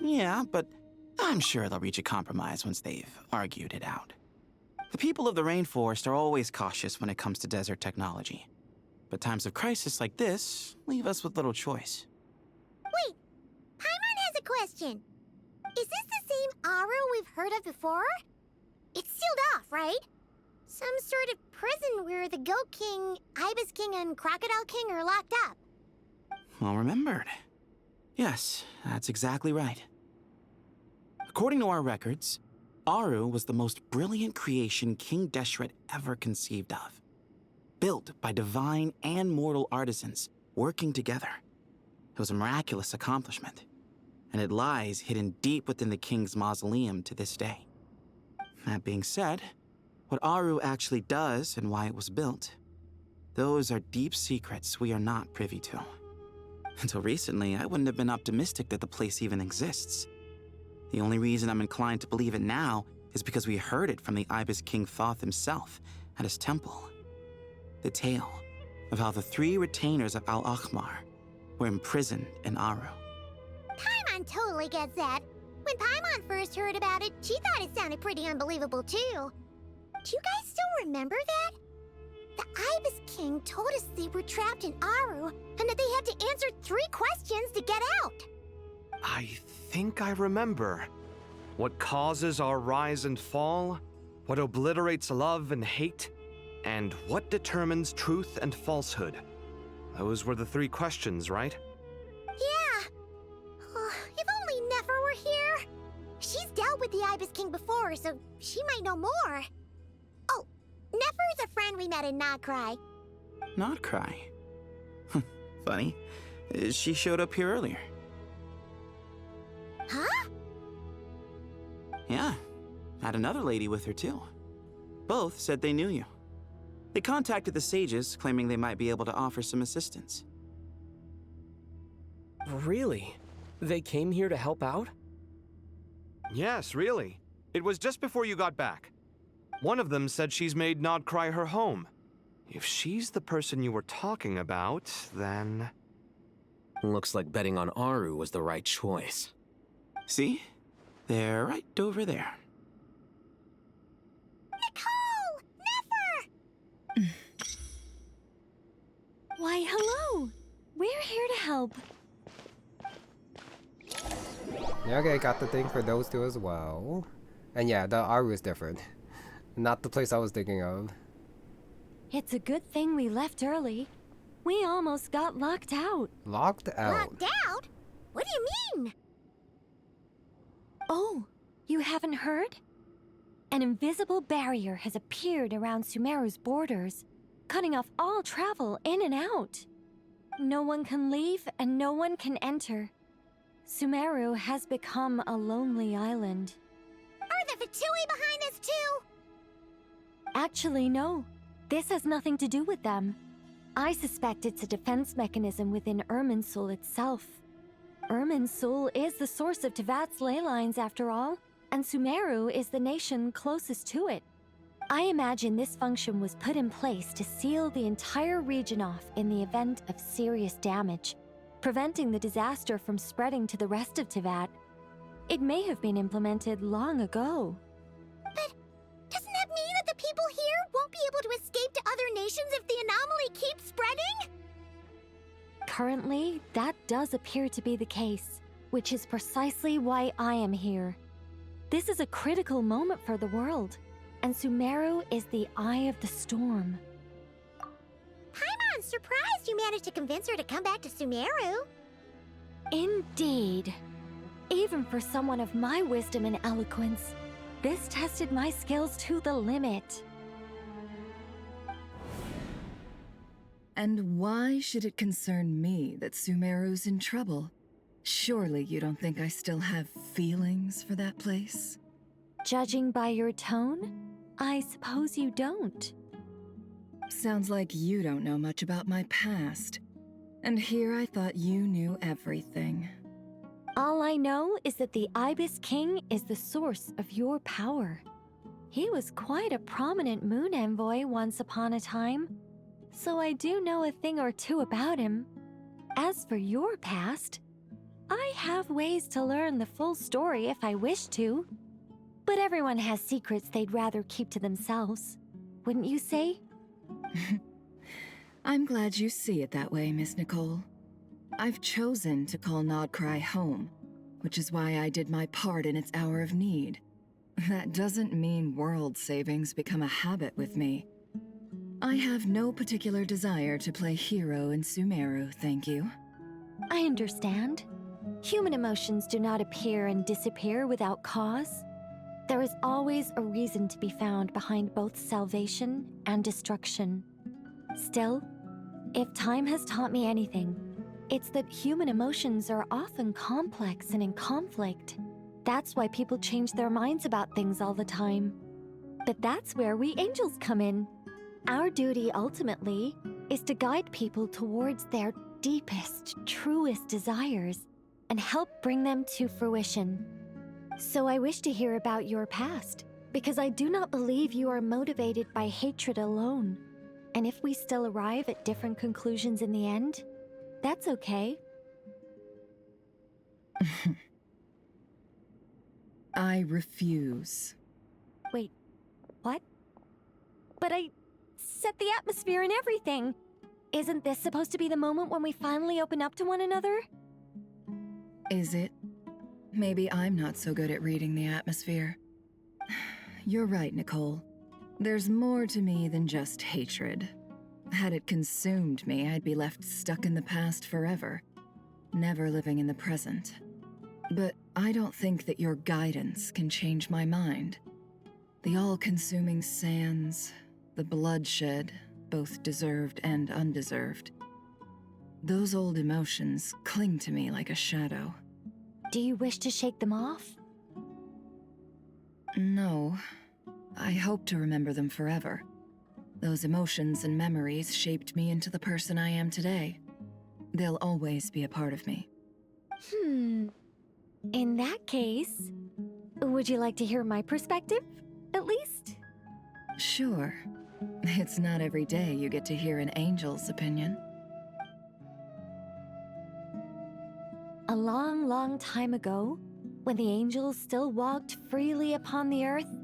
Yeah, but I'm sure they'll reach a compromise once they've argued it out. The people of the rainforest are always cautious when it comes to desert technology. But times of crisis like this leave us with little choice. Wait, Paimon has a question. Is this the same Aaru we've heard of before? It's sealed off, right? Some sort of prison where the Goat King, Ibis King, and Crocodile King are locked up. Well remembered. Yes, that's exactly right. According to our records, Aaru was the most brilliant creation King Deshret ever conceived of. Built by divine and mortal artisans working together. It was a miraculous accomplishment, and it lies hidden deep within the king's mausoleum to this day. That being said, what Aaru actually does and why it was built, those are deep secrets we are not privy to. Until recently, I wouldn't have been optimistic that the place even exists. The only reason I'm inclined to believe it now is because we heard it from the Ibis King Thoth himself at his temple. The tale of how the 3 retainers of Al-Akhmar were imprisoned in Aaru. Paimon totally gets that. When Paimon first heard about it, she thought it sounded pretty unbelievable too. Do you guys still remember that? The Ibis King told us they were trapped in Aaru and that they had to answer 3 questions to get out. I think I remember. What causes our rise and fall? What obliterates love and hate? And what determines truth and falsehood? Those were the 3 questions, right? Yeah. If only Nefer were here. She's dealt with the Ibis King before, so she might know more. Oh, Nefer's a friend we met in not-Aaru. Not-Aaru? Funny. She showed up here earlier. Huh? Yeah. Had another lady with her too. Both said they knew you. They contacted the sages, claiming they might be able to offer some assistance. Really? They came here to help out? Yes, really. It was just before you got back. One of them said she's made not-Aaru her home. If she's the person you were talking about, then... Looks like betting on Aaru was the right choice. See? They're right over there. Nicole! Nefer! Why, hello! We're here to help. Yeah, okay, got the thing for those 2 as well. And yeah, the Aaru is different. Not the place I was thinking of. It's a good thing we left early. We almost got locked out. Locked out? Locked out? What do you mean? Oh, you haven't heard? An invisible barrier has appeared around Sumeru's borders, cutting off all travel in and out. No one can leave and no one can enter. Sumeru has become a lonely island. Are the Fatui behind this too? Actually, no. This has nothing to do with them. I suspect it's a defense mechanism within Irminsul itself. Irminsul is the source of Teyvat's ley lines after all, and Sumeru is the nation closest to it. I imagine this function was put in place to seal the entire region off in the event of serious damage, preventing the disaster from spreading to the rest of Teyvat. It may have been implemented long ago. But doesn't that mean that the people here won't be able to escape to other nations if the anomaly keeps spreading? Currently, that does appear to be the case, which is precisely why I am here. This is a critical moment for the world, and Sumeru is the eye of the storm. Paimon's surprised you managed to convince her to come back to Sumeru. Indeed. Even for someone of my wisdom and eloquence, this tested my skills to the limit. And why should it concern me that Sumeru's in trouble? Surely you don't think I still have feelings for that place? Judging by your tone, I suppose you don't. Sounds like you don't know much about my past. And here I thought you knew everything. All I know is that the Ibis King is the source of your power. He was quite a prominent moon envoy once upon a time, so I do know a thing or two about him. As for your past, I have ways to learn the full story if I wish to. But everyone has secrets they'd rather keep to themselves, wouldn't you say? I'm glad you see it that way, Miss Nicole. I've chosen to call non-Nod-Krai home, which is why I did my part in its hour of need. That doesn't mean world savings become a habit with me. I have no particular desire to play hero in Sumeru, thank you. I understand. human emotions do not appear and disappear without cause. There is always a reason to be found behind both salvation and destruction. Still, if time has taught me anything, it's that human emotions are often complex and in conflict. That's why people change their minds about things all the time. But that's where we angels come in. Our duty, ultimately, is to guide people towards their deepest, truest desires and help bring them to fruition. So I wish to hear about your past, because I do not believe you are motivated by hatred alone. And if we still arrive at different conclusions in the end, that's okay. I refuse. Wait, what? But I set the atmosphere and everything. Isn't this supposed to be the moment when we finally open up to one another? Is it? Maybe I'm not so good at reading the atmosphere. You're right, Nicole. There's more to me than just hatred. Had it consumed me, I'd be left stuck in the past forever, never living in the present. But I don't think that your guidance can change my mind. The all-consuming sands, the bloodshed, both deserved and undeserved. Those old emotions cling to me like a shadow. Do you wish to shake them off? No. I hope to remember them forever. Those emotions and memories shaped me into the person I am today. They'll always be a part of me. In that case, would you like to hear my perspective, at least? Sure. It's not every day you get to hear an angel's opinion. A long, long time ago, when the angels still walked freely upon the earth,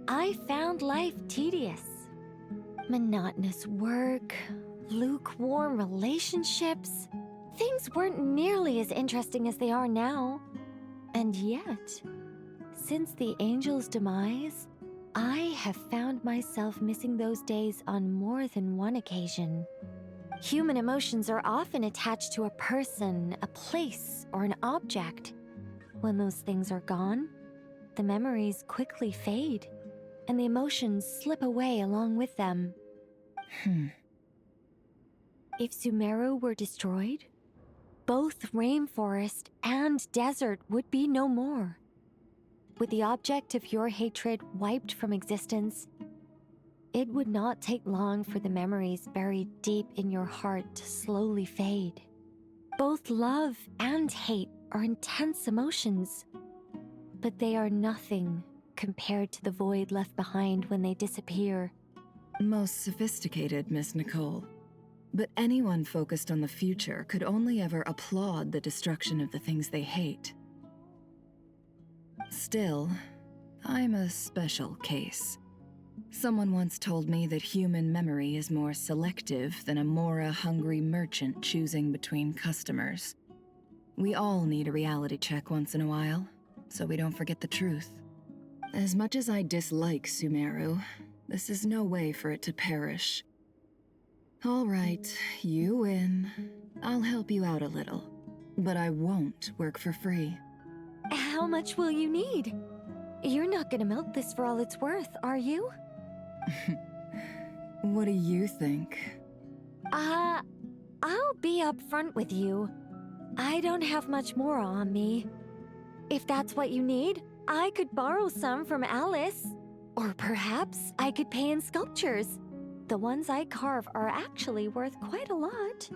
I found life tedious. Monotonous work, lukewarm relationships. Things weren't nearly as interesting as they are now. And yet, since the angels' demise, I have found myself missing those days on more than one occasion. Human emotions are often attached to a person, a place, or an object. When those things are gone, the memories quickly fade, and the emotions slip away along with them. If Sumeru were destroyed, both rainforest and desert would be no more. With the object of your hatred wiped from existence, it would not take long for the memories buried deep in your heart to slowly fade. Both love and hate are intense emotions, but they are nothing compared to the void left behind when they disappear. Most sophisticated, Miss Nicole. But anyone focused on the future could only ever applaud the destruction of the things they hate. Still, I'm a special case. Someone once told me that human memory is more selective than a Mora-hungry merchant choosing between customers. We all need a reality check once in a while, so we don't forget the truth. As much as I dislike Sumeru, this is no way for it to perish. All right, you win. I'll help you out a little, but I won't work for free. How much will you need? You're not gonna milk this for all it's worth, are you? What do you think? I'll be upfront with you. I don't have much more on me. If that's what you need, I could borrow some from Alice. Or perhaps I could pay in sculptures. The ones I carve are actually worth quite a lot.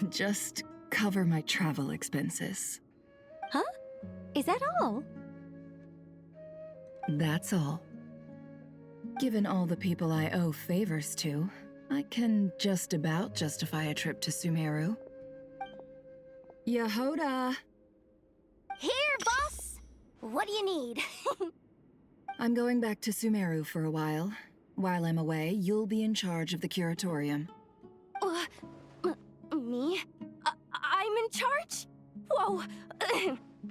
Just cover my travel expenses. Huh? Is that all? That's all. Given all the people I owe favors to, I can just about justify a trip to Sumeru. Yehoda! Here, boss! What do you need? I'm going back to Sumeru for a while. While I'm away, you'll be in charge of the curatorium. Me? I'm in charge? Whoa!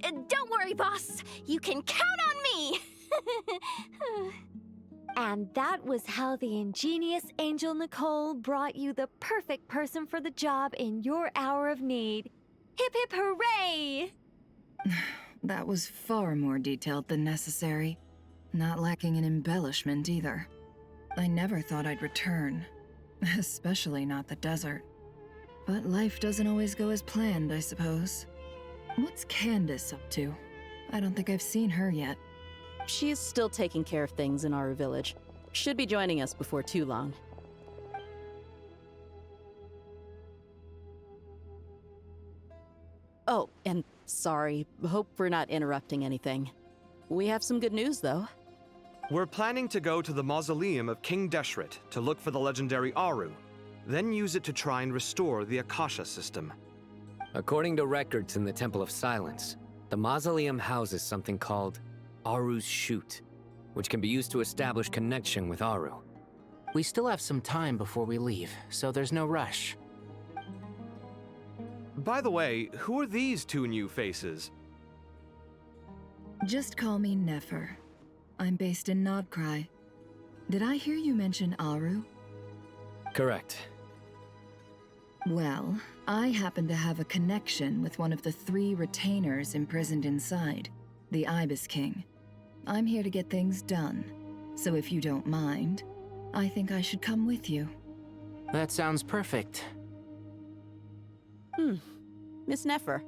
Don't worry, boss. You can count on me! And that was how the ingenious Angel Nicole brought you the perfect person for the job in your hour of need. Hip hip hooray! That was far more detailed than necessary. Not lacking in embellishment either. I never thought I'd return. Especially not the desert. But life doesn't always go as planned, I suppose. What's Candace up to? I don't think I've seen her yet. She's still taking care of things in Aaru Village. Should be joining us before too long. Oh, and sorry. Hope we're not interrupting anything. We have some good news, though. We're planning to go to the mausoleum of King Deshret to look for the legendary Aaru, then use it to try and restore the Akasha system. According to records in the Temple of Silence, the mausoleum houses something called Aaru's Chute, which can be used to establish connection with Aaru. We still have some time before we leave, so there's no rush. By the way, who are these two new faces? Just call me Nefer. I'm based in Nod-Krai. Did I hear you mention Aaru? Correct. Well, I happen to have a connection with one of the 3 retainers imprisoned inside, the Ibis King. I'm here to get things done, so if you don't mind, I think I should come with you. That sounds perfect. Miss Nefer,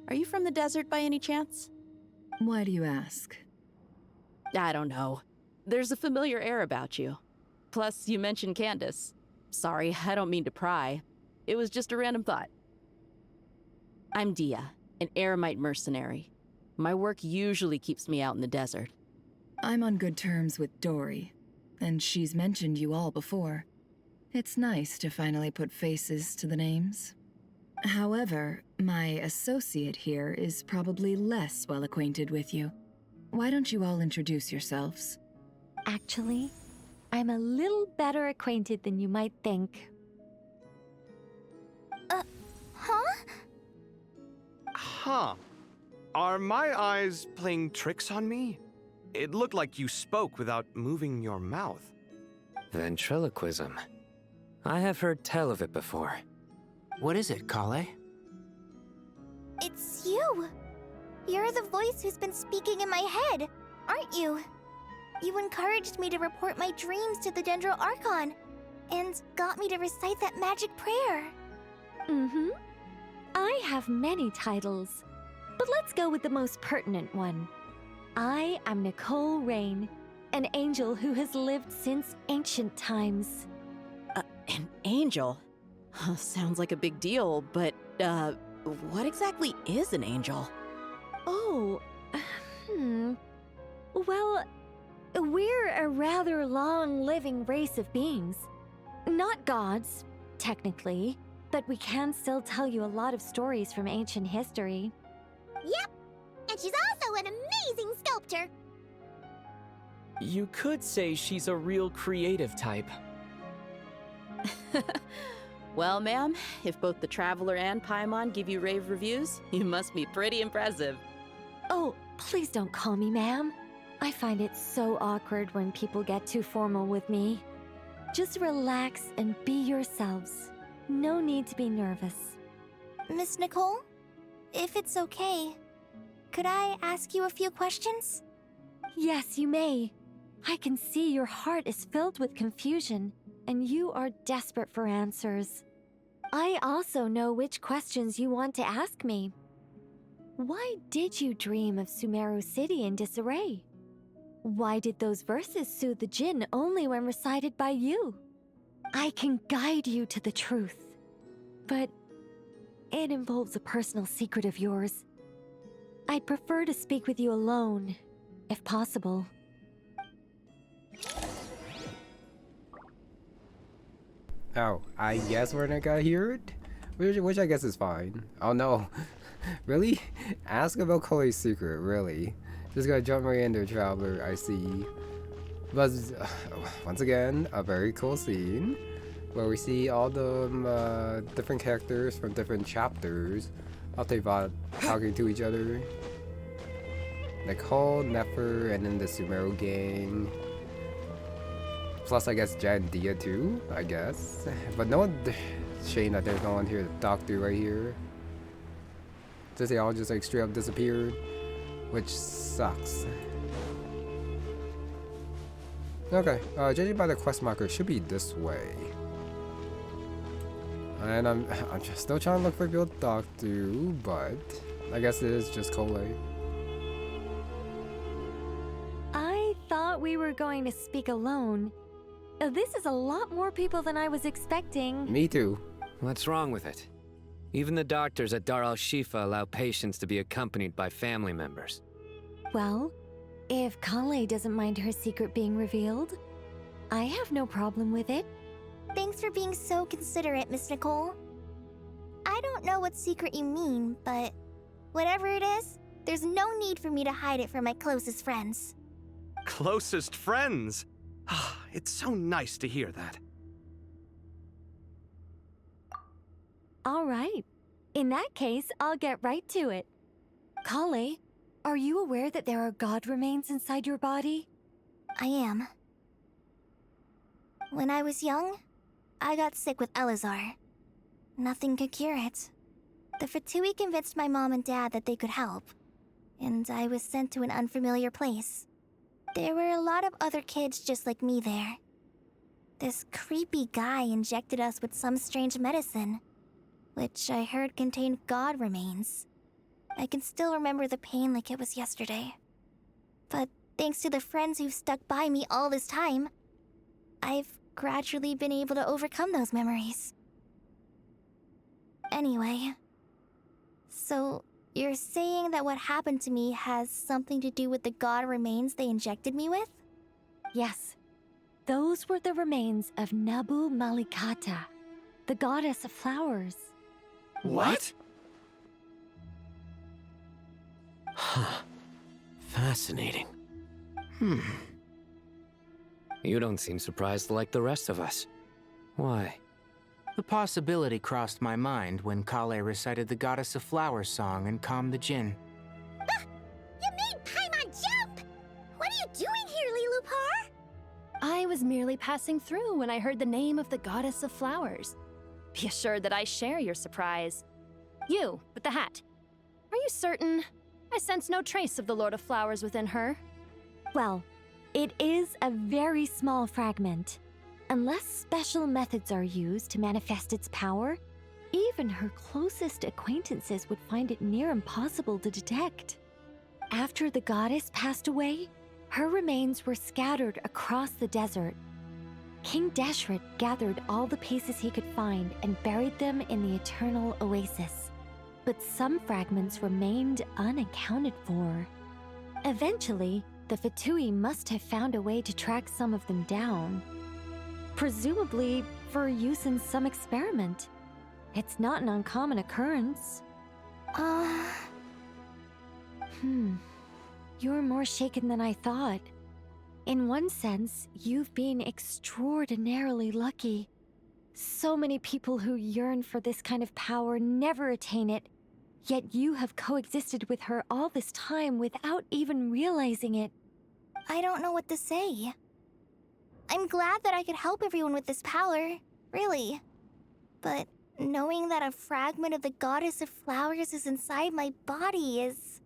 are you from the desert by any chance? Why do you ask? I don't know. There's a familiar air about you. Plus, you mentioned Candace. Sorry, I don't mean to pry. It was just a random thought. I'm Dia, an Eremite mercenary. My work usually keeps me out in the desert. I'm on good terms with Dory, and she's mentioned you all before. It's nice to finally put faces to the names. However, my associate here is probably less well acquainted with you. Why don't you all introduce yourselves? Actually, I'm a little better acquainted than you might think. Huh? Are my eyes playing tricks on me? It looked like you spoke without moving your mouth. Ventriloquism. I have heard tell of it before. What is it, Kale? It's you! You're the voice who's been speaking in my head, aren't you? You encouraged me to report my dreams to the Dendro Archon, and got me to recite that magic prayer. I have many titles, but let's go with the most pertinent one. I am Nicole Rain, an angel who has lived since ancient times. An angel? Sounds like a big deal, but, what exactly is an angel? Oh, Well, we're a rather long-living race of beings. Not gods, technically, but we can still tell you a lot of stories from ancient history. Yep, and she's also an amazing sculptor. You could say she's a real creative type. Well, ma'am, if both the Traveler and Paimon give you rave reviews, you must be pretty impressive. Oh, please don't call me ma'am. I find it so awkward when people get too formal with me. Just relax and be yourselves. No need to be nervous. Miss Nicole, if it's okay, could I ask you a few questions? Yes, you may. I can see your heart is filled with confusion, and you are desperate for answers. I also know which questions you want to ask me. Why did you dream of Sumeru City in disarray? Why did those verses soothe the Jinn only when recited by you? I can guide you to the truth, but it involves a personal secret of yours. I'd prefer to speak with you alone, if possible. Oh, I guess we're not gonna hear it? Which I guess is fine. Oh no. Really? Ask about Kole's secret, really? Just gonna jump right into Traveler, I see. But once again, a very cool scene where we see all the different characters from different chapters out there talking to each other. Nicole, Nefer, and then the Sumeru gang. Plus, I guess Jan and Dia too, I guess. But no one... Shame that there's no one here to talk to right here. Just they all just like straight up disappeared. Which sucks. Okay, judging by the quest marker, it should be this way. And I'm just still trying to look for people to talk to, but I guess it is just Cole. I thought we were going to speak alone. This is a lot more people than I was expecting. Me too. What's wrong with it? Even the doctors at Dar al-Shifa allow patients to be accompanied by family members. Well, if Kale doesn't mind her secret being revealed, I have no problem with it. Thanks for being so considerate, Miss Nicole. I don't know what secret you mean, but whatever it is, there's no need for me to hide it from my closest friends. Closest friends? It's so nice to hear that. All right. In that case, I'll get right to it. Kale, are you aware that there are god remains inside your body? I am. When I was young, I got sick with Elazar. Nothing could cure it. The Fatui convinced my mom and dad that they could help, and I was sent to an unfamiliar place. There were a lot of other kids just like me there. This creepy guy injected us with some strange medicine, which I heard contained god remains. I can still remember the pain like it was yesterday. But thanks to the friends who've stuck by me all this time, I've gradually been able to overcome those memories. Anyway, so you're saying that what happened to me has something to do with the god remains they injected me with? Yes. Those were the remains of Nabu Malikata, the goddess of flowers. What? Huh. Fascinating. You don't seem surprised like the rest of us. Why? The possibility crossed my mind when Kale recited the Goddess of Flowers song and calmed the Jinn. You made Paimon jump! What are you doing here, LILOUPAR? I was merely passing through when I heard the name of the Goddess of Flowers. Be assured that I share your surprise. You, with the hat. Are you certain? I sense no trace of the Lord of Flowers within her. Well, it is a very small fragment. Unless special methods are used to manifest its power, even her closest acquaintances would find it near impossible to detect. After the goddess passed away, her remains were scattered across the desert. King Deshret gathered all the pieces he could find and buried them in the Eternal Oasis. But some fragments remained unaccounted for. Eventually, the Fatui must have found a way to track some of them down. Presumably for use in some experiment. It's not an uncommon occurrence. You're more shaken than I thought. In one sense, you've been extraordinarily lucky. So many people who yearn for this kind of power never attain it, yet you have coexisted with her all this time without even realizing it. I don't know what to say. I'm glad that I could help everyone with this power, really. But knowing that a fragment of the Goddess of Flowers is inside my body is...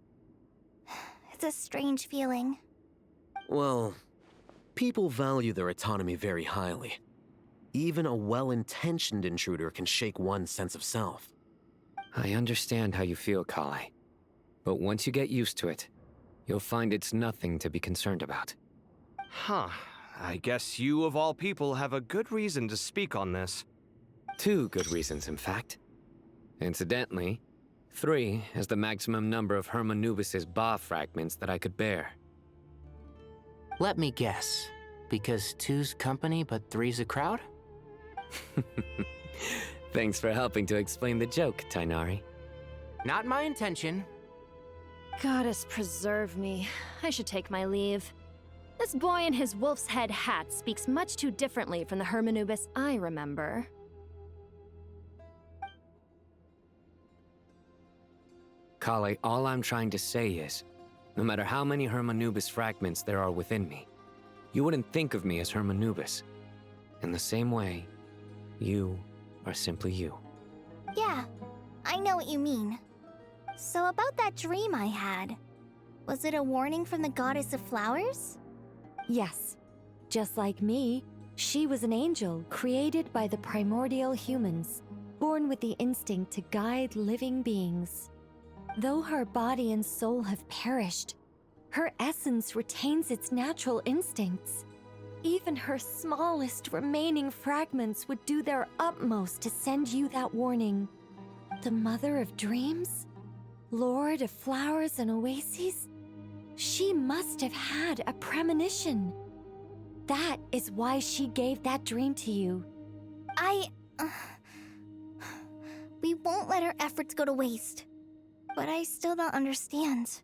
it's a strange feeling. Well, people value their autonomy very highly. Even a well-intentioned intruder can shake one's sense of self. I understand how you feel, Kale. But once you get used to it, you'll find it's nothing to be concerned about. Huh. I guess you, of all people, have a good reason to speak on this. 2 good reasons, in fact. Incidentally, 3 is the maximum number of Hermanubis' Ba fragments that I could bear. Let me guess. Because 2's company, but 3's a crowd? Thanks for helping to explain the joke, Tighnari. Not my intention. Goddess preserve me. I should take my leave. This boy in his wolf's head hat speaks much too differently from the Hermanubis I remember. Kale, all I'm trying to say is, no matter how many Hermanubis fragments there are within me, you wouldn't think of me as Hermanubis. In the same way, you are simply you. Yeah, I know what you mean. So about that dream I had, was it a warning from the goddess of flowers? Yes. Just like me, she was an angel created by the primordial humans, born with the instinct to guide living beings. Though her body and soul have perished, her essence retains its natural instincts. Even her smallest remaining fragments would do their utmost to send you that warning. The Mother of Dreams? Lord of Flowers and Oases? She must have had a premonition. That is why she gave that dream to you. We won't let our efforts go to waste. But I still don't understand.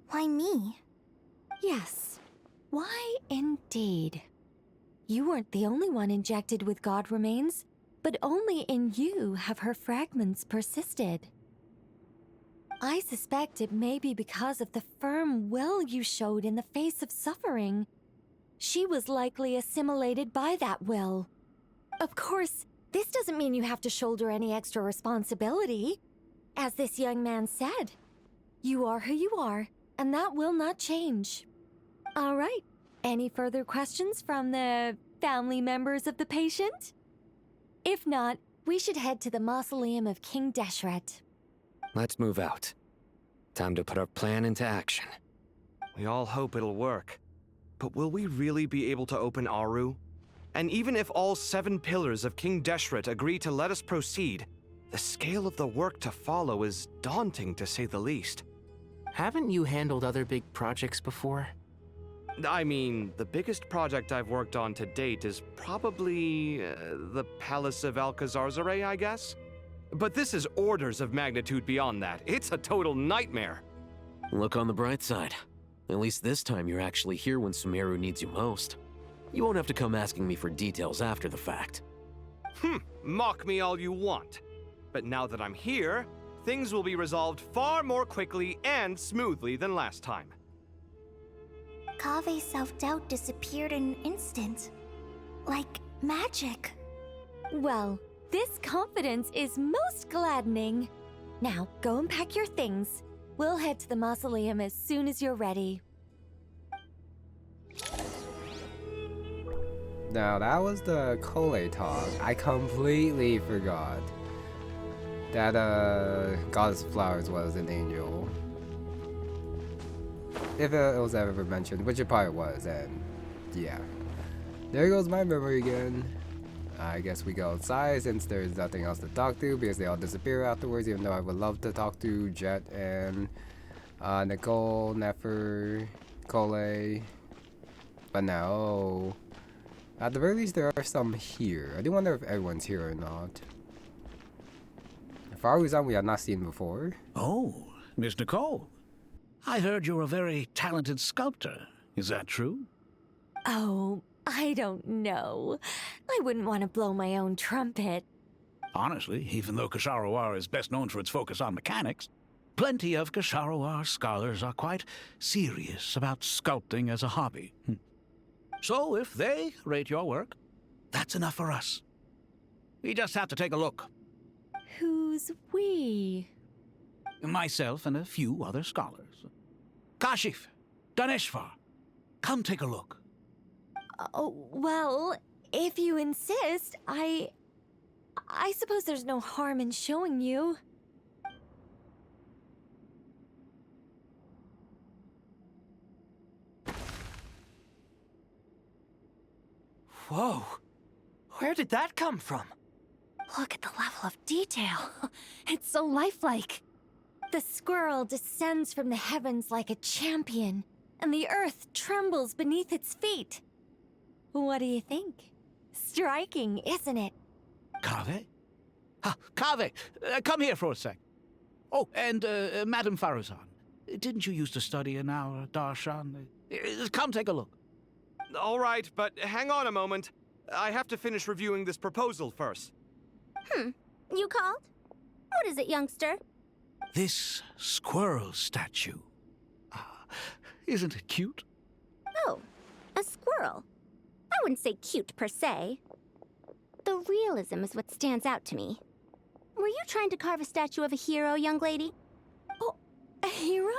Why me? Yes. Why indeed? You weren't the only one injected with god remains, but only in you have her fragments persisted. I suspect it may be because of the firm will you showed in the face of suffering. She was likely assimilated by that will. Of course, this doesn't mean you have to shoulder any extra responsibility. As this young man said, you are who you are, and that will not change. All right, any further questions from the family members of the patient? If not, we should head to the mausoleum of King Deshret. Let's move out. Time to put our plan into action. We all hope it'll work. But will we really be able to open Aaru? And even if all 7 pillars of King Deshret agree to let us proceed, the scale of the work to follow is daunting, to say the least. Haven't you handled other big projects before? I mean, the biggest project I've worked on to date is probably the Palace of Alcazarzaray, I guess? But this is orders of magnitude beyond that. It's a total nightmare. Look on the bright side. At least this time you're actually here when Sumeru needs you most. You won't have to come asking me for details after the fact. Mock me all you want. But now that I'm here, things will be resolved far more quickly and smoothly than last time. Kave's self-doubt disappeared in an instant. Like magic. Well, this confidence is most gladdening. Now, go and pack your things. We'll head to the mausoleum as soon as you're ready. Now, that was the Kole talk. I completely forgot that Goddess of Flowers was an angel. If it was ever mentioned, which it probably was, and yeah. There goes my memory again. I guess we go outside since there's nothing else to talk to because they all disappear afterwards, even though I would love to talk to JEHT and Nicole, Nefer, Kole. But no. At the very least, there are some here. I do wonder if everyone's here or not. Faruzan we have not seen before. Oh, Miss Nicole. I heard you're a very talented sculptor. Is that true? Oh, I don't know. I wouldn't want to blow my own trumpet. Honestly, even though Ksharoar is best known for its focus on mechanics, plenty of Ksharoar scholars are quite serious about sculpting as a hobby. So if they rate your work, that's enough for us. We just have to take a look. Who's we? Myself and a few other scholars. Kashif, Daneshvar, come take a look. Oh, well, if you insist, I suppose there's no harm in showing you. Whoa! Where did that come from? Look at the level of detail. It's so lifelike. The squirrel descends from the heavens like a champion, and the earth trembles beneath its feet. What do you think? Striking, isn't it? Kaveh? Kaveh, come here for a sec. Oh, and Madam Faruzan, didn't you used to study in our darshan? Come take a look. All right, but hang on a moment. I have to finish reviewing this proposal first. You called? What is it, youngster? This squirrel Isn't it cute? Oh, a squirrel. I wouldn't say cute per se. The realism is what stands out to me. Were you trying to carve a statue of a hero, young lady? Oh, a hero?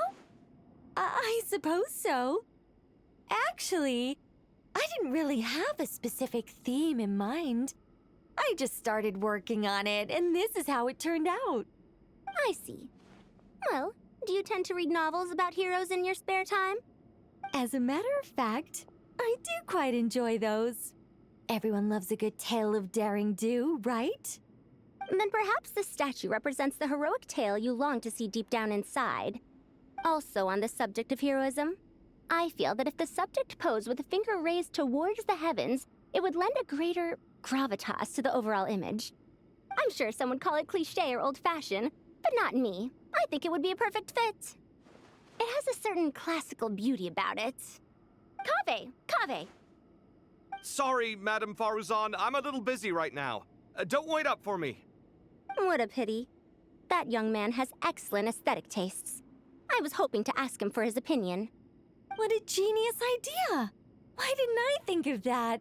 I suppose so. Actually, I didn't really have a specific theme in mind. I just started working on it, and this is how it turned out. I see. Well, do you tend to read novels about heroes in your spare time? As a matter of fact, I do quite enjoy those. Everyone loves a good tale of daring do, right? Then perhaps this statue represents the heroic tale you long to see deep down inside. Also on the subject of heroism, I feel that if the subject posed with a finger raised towards the heavens, it would lend a greater gravitas to the overall image. I'm sure some would call it cliché or old-fashioned, but not me. I think it would be a perfect fit. It has a certain classical beauty about it. Kaveh! Sorry, Madame Faruzan, I'm a little busy right now. Don't wait up for me. What a pity. That young man has excellent aesthetic tastes. I was hoping to ask him for his opinion. What a genius idea! Why didn't I think of that?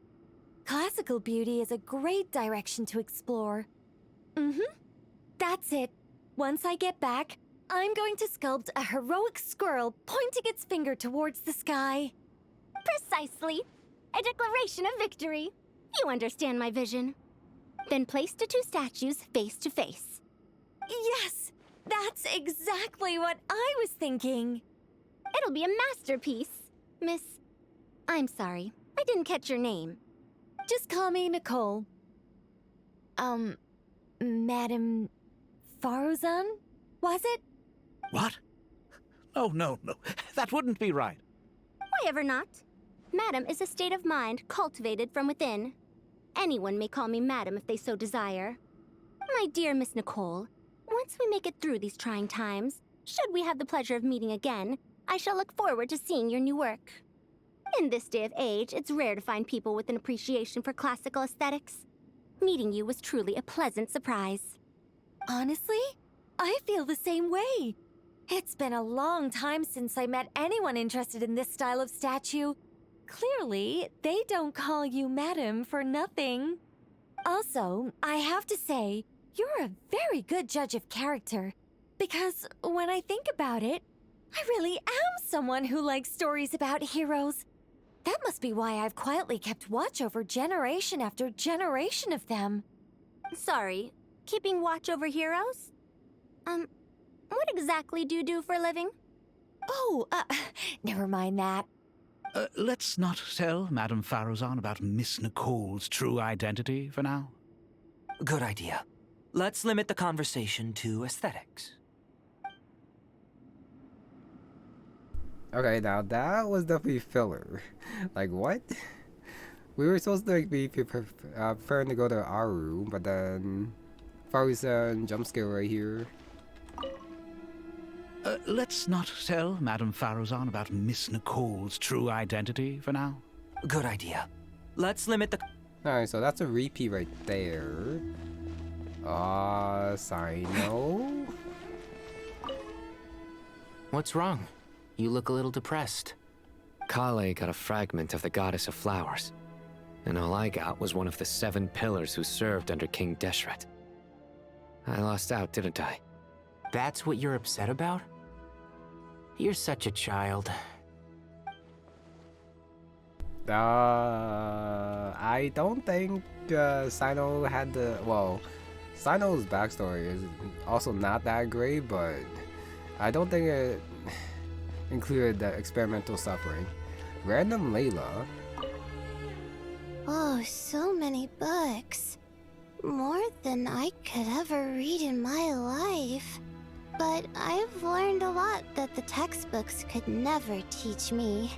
Classical beauty is a great direction to explore. That's it. Once I get back, I'm going to sculpt a heroic squirrel pointing its finger towards the sky. Precisely. A declaration of victory. You understand my vision. Then place the two statues face to face. Yes! That's exactly what I was thinking. It'll be a masterpiece, Miss... I'm sorry, I didn't catch your name. Just call me Nicole. Madame Faruzan? Was it? What? Oh, no. That wouldn't be right. Why ever not? Madam is a state of mind cultivated from within. Anyone may call me Madam if they so desire. My dear Miss Nicole, once we make it through these trying times, should we have the pleasure of meeting again, I shall look forward to seeing your new work. In this day of age, it's rare to find people with an appreciation for classical aesthetics. Meeting you was truly a pleasant surprise. Honestly, I feel the same way. It's been a long time since I met anyone interested in this style of statue. Clearly, they don't call you Madam for nothing. Also, I have to say, you're a very good judge of character. Because when I think about it, I really am someone who likes stories about heroes. That must be why I've quietly kept watch over generation after generation of them. Sorry, keeping watch over heroes? What exactly do you do for a living? Oh, never mind that. Let's not tell Madame Faruzan about Miss Nicole's true identity for now. Good idea. Let's limit the conversation to aesthetics. Okay, now that was definitely filler. Like, what? We were supposed to be preparing to go to Aaru, but then Faruzan jump scare right here. Let's not tell Madame Faruzan about Miss Nicole's true identity for now. Good idea. Let's limit the... Alright, so that's a repeat right there. Sino? What's wrong? You look a little depressed. Kale got a fragment of the Goddess of Flowers, and all I got was one of the 7 pillars who served under King Deshret. I lost out, didn't I? That's what you're upset about? You're such a child. I don't think Sino had the... Well, Sino's backstory is also not that great, but I don't think it included the experimental suffering. Random Layla. Oh, so many books. More than I could ever read in my life. But I've learned a lot that the textbooks could never teach me.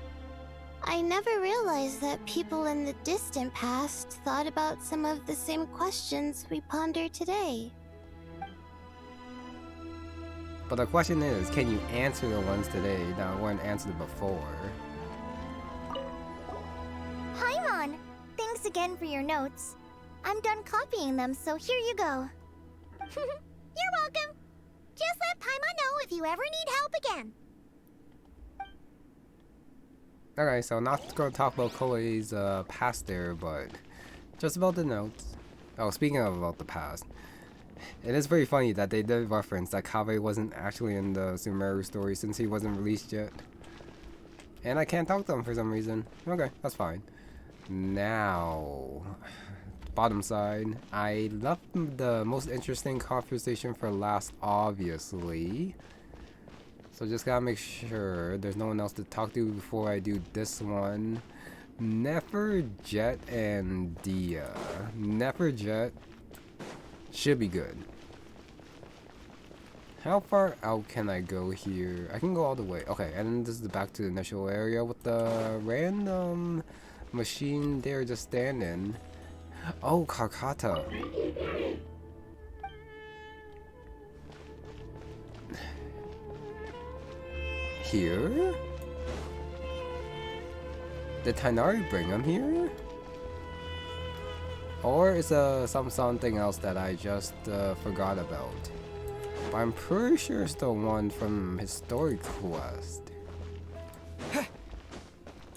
I never realized that people in the distant past thought about some of the same questions we ponder today. But the question is, can you answer the ones today that weren't answered before? Paimon! Thanks again for your notes. I'm done copying them, so here you go. You're welcome. Just let Paimon know if you ever need help again. Okay, so not gonna talk about Koei's past there, but just about the notes. Oh, speaking of about the past, it is very funny that they did reference that Kaveh wasn't actually in the Sumeru story since he wasn't released yet. And I can't talk to him for some reason. Okay, that's fine. Now, bottom side, I left the most interesting conversation for last, obviously. So just gotta make sure there's no one else to talk to before I do this one. Nefer, JEHT, and Dia. Nefer, JEHT should be good. How far out can I go here? I can go all the way. Okay, and then this is back to the initial area with the random machine there just standing. Oh, Kakata. Here? Did Tighnari bring him here? Or is something else that I just forgot about? But I'm pretty sure it's the one from his story quest.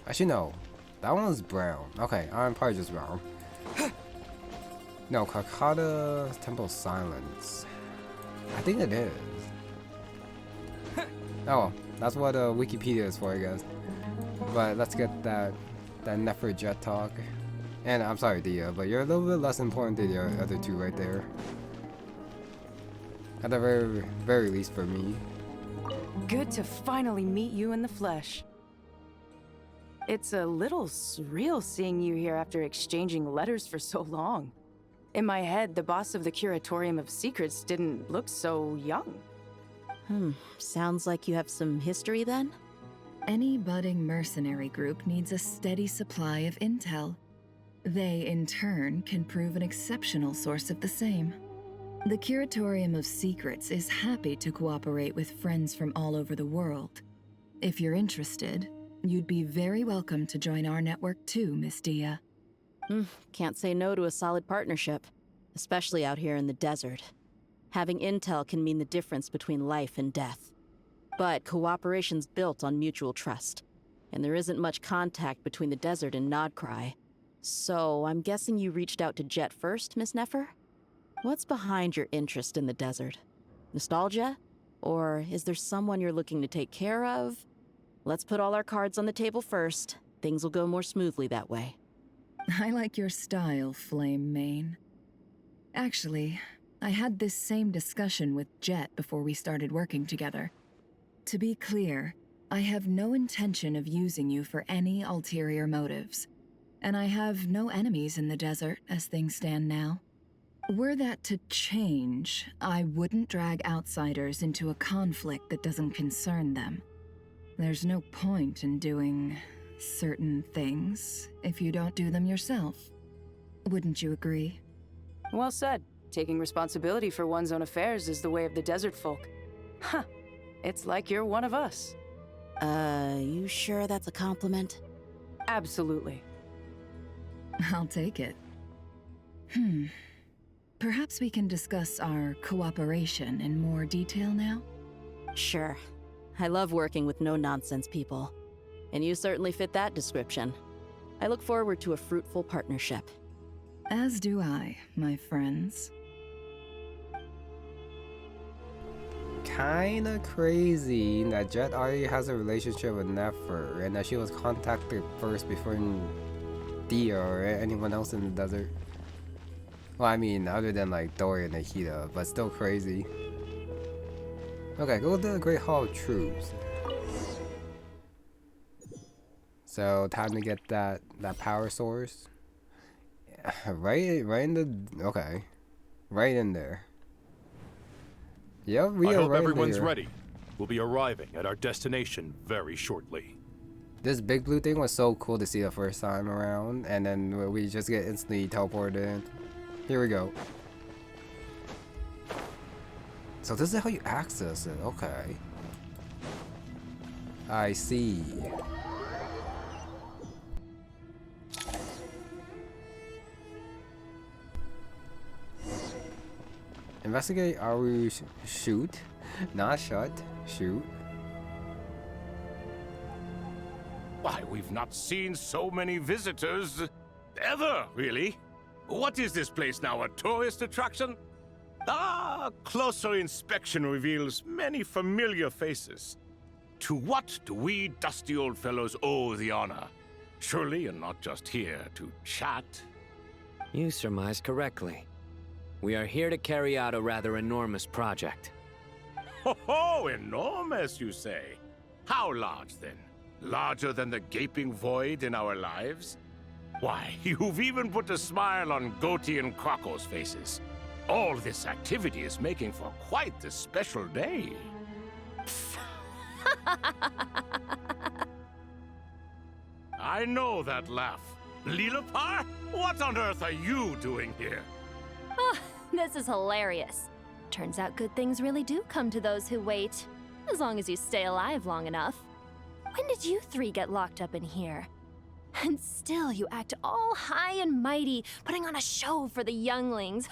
Actually, no. That one's brown. Okay, I'm probably just wrong. No, Kakata Temple of Silence. I think it is. Oh, that's what Wikipedia is for, I guess. But let's get that Nefer JEHT talk. And I'm sorry, Dia, but you're a little bit less important than the other two right there. At the very least for me. Good to finally meet you in the flesh. It's a little surreal seeing you here after exchanging letters for so long. In my head, the boss of the Curatorium of Secrets didn't look so young. Sounds like you have some history then? Any budding mercenary group needs a steady supply of intel. They, in turn, can prove an exceptional source of the same. The Curatorium of Secrets is happy to cooperate with friends from all over the world. If you're interested, you'd be very welcome to join our network too, Miss Dia. Can't say no to a solid partnership, especially out here in the desert. Having intel can mean the difference between life and death. But cooperation's built on mutual trust, and there isn't much contact between the desert and non-Nod-Krai. So I'm guessing you reached out to JEHT first, Miss Nefer? What's behind your interest in the desert? Nostalgia? Or is there someone you're looking to take care of? Let's put all our cards on the table first. Things will go more smoothly that way. I like your style, Flame Mane. Actually, I had this same discussion with JEHT before we started working together. To be clear, I have no intention of using you for any ulterior motives. And I have no enemies in the desert as things stand now. Were that to change, I wouldn't drag outsiders into a conflict that doesn't concern them. There's no point in doing certain things if you don't do them yourself. Wouldn't you agree? Well said. Taking responsibility for one's own affairs is the way of the desert folk. Huh. It's like you're one of us. You sure that's a compliment? Absolutely. I'll take it. Perhaps we can discuss our cooperation in more detail now? Sure. I love working with no-nonsense people. And you certainly fit that description. I look forward to a fruitful partnership. As do I, my friends. Kinda crazy that JEHT already has a relationship with Nefer and that she was contacted first before Dia or anyone else in the desert. Well, I mean, other than like Dori and Nahida, but still crazy. Okay, go to the Great Hall of Truths. So time to get that power source. Right in the right in there. Yep, I hope everyone's ready. We'll be arriving at our destination very shortly. This big blue thing was so cool to see the first time around, and then we just get instantly teleported in. Here we go. So this is how you access it, okay. I see. Investigate Aaru shoot, not shut, shoot. Why, we've not seen so many visitors ever, really. What is this place now, a tourist attraction? Ah, closer inspection reveals many familiar faces. To what do we dusty old fellows owe the honor? Surely you're not just here to chat. You surmise correctly. We are here to carry out a rather enormous project. Ho, enormous, you say? How large, then? Larger than the gaping void in our lives? Why, you've even put a smile on Goatee and Crocco's faces. All this activity is making for quite the special day. I know that laugh. LILOUPAR? What on earth are you doing here? Oh, this is hilarious. Turns out good things really do come to those who wait, as long as you stay alive long enough. When did you three get locked up in here? And still you act all high and mighty, putting on a show for the younglings.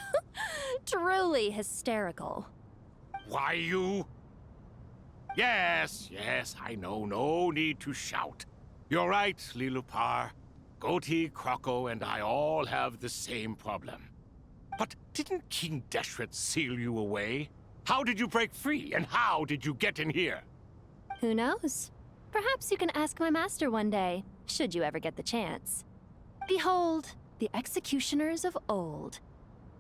Truly hysterical. Why, you... Yes, I know. No need to shout. You're right, LILOUPAR. Goatee, Crocco, and I all have the same problem. But didn't King Deshret seal you away? How did you break free, and how did you get in here? Who knows? Perhaps you can ask my master one day, should you ever get the chance. Behold, the executioners of old.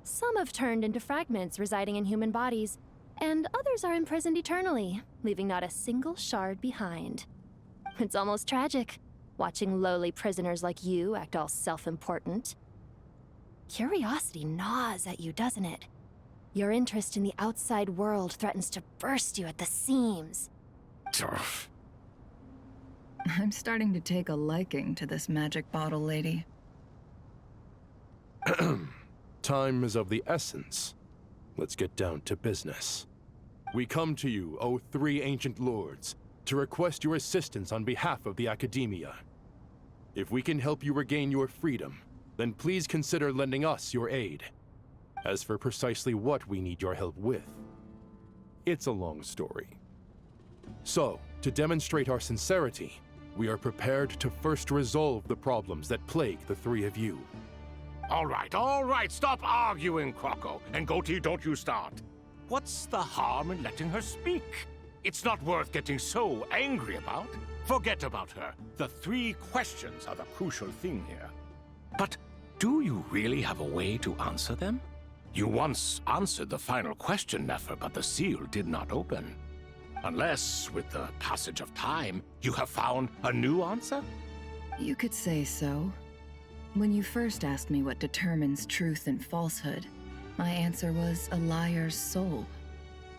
Some have turned into fragments residing in human bodies, and others are imprisoned eternally, leaving not a single shard behind. It's almost tragic, watching lowly prisoners like you act all self-important. Curiosity gnaws at you, doesn't it? Your interest in the outside world threatens to burst you at the seams. I'm starting to take a liking to this magic bottle lady. Time is of the essence. Let's get down to business. We come to you, O three ancient lords, to request your assistance on behalf of the Academia. If we can help you regain your freedom, then please consider lending us your aid. As for precisely what we need your help with, it's a long story. So, to demonstrate our sincerity, we are prepared to first resolve the problems that plague the three of you. All right, stop arguing, Crocco. And Goatee, don't you start. What's the harm in letting her speak? It's not worth getting so angry about. Forget about her. The three questions are the crucial thing here. But do you really have a way to answer them? You once answered the final question, Nefer, but the seal did not open. Unless, with the passage of time, you have found a new answer? You could say so. When you first asked me what determines truth and falsehood, my answer was a liar's soul.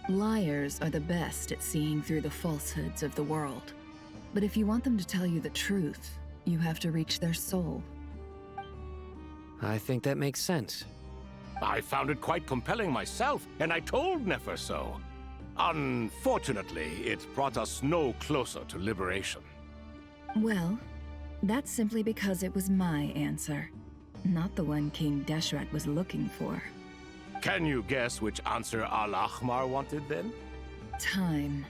Liars are the best at seeing through the falsehoods of the world. But if you want them to tell you the truth, you have to reach their soul. I think that makes sense. I found it quite compelling myself, and I told Nefer so. Unfortunately, it brought us no closer to liberation. Well, that's simply because it was my answer, not the one King Deshret was looking for. Can you guess which answer Al-Ahmar wanted then? Time.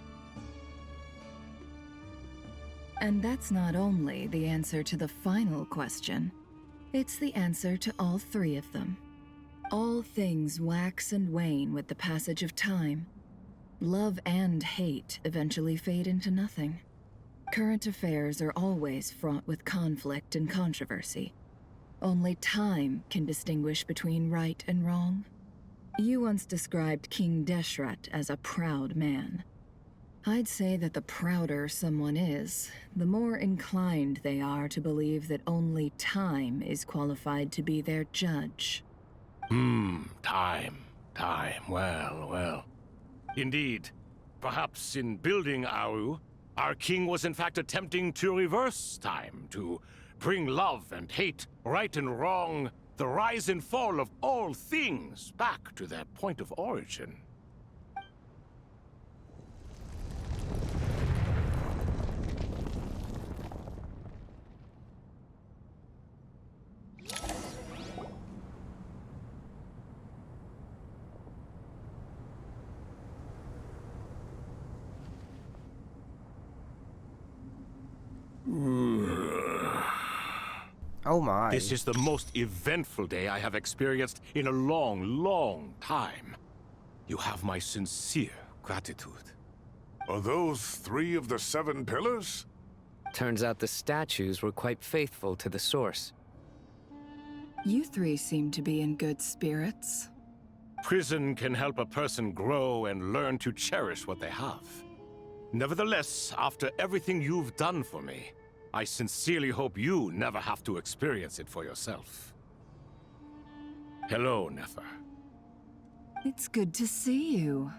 And that's not only the answer to the final question, it's the answer to all three of them. All things wax and wane with the passage of time. Love and hate eventually fade into nothing. Current affairs are always fraught with conflict and controversy. Only time can distinguish between right and wrong. You once described King Deshret as a proud man. I'd say that the prouder someone is, the more inclined they are to believe that only time is qualified to be their judge. Time. Well. Indeed. Perhaps in building Aaru, our king was in fact attempting to reverse time, to bring love and hate, right and wrong, the rise and fall of all things back to their point of origin. Oh my. This is the most eventful day I have experienced in a long, long time. You have my sincere gratitude. Are those 3 of the 7 pillars? Turns out the statues were quite faithful to the source. You 3 seem to be in good spirits. Prison can help a person grow and learn to cherish what they have. Nevertheless, after everything you've done for me, I sincerely hope you never have to experience it for yourself. Hello, Nefer. It's good to see you,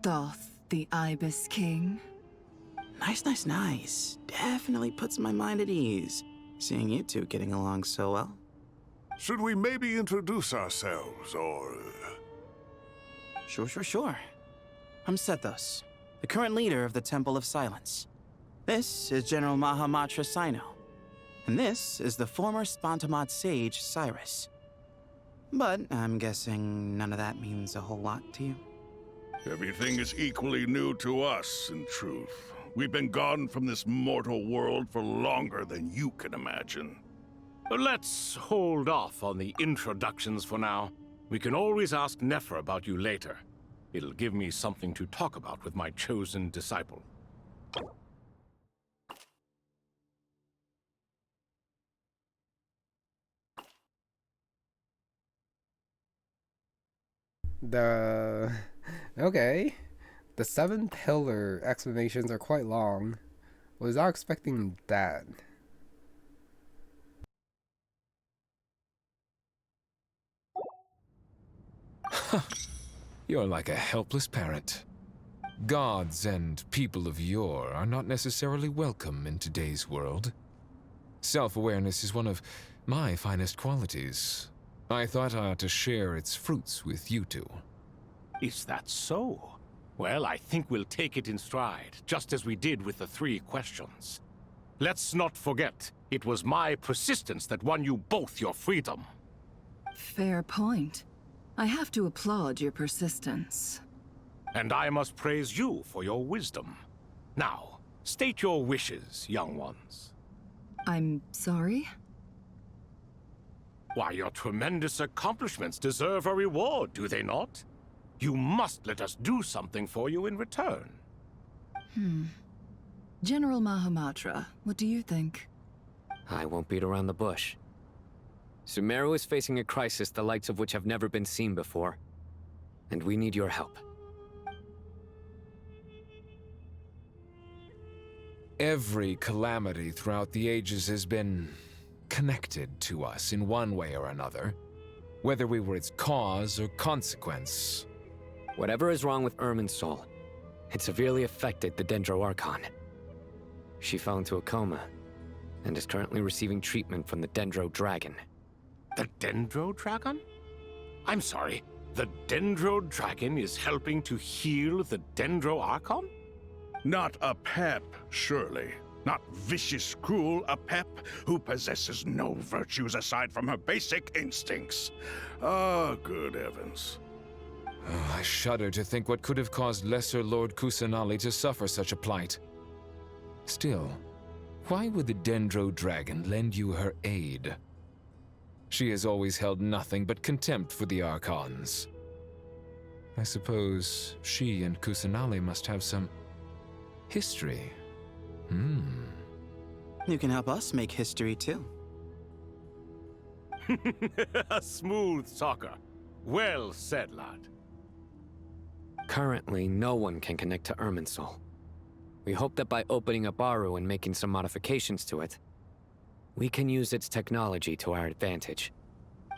Thoth, the Ibis King. Nice. Definitely puts my mind at ease, seeing you 2 getting along so well. Should we maybe introduce ourselves, or... Sure. I'm Sethos, the current leader of the Temple of Silence. This is General Mahamatra Sino, and this is the former Spantamad sage, Cyrus. But I'm guessing none of that means a whole lot to you. Everything is equally new to us, in truth. We've been gone from this mortal world for longer than you can imagine. Let's hold off on the introductions for now. We can always ask Nefer about you later. It'll give me something to talk about with my chosen disciple. Okay. The 7 pillar explanations are quite long. Was not expecting that. You're like a helpless parent. Gods and people of yore are not necessarily welcome in today's world. Self-awareness is one of my finest qualities. I thought I ought to share its fruits with you 2. Is that so? Well, I think we'll take it in stride, just as we did with the 3 questions. Let's not forget, it was my persistence that won you both your freedom. Fair point. I have to applaud your persistence. And I must praise you for your wisdom. Now, state your wishes, young ones. I'm sorry? Why, your tremendous accomplishments deserve a reward, do they not? You must let us do something for you in return. General Mahamatra, what do you think? I won't beat around the bush. Sumeru is facing a crisis the likes of which have never been seen before. And we need your help. Every calamity throughout the ages has been connected to us in one way or another, whether we were its cause or consequence. Whatever is wrong with Irminsul, it severely affected the Dendro Archon. She fell into a coma, and is currently receiving treatment from the Dendro Dragon. The Dendro Dragon? I'm sorry, the Dendro Dragon is helping to heal the Dendro Archon? Not a pep, surely. Not vicious, cruel, a pep who possesses no virtues aside from her basic instincts. Ah, good heavens. Oh, I shudder to think what could have caused Lesser Lord Kusanali to suffer such a plight. Still, why would the Dendro Dragon lend you her aid? She has always held nothing but contempt for the Archons. I suppose she and Kusanali must have some history. You can help us make history too. A smooth talker. Well said, lad. Currently, no one can connect to Irminsul. We hope that by opening up Aaru and making some modifications to it, we can use its technology to our advantage.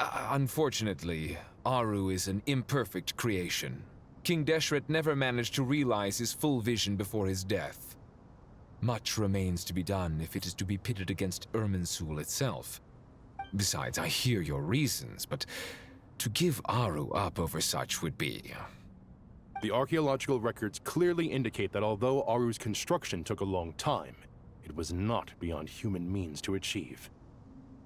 Unfortunately, Aaru is an imperfect creation. King Deshret never managed to realize his full vision before his death. Much remains to be done if it is to be pitted against Irminsul itself. Besides, I hear your reasons, but to give Aaru up over such would be... The archaeological records clearly indicate that although Aaru's construction took a long time, it was not beyond human means to achieve.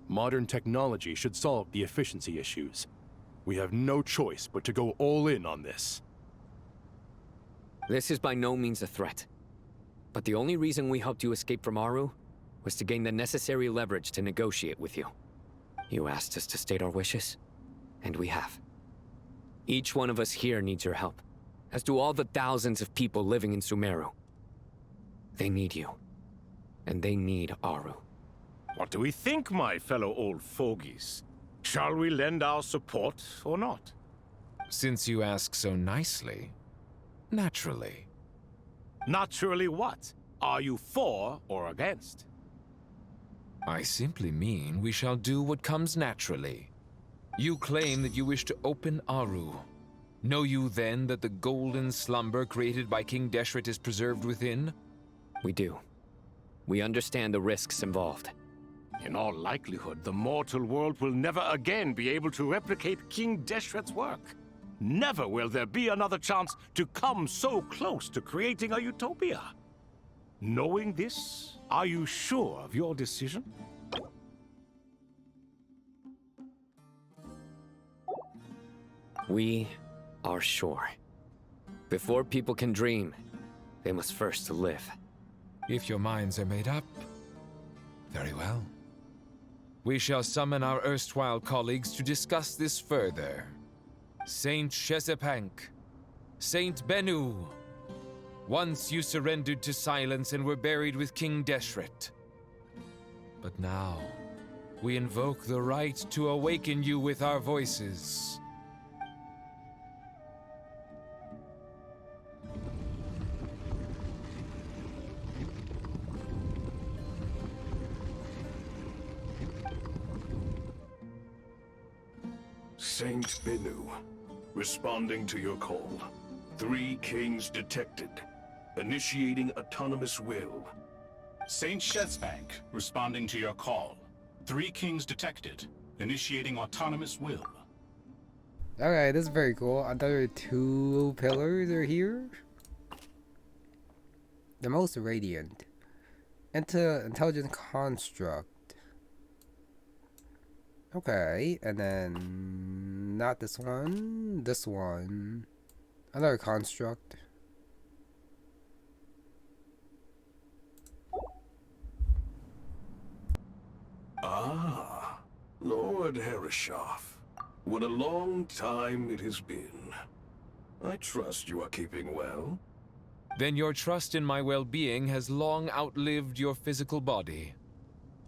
Modern technology should solve the efficiency issues. We have no choice but to go all in on this. This is by no means a threat. But the only reason we helped you escape from Aaru was to gain the necessary leverage to negotiate with you. You asked us to state our wishes, and we have. Each one of us here needs your help, as do all the thousands of people living in Sumeru. They need you, and they need Aaru. What do we think, my fellow old fogies? Shall we lend our support or not? Since you ask so nicely, naturally. Naturally what? Are you for or against? I simply mean we shall do what comes naturally. You claim that you wish to open Aaru. Know you then that the golden slumber created by King Deshret is preserved within? We do. We understand the risks involved. In all likelihood, the mortal world will never again be able to replicate King Deshret's work. Never will there be another chance to come so close to creating a utopia. Knowing this, are you sure of your decision? We are sure. Before people can dream, they must first live. If your minds are made up, very well. We shall summon our erstwhile colleagues to discuss this further. Saint Shezepank, Saint Bennu. Once you surrendered to silence and were buried with King Deshret. But now, we invoke the right to awaken you with our voices. Saint Bennu, responding to your call. 3 kings detected. Initiating autonomous will. Saint Shezepank, responding to your call. 3 kings detected. Initiating autonomous will. Okay, this is very cool. Another 2 pillars are here. The most radiant. Intelligent construct. Okay, and then not this one. This one. Another construct. Ah, Lord Herreshoff. What a long time it has been. I trust you are keeping well. Then your trust in my well-being has long outlived your physical body.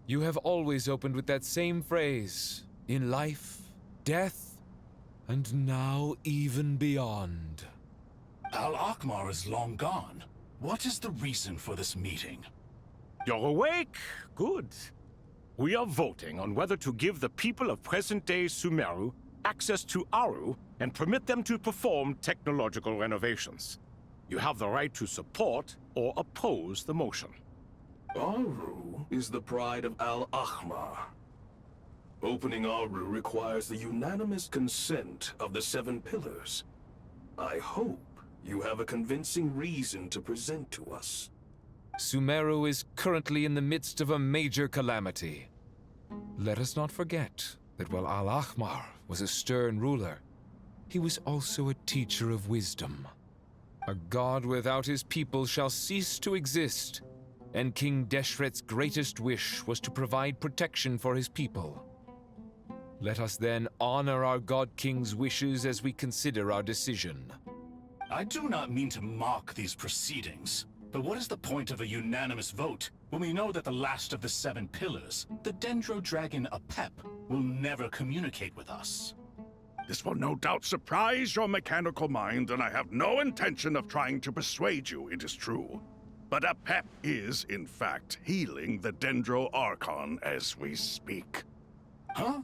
You have always opened with that same phrase, in life, death, and now even beyond. Al-Akhmar is long gone. What is the reason for this meeting? You're awake? Good. We are voting on whether to give the people of present-day Sumeru access to Aaru and permit them to perform technological renovations. You have the right to support or oppose the motion. Aaru is the pride of Al-Akhmar. Opening Aaru requires the unanimous consent of the 7 pillars. I hope you have a convincing reason to present to us. Sumeru is currently in the midst of a major calamity. Let us not forget that while Al-Akhmar was a stern ruler, he was also a teacher of wisdom. A god without his people shall cease to exist, and King Deshret's greatest wish was to provide protection for his people. Let us then honor our God King's wishes as we consider our decision. I do not mean to mock these proceedings, but what is the point of a unanimous vote when we know that the last of the 7 pillars, the Dendro Dragon Apep, will never communicate with us? This will no doubt surprise your mechanical mind, and I have no intention of trying to persuade you it is true. But Apep is, in fact, healing the Dendro Archon as we speak. Huh?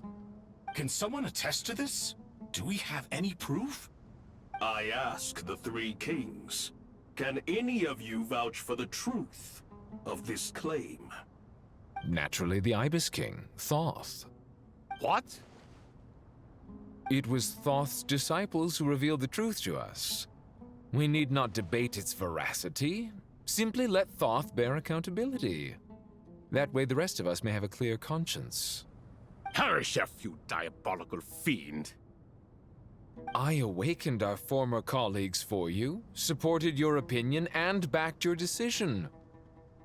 Can someone attest to this? Do we have any proof? I ask the 3 kings. Can any of you vouch for the truth of this claim? Naturally, the Ibis King, Thoth. What? It was Thoth's disciples who revealed the truth to us. We need not debate its veracity. Simply let Thoth bear accountability. That way the rest of us may have a clear conscience. Herreshoff, you diabolical fiend! I awakened our former colleagues for you, supported your opinion, and backed your decision.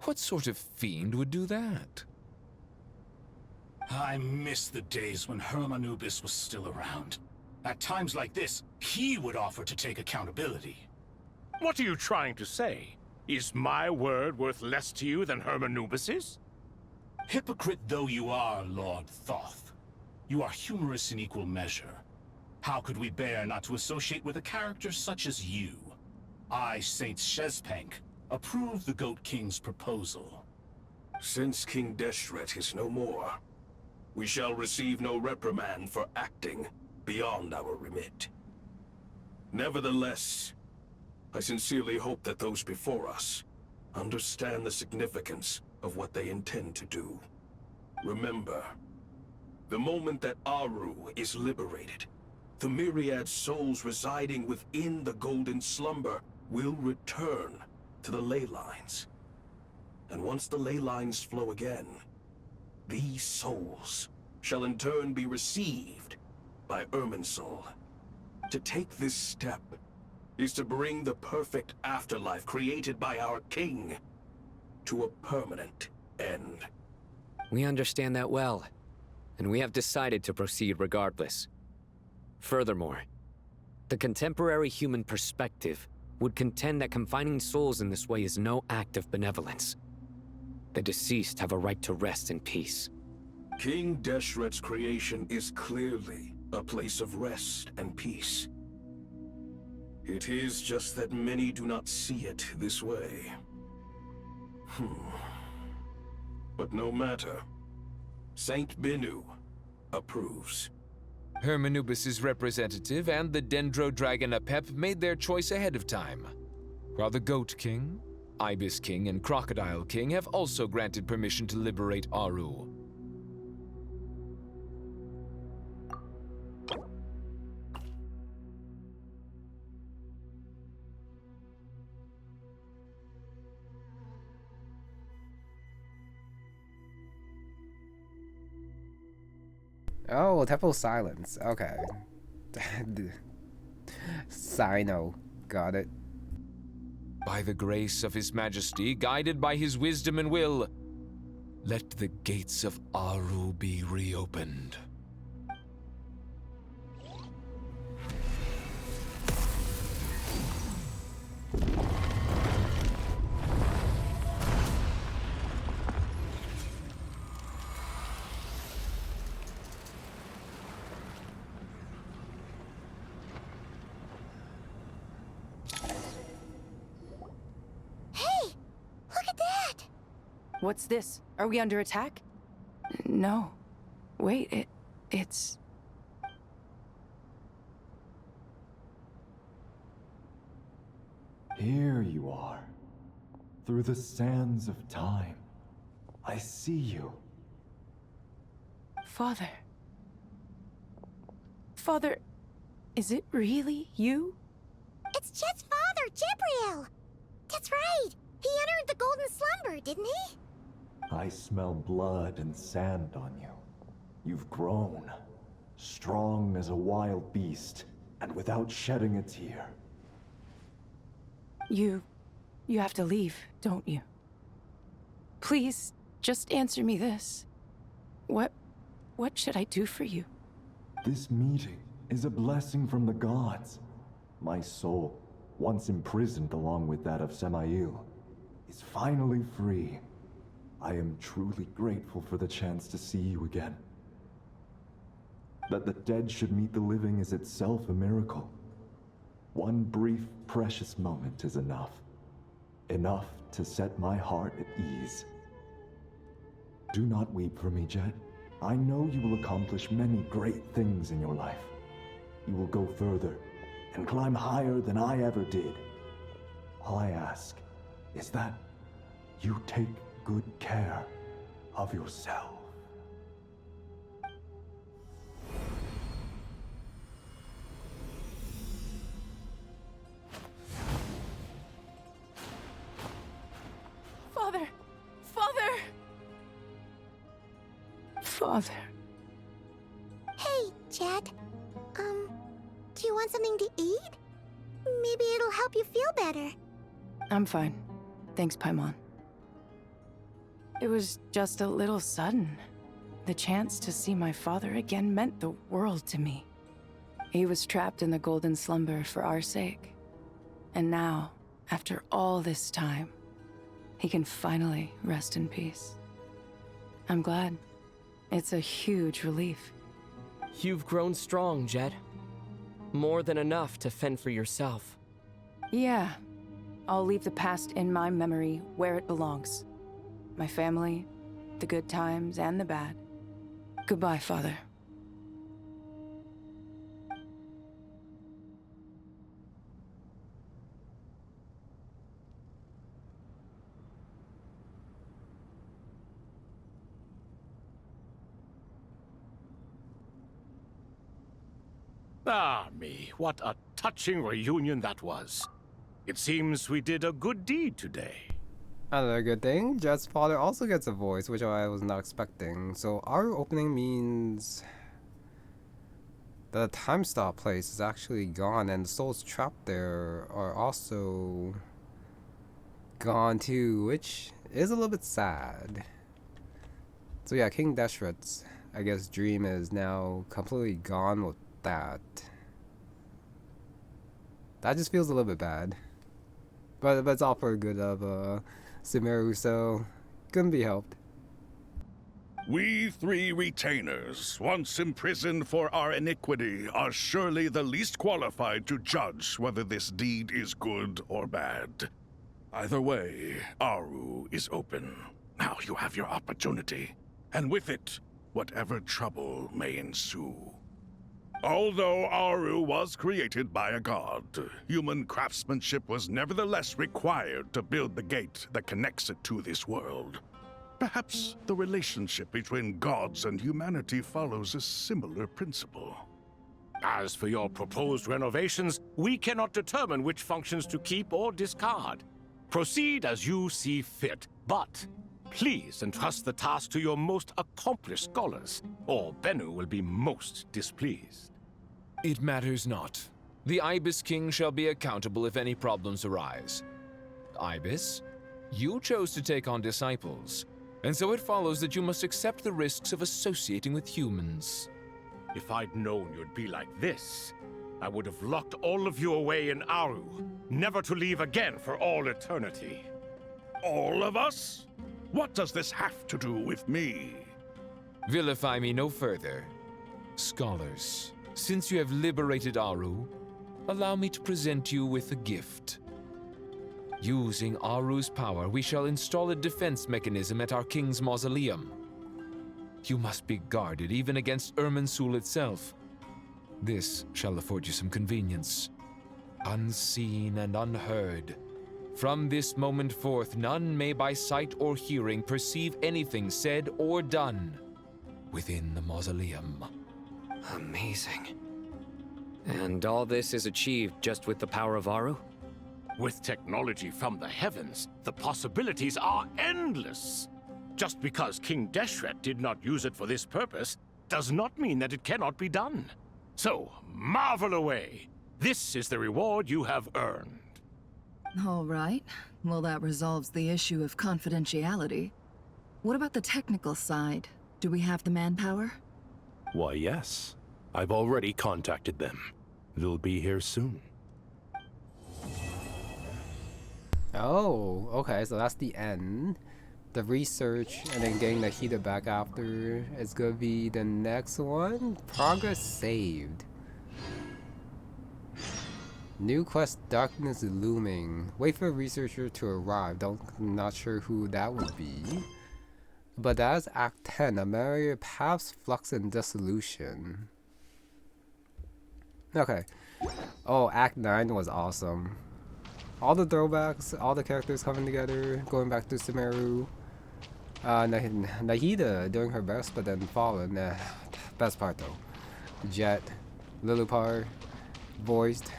What sort of fiend would do that? I miss the days when Hermanubis was still around. At times like this, he would offer to take accountability. What are you trying to say? Is my word worth less to you than Hermanubis's? Hypocrite though you are, Lord Thoth, you are humorous in equal measure. How could we bear not to associate with a character such as you? I, Saint Shezpank, approve the Goat King's proposal. Since King Deshret is no more, we shall receive no reprimand for acting beyond our remit. Nevertheless, I sincerely hope that those before us understand the significance of what they intend to do. Remember, the moment that Aaru is liberated, the myriad souls residing within the Golden Slumber will return to the ley lines. And once the ley lines flow again, these souls shall in turn be received by Irminsul. To take this step is to bring the perfect afterlife created by our king to a permanent end. We understand that well, and we have decided to proceed regardless. Furthermore, the contemporary human perspective would contend that confining souls in this way is no act of benevolence. The deceased have a right to rest in peace. King Deshret's creation is clearly a place of rest and peace. It is just that many do not see it this way. But no matter. Saint Binu approves. Hermanubis' representative and the Dendro Dragon Apep made their choice ahead of time, while the Goat King, Ibis King, and Crocodile King have also granted permission to liberate Aaru. Oh, Temple Silence. Okay. Sino. Got it. By the grace of His Majesty, guided by his wisdom and will, let the gates of Aaru be reopened. What's this? Are we under attack? No. Wait, it's... Here you are. Through the sands of time. I see you. Father. Father, is it really you? It's Jet's father, Jibriel! That's right! He entered the Golden Slumber, didn't he? I smell blood and sand on you. You've grown. Strong as a wild beast, and without shedding a tear. You have to leave, don't you? Please, just answer me this. What should I do for you? This meeting is a blessing from the gods. My soul, once imprisoned along with that of Samael, is finally free. I am truly grateful for the chance to see you again. That the dead should meet the living is itself a miracle. One brief, precious moment is enough. Enough to set my heart at ease. Do not weep for me, Jet. I know you will accomplish many great things in your life. You will go further and climb higher than I ever did. All I ask is that you take good care of yourself. Father! Father! Father. Hey, Jet. Do you want something to eat? Maybe it'll help you feel better. I'm fine. Thanks, Paimon. It was just a little sudden. The chance to see my father again meant the world to me. He was trapped in the golden slumber for our sake. And now, after all this time, he can finally rest in peace. I'm glad. It's a huge relief. You've grown strong, JEHT. More than enough to fend for yourself. Yeah. I'll leave the past in my memory where it belongs. My family, the good times and the bad. Goodbye, Father. Ah, me, what a touching reunion that was. It seems we did a good deed today. Another good thing, JEHT's father also gets a voice, which I was not expecting. So our opening means the time stop place is actually gone, and the souls trapped there are also gone too, which is a little bit sad. So yeah, King Deshret's, I guess, dream is now completely gone with that. That just feels a little bit bad. But it's all for the good of Sumeru, so couldn't be helped. We three retainers, once imprisoned for our iniquity, are surely the least qualified to judge whether this deed is good or bad. Either way, Aaru is open. Now you have your opportunity, and with it, whatever trouble may ensue. Although Aaru was created by a god, human craftsmanship was nevertheless required to build the gate that connects it to this world. Perhaps the relationship between gods and humanity follows a similar principle. As for your proposed renovations, we cannot determine which functions to keep or discard. Proceed as you see fit, but please entrust the task to your most accomplished scholars, or Bennu will be most displeased. It matters not. The Ibis King shall be accountable if any problems arise. Ibis, you chose to take on disciples, and so it follows that you must accept the risks of associating with humans. If I'd known you'd be like this, I would have locked all of you away in Aaru, never to leave again for all eternity. All of us? What does this have to do with me? Vilify me no further. Scholars, since you have liberated Aaru, allow me to present you with a gift. Using Aaru's power, we shall install a defense mechanism at our king's mausoleum. You must be guarded even against Irminsul itself. This shall afford you some convenience. Unseen and unheard. From this moment forth, none may by sight or hearing perceive anything said or done within the mausoleum. Amazing. And all this is achieved just with the power of Aaru? With technology from the heavens, the possibilities are endless. Just because King Deshret did not use it for this purpose does not mean that it cannot be done. So, marvel away. This is the reward you have earned. All right. Well, that resolves the issue of confidentiality. What about the technical side? Do we have the manpower? Why, yes. I've already contacted them. They'll be here soon. Oh, okay, so that's the end. The research and then getting Nahida back after is gonna be the next one. Progress saved. New quest, Darkness Looming. Wait for a researcher to arrive. Not sure who that would be. But that's Act 10, a myriad paths, flux, and dissolution. Okay. Oh, Act 9 was awesome. All the throwbacks, all the characters coming together, going back to Sumeru. Nahida doing her best, but then fallen. Best part though. JEHT, LILOUPAR, voiced,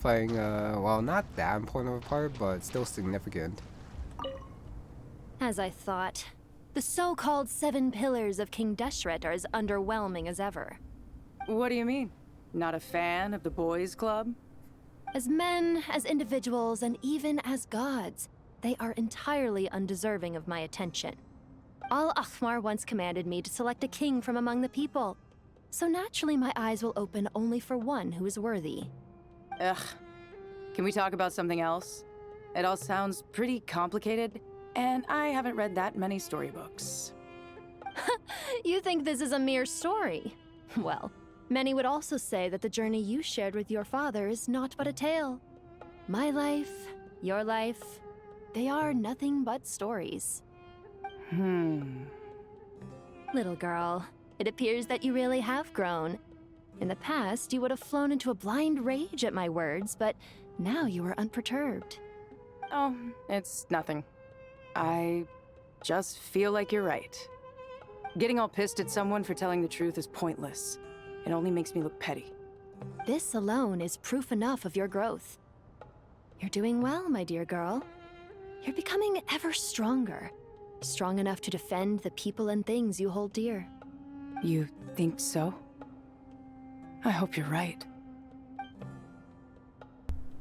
playing, well, not that important of a part, but still significant. As I thought. The so-called 7 pillars of King Deshret are as underwhelming as ever. What do you mean? Not a fan of the boys' club? As men, as individuals, and even as gods, they are entirely undeserving of my attention. Al-Ahmar once commanded me to select a king from among the people. So naturally my eyes will open only for one who is worthy. Ugh. Can we talk about something else? It all sounds pretty complicated, and I haven't read that many storybooks. You think this is a mere story? Well, many would also say that the journey you shared with your father is not but a tale. My life, your life, they are nothing but stories. Little girl, it appears that you really have grown. In the past, you would have flown into a blind rage at my words, but now you are unperturbed. Oh, it's nothing. I just feel like you're right. Getting all pissed at someone for telling the truth is pointless. It only makes me look petty. This alone is proof enough of your growth. You're doing well, my dear girl. You're becoming ever stronger. Strong enough to defend the people and things you hold dear. You think so? I hope you're right.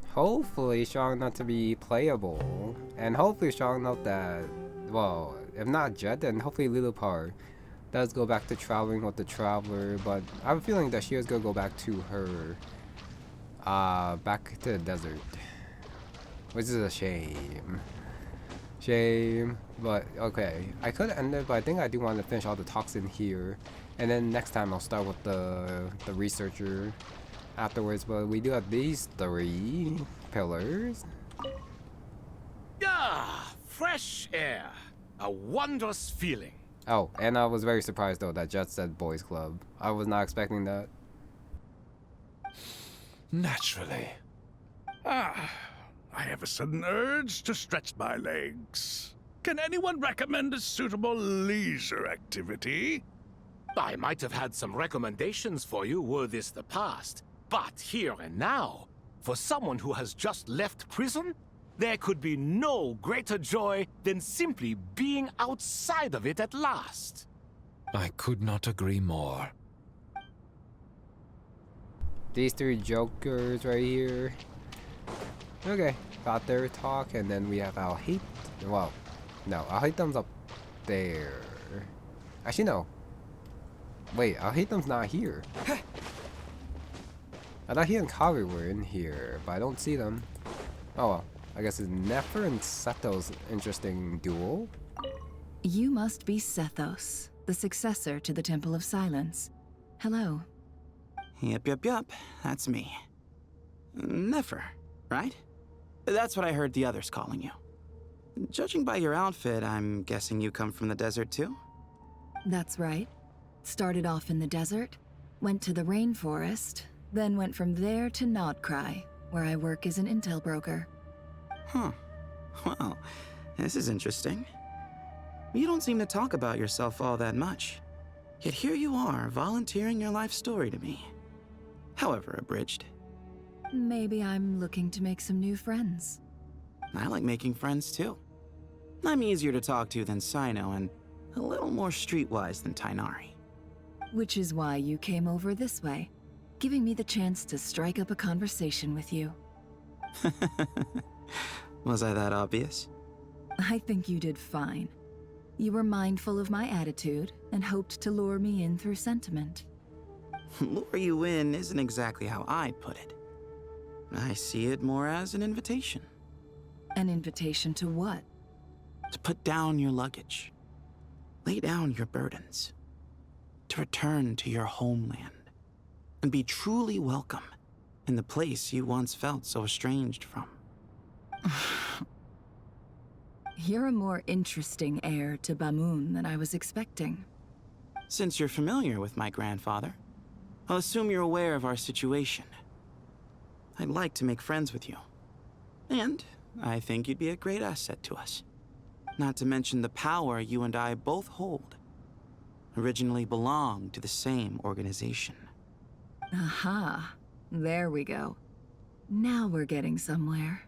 Hopefully strong enough to be playable. And hopefully strong enough that, well, if not JEHT, then hopefully LILOUPAR does go back to traveling with the Traveler. But I have a feeling that she is going to go back to her, back to the desert. Which is a shame. But okay. I could end it, but I think I do want to finish all the talks in here. And then next time I'll start with the researcher afterwards. But we do have these 3 pillars. Ah, fresh air. A wondrous feeling. Oh, and I was very surprised though that JEHT said boys club. I was not expecting that. Naturally. I have a sudden urge to stretch my legs. Can anyone recommend a suitable leisure activity? I might have had some recommendations for you were this the past, but here and now, for someone who has just left prison, there could be no greater joy than simply being outside of it at last. I could not agree more. These 3 jokers right here. Okay, got their talk, and then we have Al-Hate. Well, no, Al-Hatem's up there. Actually, no. Wait, Al-Hatem's not here. I thought he and Kari were in here, but I don't see them. Oh well, I guess it's Nefer and Sethos' interesting duel. You must be Sethos, the successor to the Temple of Silence. Hello. Yep, that's me. Nefer, right? That's what I heard the others calling you. Judging by your outfit, I'm guessing you come from the desert too? That's right. Started off in the desert, went to the rainforest, then went from there to non-Nod-Krai, where I work as an intel broker. Huh. Well, this is interesting. You don't seem to talk about yourself all that much. Yet here you are, volunteering your life story to me. However abridged. Maybe I'm looking to make some new friends. I like making friends too. I'm easier to talk to than Sino and a little more streetwise than Tighnari. Which is why you came over this way, giving me the chance to strike up a conversation with you. Was I that obvious? I think you did fine. You were mindful of my attitude and hoped to lure me in through sentiment. Lure you in isn't exactly how I'd put it. I see it more as an invitation. An invitation to what? To put down your luggage. Lay down your burdens. To return to your homeland. And be truly welcome in the place you once felt so estranged from. You're a more interesting heir to Bamun than I was expecting. Since you're familiar with my grandfather, I'll assume you're aware of our situation. I'd like to make friends with you. And I think you'd be a great asset to us. Not to mention the power you and I both hold. Originally belonged to the same organization. Aha. There we go. Now we're getting somewhere.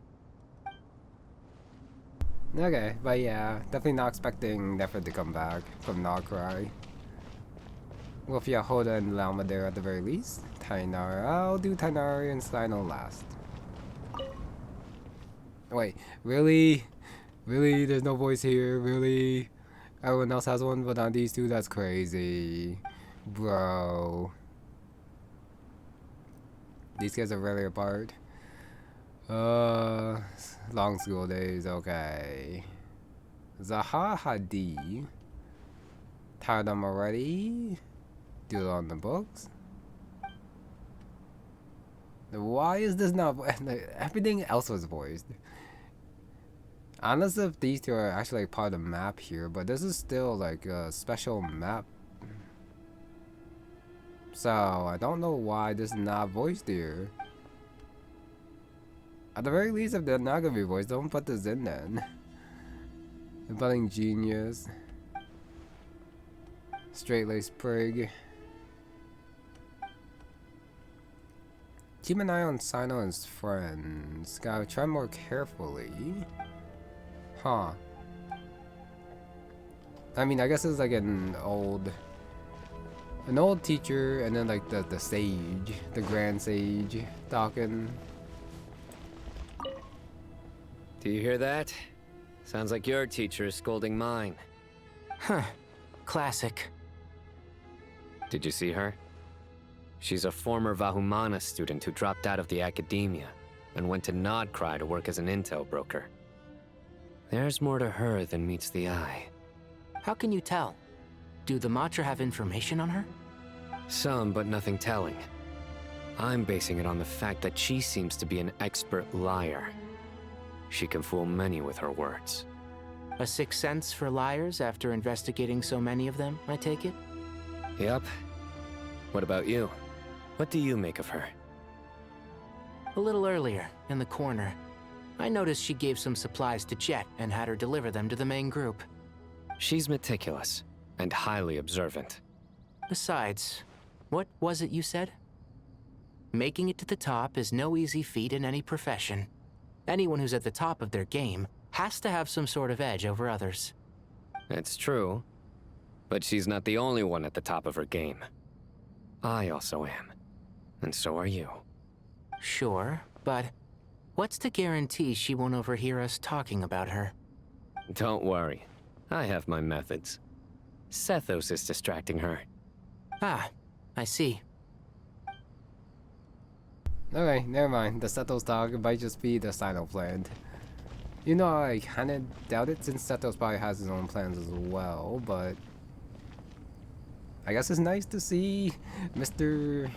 Okay, but yeah, definitely not expecting Nefer to come back from non-Nod-Krai. With Yahoda and Lauma there at the very least. Tighnari, I'll do Tighnari and Sino last. Wait, really? Really? There's no voice here? Really? Everyone else has one, but not these two. That's crazy, bro. These kids are really apart. Long school days. Okay. Zaha Hadi. Tired them already. Do it on the books. Why is this not? Everything else was voiced. Unless if these two are actually like part of the map here, but this is still like a special map. So I don't know why this is not voiced here. At the very least, if they're not gonna be voiced, don't put this in then. The budding genius. Straight-laced prig. Keep an eye on Sino and his friends. Gotta try more carefully. Huh. I mean, I guess it's like an old teacher, and then like the sage, the grand sage, talking. Do you hear that? Sounds like your teacher is scolding mine. Huh. Classic. Did you see her? She's a former Vahumana student who dropped out of the academia and went to non-Nod-Krai to work as an intel broker. There's more to her than meets the eye. How can you tell? Do the Matra have information on her? Some, but nothing telling. I'm basing it on the fact that she seems to be an expert liar. She can fool many with her words. A sixth sense for liars after investigating so many of them, I take it? Yep. What about you? What do you make of her? A little earlier, in the corner, I noticed she gave some supplies to JEHT and had her deliver them to the main group. She's meticulous and highly observant. Besides, what was it you said? Making it to the top is no easy feat in any profession. Anyone who's at the top of their game has to have some sort of edge over others. It's true, but she's not the only one at the top of her game. I also am, and so are you. Sure, but what's to guarantee she won't overhear us talking about her? Don't worry, I have my methods. Sethos is distracting her. Ah, I see. Okay, never mind. The Sethos talk might just be the Sino plan. You know, I kinda doubt it since Sethos probably has his own plans as well, but I guess it's nice to see Mr.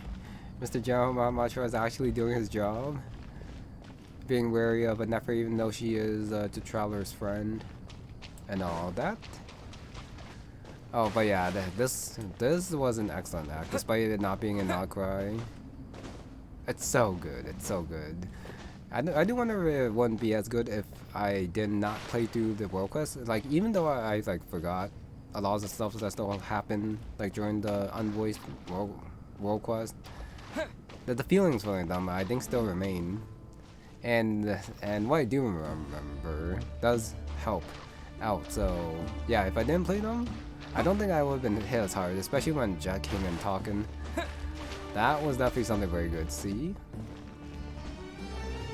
General Matra is actually doing his job. Being wary of a Nefer even though she is the traveler's friend and all that. Oh, but yeah, this was an excellent act, despite it not being a non-Nod-Krai. It's so good. It's so good. I do wonder if it wouldn't be as good if I did not play through the world quest. Like, even though I like forgot a lot of the stuff that still happened like during the unvoiced world quest, the feelings for them I think still remain. And what I do remember does help out. So yeah, if I didn't play them, I don't think I would have been hit as hard, especially when JEHT came in talking. That was definitely something very good. See?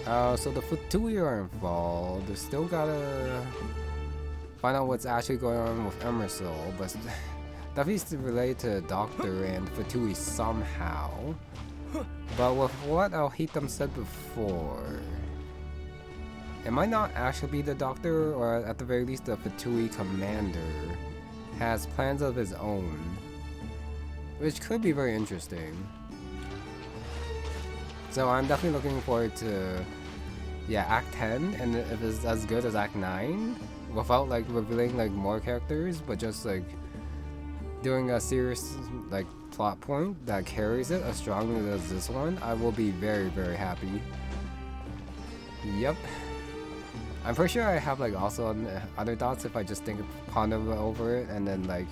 So the Fatui are involved. They still gotta find out what's actually going on with Irminsul, but definitely relate to Doctor and Fatui somehow. But with what Al-Hitam said before, it might not actually be the Doctor, or at the very least the Fatui commander has plans of his own, which could be very interesting. So I'm definitely looking forward to, yeah, Act 10, and if it's as good as Act 9, without like revealing like more characters, but just like doing a serious like plot point that carries it as strongly as this one, I will be very, very happy. Yep. I'm pretty sure I have like also other thoughts if I just think ponder over it and then like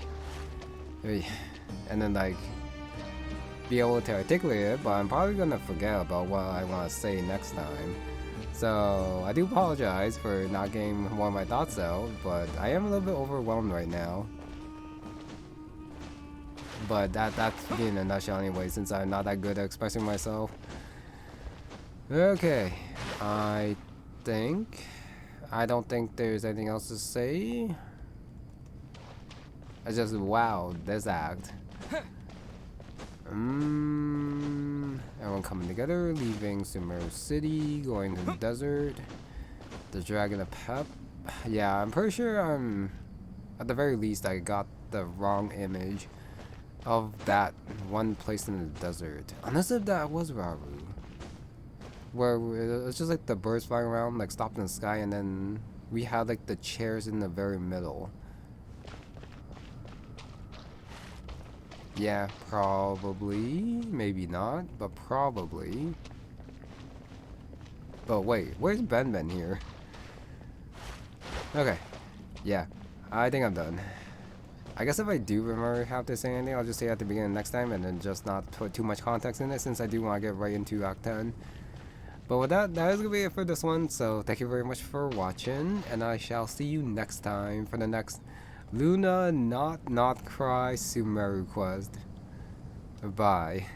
be able to articulate it, but I'm probably gonna forget about what I want to say next time. So I do apologize for not getting more of my thoughts out, but I am a little bit overwhelmed right now. But that's me in a nutshell anyway, since I'm not that good at expressing myself. Okay, I don't think there's anything else to say. I just wowed this act. Everyone coming together, leaving Sumeru City, going to the desert. The Dragon of Pep. Yeah, I'm pretty sure at the very least I got the wrong image of that one place in the desert. Unless if that was Aaru. Where it's just like the birds flying around, like stopped in the sky, and then we had like the chairs in the very middle. Yeah, probably. Maybe not, but probably. But wait, where's Ben here? Okay. Yeah, I think I'm done. I guess if I do remember how to say anything, I'll just say at the beginning next time and then just not put too much context in it, since I do want to get right into Act 10. But with that, that is going to be it for this one. So thank you very much for watching, and I shall see you next time for the next Luna not-Nod-Krai Sumeru quest. Bye.